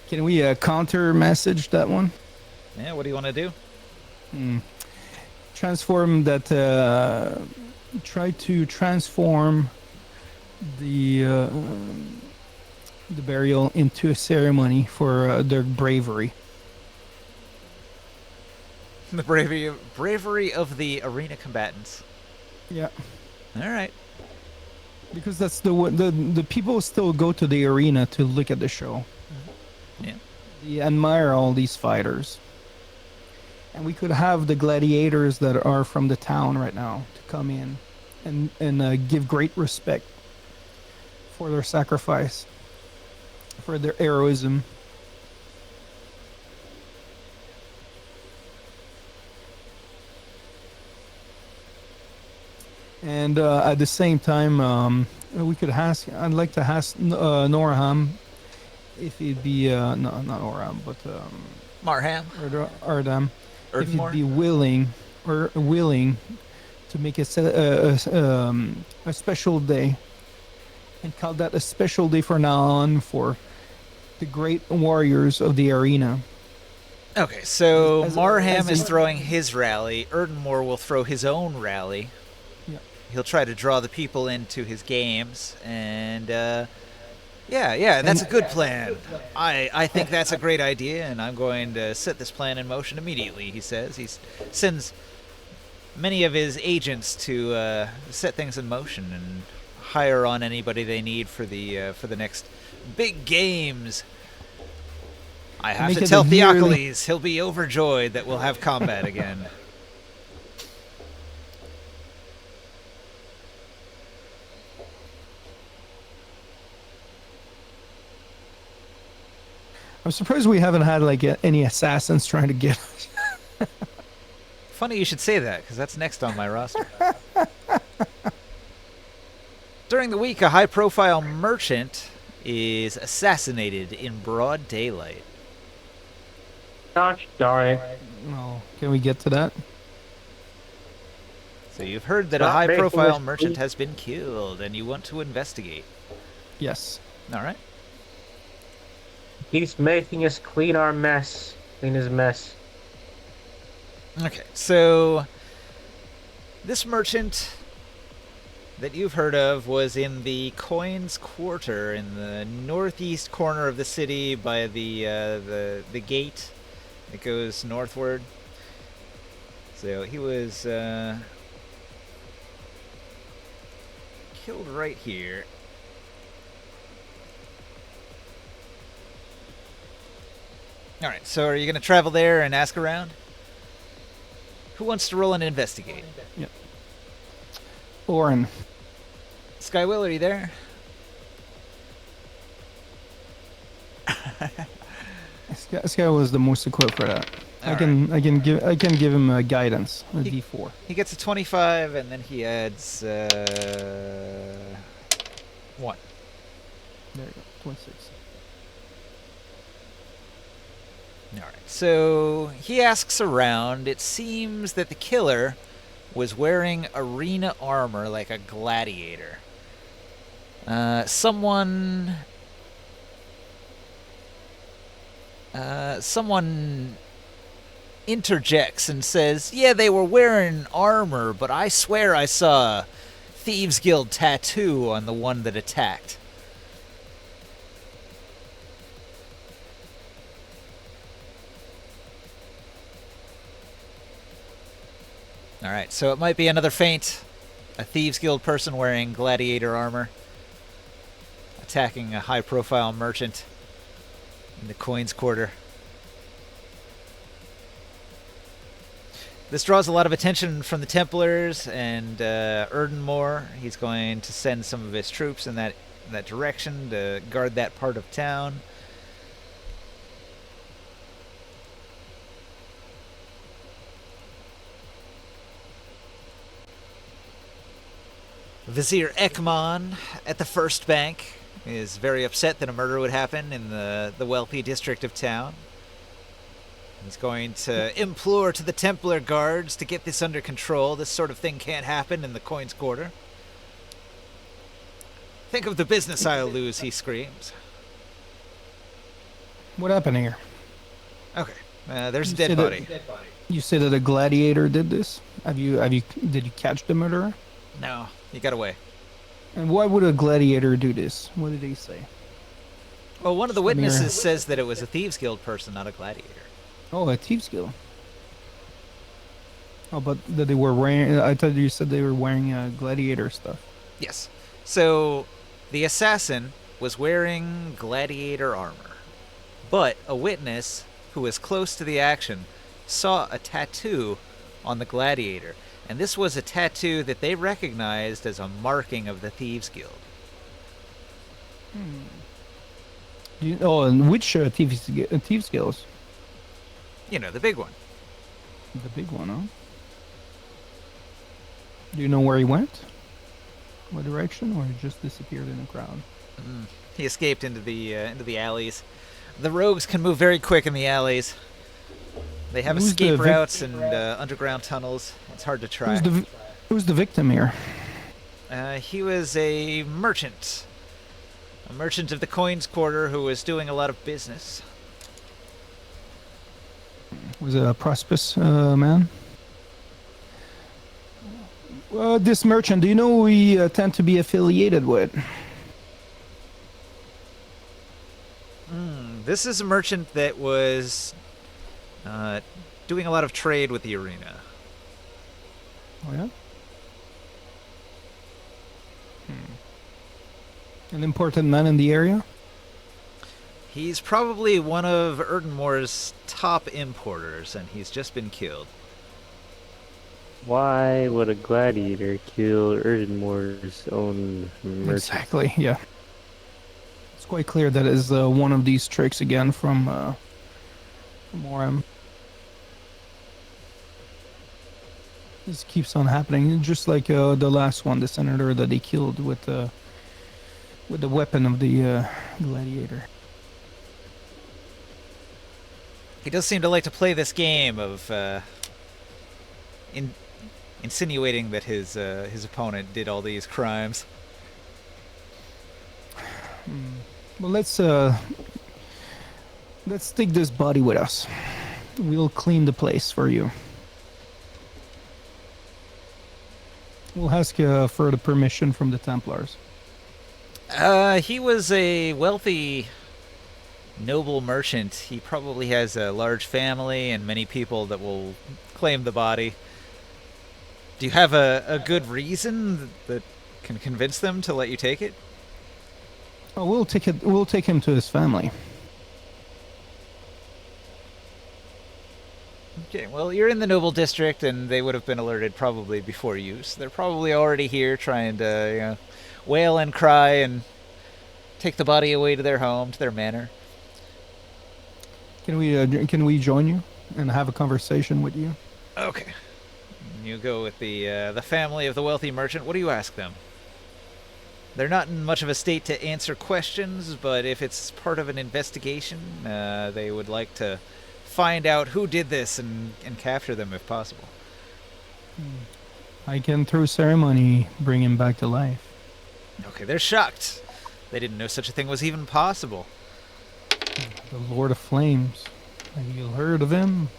Can we counter message that one? Yeah, what do you want to do? Transform that. Try to transform the burial into a ceremony for their bravery. The bravery of the arena combatants. Yeah. All right. Because that's the people still go to the arena to look at the show. Yeah. They admire all these fighters. And we could have the gladiators that are from the town right now to come in and give great respect for their sacrifice, for their heroism. And at the same time, we could ask. I'd like to ask Norham if he'd be no, not Norham, but Marham. Ardam, if he'd Erdenmore? be willing to make a special day and call that a special day from now on for the great warriors of the arena. Okay, so As- Marham as is in- throwing his rally. Erdenmore will throw his own rally. Yeah. He'll try to draw the people into his games, and yeah, that's a good plan. I think that's a great idea, and I'm going to set this plan in motion immediately. He says he sends many of his agents to set things in motion and hire on anybody they need for the next big games. I have Make to it tell a yearly- Theocles he'll be overjoyed that we'll have combat again. I'm surprised we haven't had like any assassins trying to get us. Funny you should say that, because that's next on my roster. During the week, a high-profile merchant is assassinated in broad daylight. Gosh darn it. No, can we get to that? So you've heard that a Stop making high-profile this merchant please. has been killed, and you want to investigate. Yes. All right. He's making us clean our mess. Clean his mess. Okay, so this merchant that you've heard of was in the Coins Quarter in the northeast corner of the city by the gate that goes northward. So he was killed right here. All right, so are you going to travel there and ask around? Who wants to roll and investigate? Yep. Oren. Skywill, are you there? This guy was the most equipped for that. All I can give him a guidance, a D4. He gets a 25, and then he adds 1. There you go, 26. All right. So he asks around. It seems that the killer was wearing arena armor like a gladiator. Someone interjects and says, "Yeah, they were wearing armor, but I swear I saw a Thieves Guild tattoo on the one that attacked." All right, so it might be another feint. A Thieves Guild person wearing gladiator armor attacking a high-profile merchant in the Coins Quarter. This draws a lot of attention from the Templars and Erdenmore. He's going to send some of his troops in that direction to guard that part of town. Vizier Ekman at the First Bank is very upset that a murder would happen in the wealthy district of town. He's going to implore to the Templar guards to get this under control. This sort of thing can't happen in the Coins Quarter. Think of the business I'll lose, he screams. What happened here? Okay, there's a dead body. You said that a gladiator did this? Did you catch the murderer? No, he got away. And why would a gladiator do this? What did he say? Well, one of the witnesses says that it was a Thieves Guild person, not a gladiator. Oh, a Thieves Guild. Oh, but that they were wearing... I thought you said they were wearing gladiator stuff. Yes. So, the assassin was wearing gladiator armor. But a witness who was close to the action saw a tattoo on the gladiator. And this was a tattoo that they recognized as a marking of the Thieves Guild. And which Thieves Guilds? You know, the big one. The big one, huh? Do you know where he went? What direction, or he just disappeared in the crowd? He escaped into the alleys. The rogues can move very quick in the alleys. They have escape routes and underground tunnels. It's hard to track. Who's the victim here? He was a merchant. A merchant of the Coins Quarter who was doing a lot of business. Was it a prosperous man? This merchant, do you know who we tend to be affiliated with? This is a merchant that was doing a lot of trade with the arena. Oh, yeah? An important man in the area? He's probably one of Erdenmore's top importers, and he's just been killed. Why would a gladiator kill Erdenmore's own merchant? Exactly, yeah. It's quite clear that is one of these tricks again from Orem. This keeps on happening, just like the last one, the senator that they killed with the weapon of the gladiator. He does seem to like to play this game of insinuating that his opponent did all these crimes. Well, let's take this body with us. We'll clean the place for you. We'll ask for the permission from the Templars. He was a wealthy, noble merchant. He probably has a large family and many people that will claim the body. Do you have a good reason that can convince them to let you take it? Oh, we'll take him to his family. Okay, well, you're in the Noble District, and they would have been alerted probably before you, so they're probably already here trying to, wail and cry and take the body away to their home, to their manor. Can we join you and have a conversation with you? Okay. You go with the family of the wealthy merchant. What do you ask them? They're not in much of a state to answer questions, but if it's part of an investigation, they would like to find out who did this and capture them if possible. I can, through ceremony, bring him back to life. Okay, they're shocked. They didn't know such a thing was even possible. The Lord of Flames. Have you heard of him?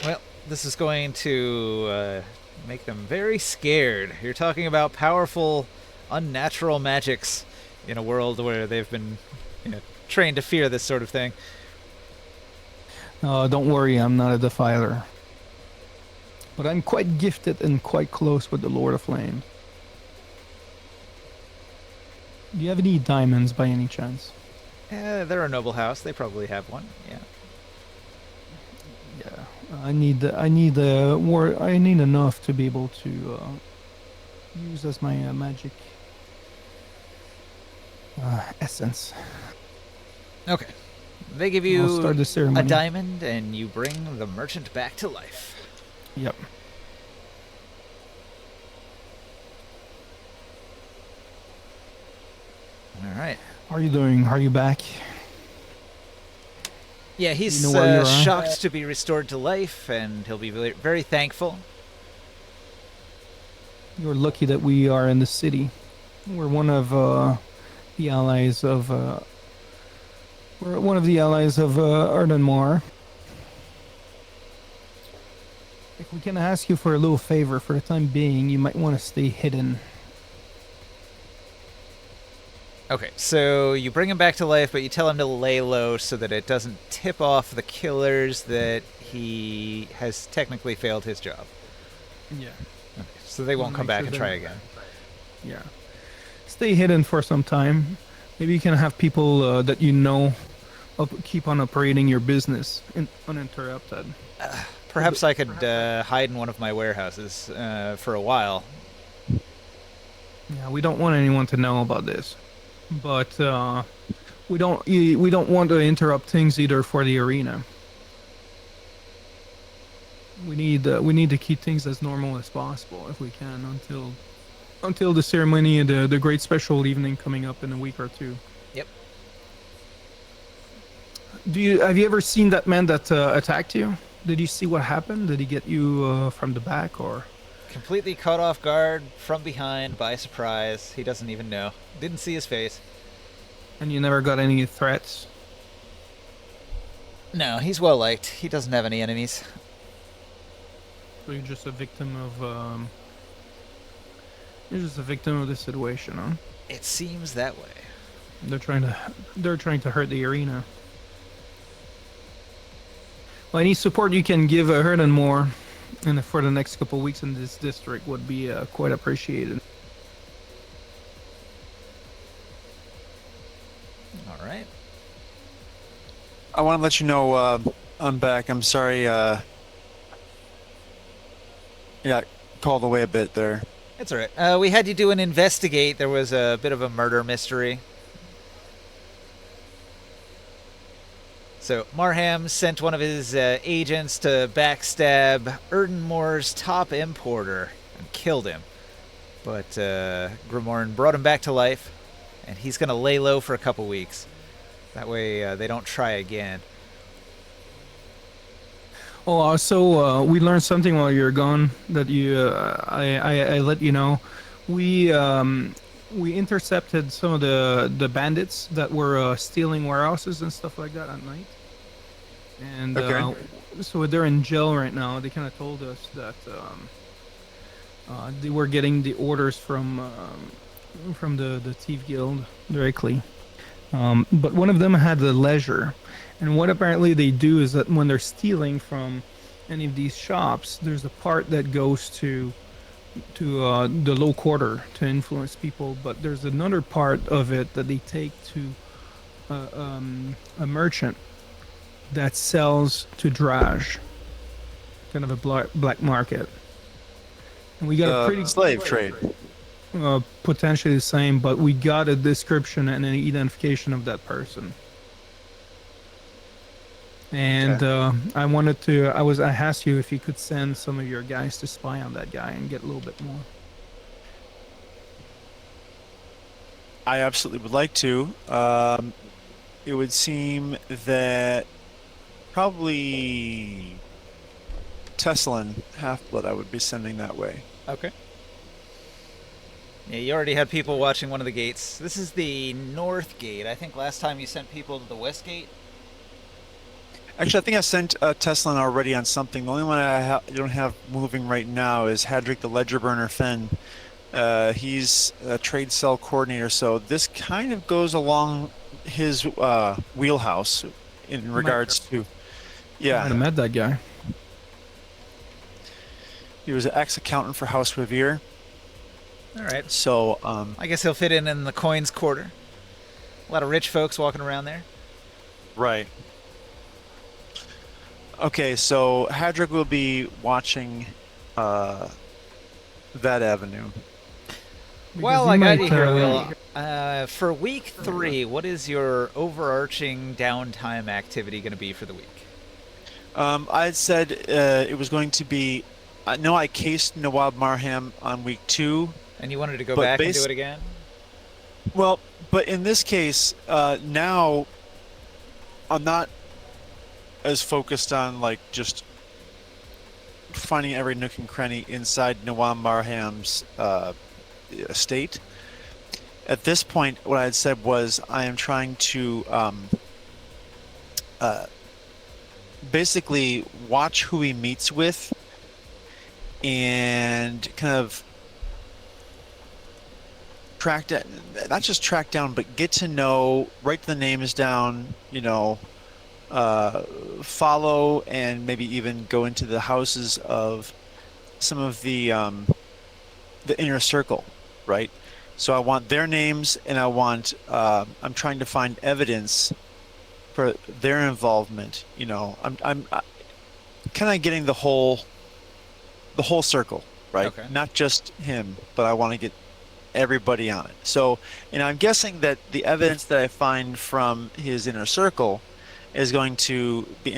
Well, this is going to make them very scared. You're talking about powerful, unnatural magics in a world where they've been trained to fear this sort of thing. Don't worry, I'm not a defiler. But I'm quite gifted and quite close with the Lord of Flames. Do you have any diamonds by any chance? They're a noble house. They probably have one. Yeah. Yeah. I need enough to be able to use as my magic essence. Okay. They give I'll you start the a ceremony. diamond, and you bring the merchant back to life. Yep. All right. How are you doing? Are you back? Yeah, he's You know where you are? shocked to be restored to life, and he'll be very, very thankful. You're lucky that we are in the city. We're one of the allies of. We're one of the allies of Ardenmar. If we can ask you for a little favor for the time being, you might want to stay hidden. Okay, so you bring him back to life, but you tell him to lay low so that it doesn't tip off the killers that he has technically failed his job. Yeah. Okay, so they won't come back and try again. Yeah. Stay hidden for some time. Maybe you can have people that you know keep on operating your business uninterrupted. Perhaps I could hide in one of my warehouses for a while. Yeah, we don't want anyone to know about this, but we don't want to interrupt things either for the arena. We need to keep things as normal as possible if we can until the ceremony and the great special evening coming up in a week or two. Yep. Have you ever seen that man that attacked you? Did you see what happened? Did he get you from the back or? Completely caught off guard from behind by surprise. He doesn't even know. Didn't see his face. And you never got any threats? No, he's well liked. He doesn't have any enemies. So you're just a victim of the situation, huh? It seems that way. They're trying to hurt the arena. Well, any support you can give Herd and More, and for the next couple of weeks in this district would be quite appreciated. All right. I want to let you know I'm back. I'm sorry. I got called away a bit there. It's all right. We had you do an investigate. There was a bit of a murder mystery. So Marham sent one of his agents to backstab Erdenmore's top importer and killed him. But Grimorn brought him back to life, and he's going to lay low for a couple weeks. That way they don't try again. Oh, also, we learned something while you're gone that I let you know. We intercepted some of the bandits that were stealing warehouses and stuff like that at night. And Okay. So they're in jail right now. They kind of told us that they were getting the orders from the Thief Guild directly. But one of them had the leisure. And what apparently they do is that when they're stealing from any of these shops, there's a part that goes to the low quarter to influence people, but there's another part of it that they take to a merchant that sells to Draj, kind of a black market. And we got a pretty Slave trade. potentially the same, but we got a description and an identification of that person. And I asked you if you could send some of your guys to spy on that guy and get a little bit more. I absolutely would like to. It would seem that probably Teslan Half-Blood I would be sending that way. Okay. Yeah, you already had people watching one of the gates. This is the north gate. I think last time you sent people to the west gate. Actually, I think I sent Teslan already on something. The only one I don't have moving right now is Hadric the Ledger Burner Fenn. He's a trade cell coordinator, so this kind of goes along his wheelhouse in regards to. Yeah. I might have met that guy. He was an ex-accountant for House Revere. All right. So, I guess he'll fit in the coins quarter. A lot of rich folks walking around there. Right. Okay, so Hadric will be watching that avenue. Well, I got you here, Will. For week 3, what is your overarching downtime activity going to be for the week? I had said it was going to be. No, I cased Nawab Marham on week 2. And you wanted to go back and do it again? Well, but in this case, now I'm not as focused on like just finding every nook and cranny inside Nawab Marham's estate. At this point, what I had said was I am trying to basically watch who he meets with and kind of not just track down, but get to know, write the names down, follow and maybe even go into the houses of some of the inner circle, right? So I want their names, and I'm trying to find evidence for their involvement. I'm kind of getting the whole circle, right? Okay. Not just him, but I want to get everybody on it. So, and I'm guessing that the evidence that I find from his inner circle is going to be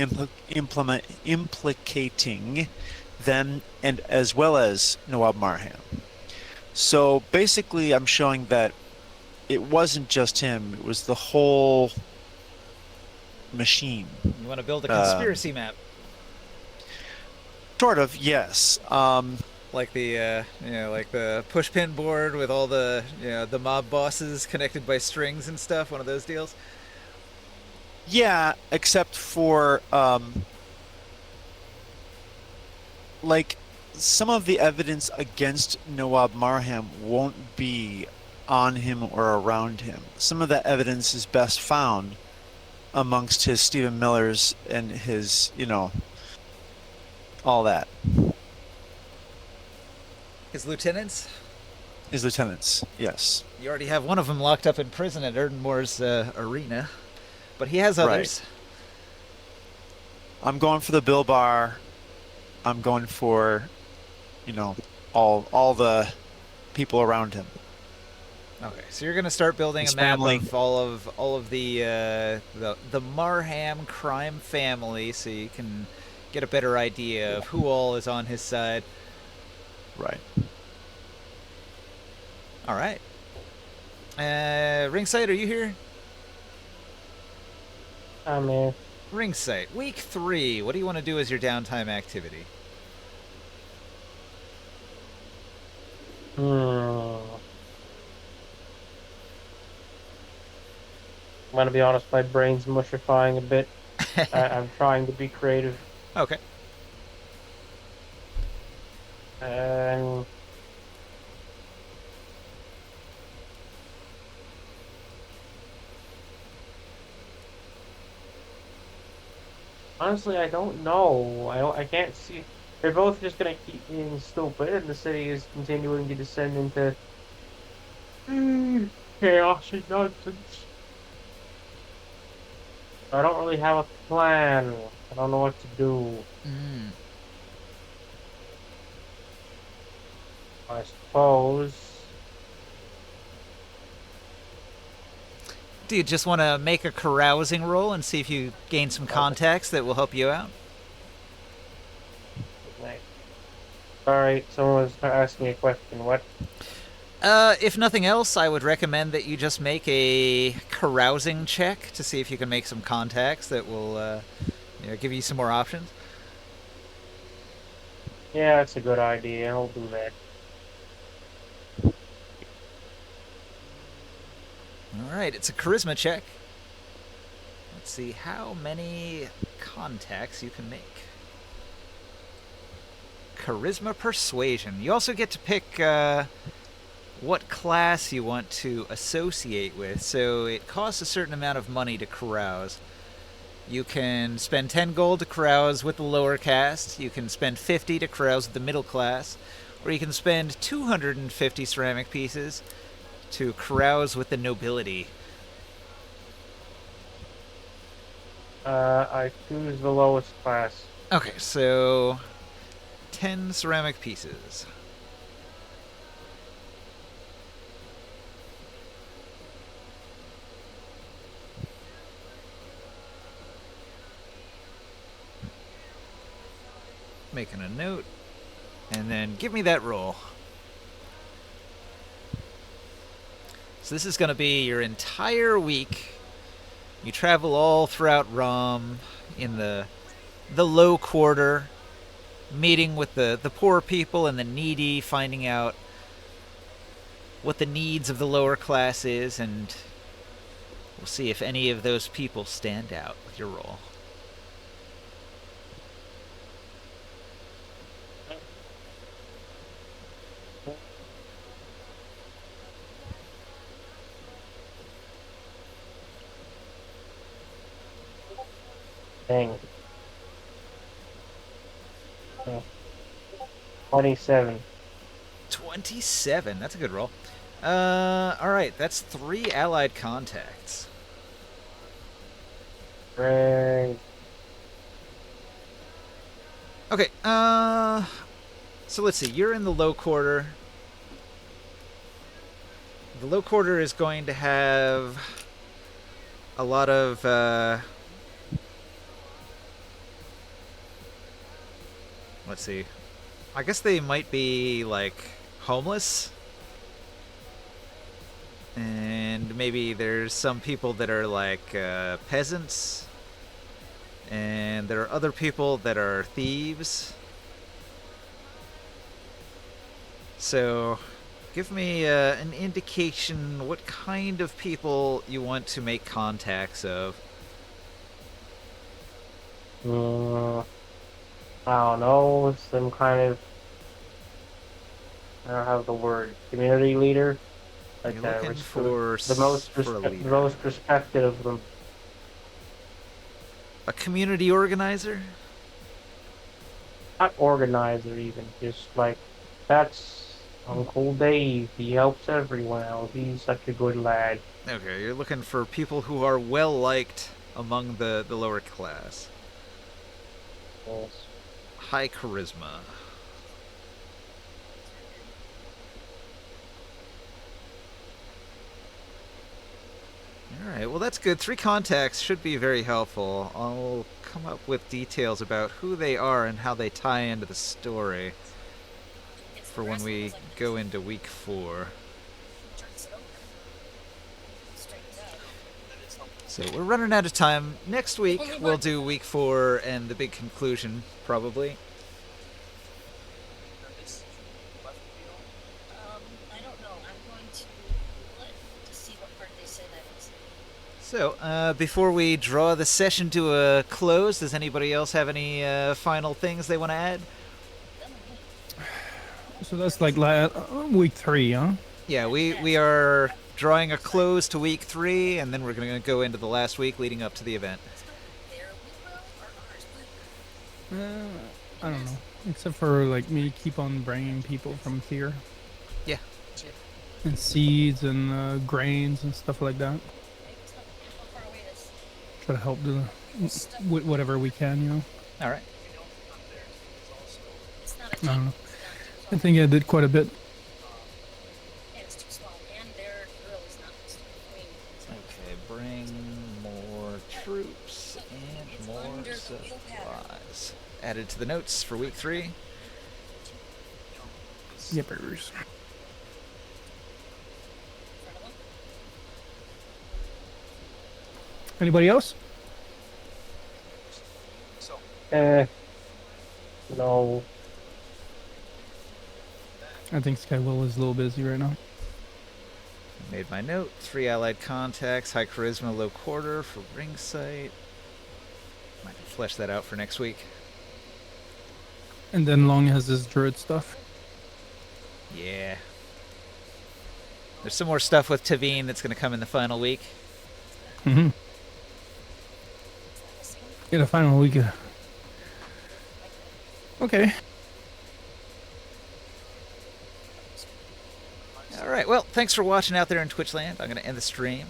implicating them, and as well as Nawab Marham. So basically, I'm showing that it wasn't just him; it was the whole machine. You want to build a conspiracy map? Sort of, yes. Like the like the pushpin board with all the the mob bosses connected by strings and stuff. One of those deals. Yeah, except for like some of the evidence against Nawab Marham won't be on him or around him. Some of that evidence is best found amongst his Stephen Millers and his, all that. His lieutenants? His lieutenants, yes. You already have one of them locked up in prison at Erdenmore's arena, but he has others. Right. I'm going for the Bill Bar. I'm going for, all the people around him. Okay, so you're going to start building a map of all of the Marham crime family, so you can get a better idea of who all is on his side. Right. All right. Ringside, are you here? I'm here. Ringside, week 3. What do you want to do as your downtime activity? I'm gonna be honest, my brain's mushifying a bit. I'm trying to be creative. Okay. And honestly, I don't know. I can't see. They're both just gonna keep being stupid, and the city is continuing to descend into chaos and nonsense. I don't really have a plan. I don't know what to do. Mm. I suppose. Do you just want to make a carousing roll and see if you gain some contacts that will help you out? Alright, someone was asking me a question. What? If nothing else, I would recommend that you just make a carousing check to see if you can make some contacts that will give you some more options. Yeah, that's a good idea. I'll do that. Alright, it's a charisma check. Let's see how many contacts you can make. Charisma Persuasion. You also get to pick what class you want to associate with, so it costs a certain amount of money to carouse. You can spend 10 gold to carouse with the lower caste, you can spend 50 to carouse with the middle class, or you can spend 250 ceramic pieces to carouse with the nobility. I choose the lowest class. Okay, so 10 ceramic pieces. Making a note, and then give me that roll. So this is going to be your entire week. You travel all throughout Rom in the low quarter, meeting with the poor people and the needy, finding out what the needs of the lower class is, and we'll see if any of those people stand out with your roll. Dang. Yeah. 27. 27. That's a good roll. Alright, that's 3 allied contacts. Great. Okay, so let's see. You're in the low quarter. The low quarter is going to have a lot of, let's see. I guess they might be, like, homeless. And maybe there's some people that are, like, peasants. And there are other people that are thieves. So, give me an indication what kind of people you want to make contacts of. I don't know. Some kind of. I don't have the word. Community leader. Like You're looking for the most for a leader. the most respected of them. A community organizer? Not organizer even. Just like that's Uncle Dave. He helps everyone out. He's such a good lad. Okay, you're looking for people who are well liked among the lower class. Yes. High charisma. Alright, well that's good. 3 contacts should be very helpful. I'll come up with details about who they are and how they tie into the story for when we go into week 4. So we're running out of time. Next week we'll do week 4 and the big conclusion, probably. I don't know. I'm going to Google it to see what part they say that is. So, before we draw the session to a close, does anybody else have any final things they want to add? So that's like week 3, huh? Yeah, we are drawing a close to week 3, and then we're going to go into the last week leading up to the event. Their will or ours will? I don't know. Except for like me keep on bringing people from Thier. Yeah. And seeds and grains and stuff like that. How far away is? Try to help with whatever we can, you know. All right. It's not a I team. don't know. It's not too I small. think I did quite a bit. And it's too small. And their drill is not. I mean, Okay, bring more troops and more under the wheel pattern. supplies. Added to the notes for week 3. Yippers. In front of them. Anybody else? No. I think Skywill is a little busy right now. Made my note. 3 allied contacts, high charisma, low quarter for ring sight. Might flesh that out for next week. And then Long has his druid stuff. Yeah. There's some more stuff with Tavine that's going to come in the final week. Mm-hmm. Get a final week. Okay. All right. Well, thanks for watching out there in Twitch land. I'm going to end the stream.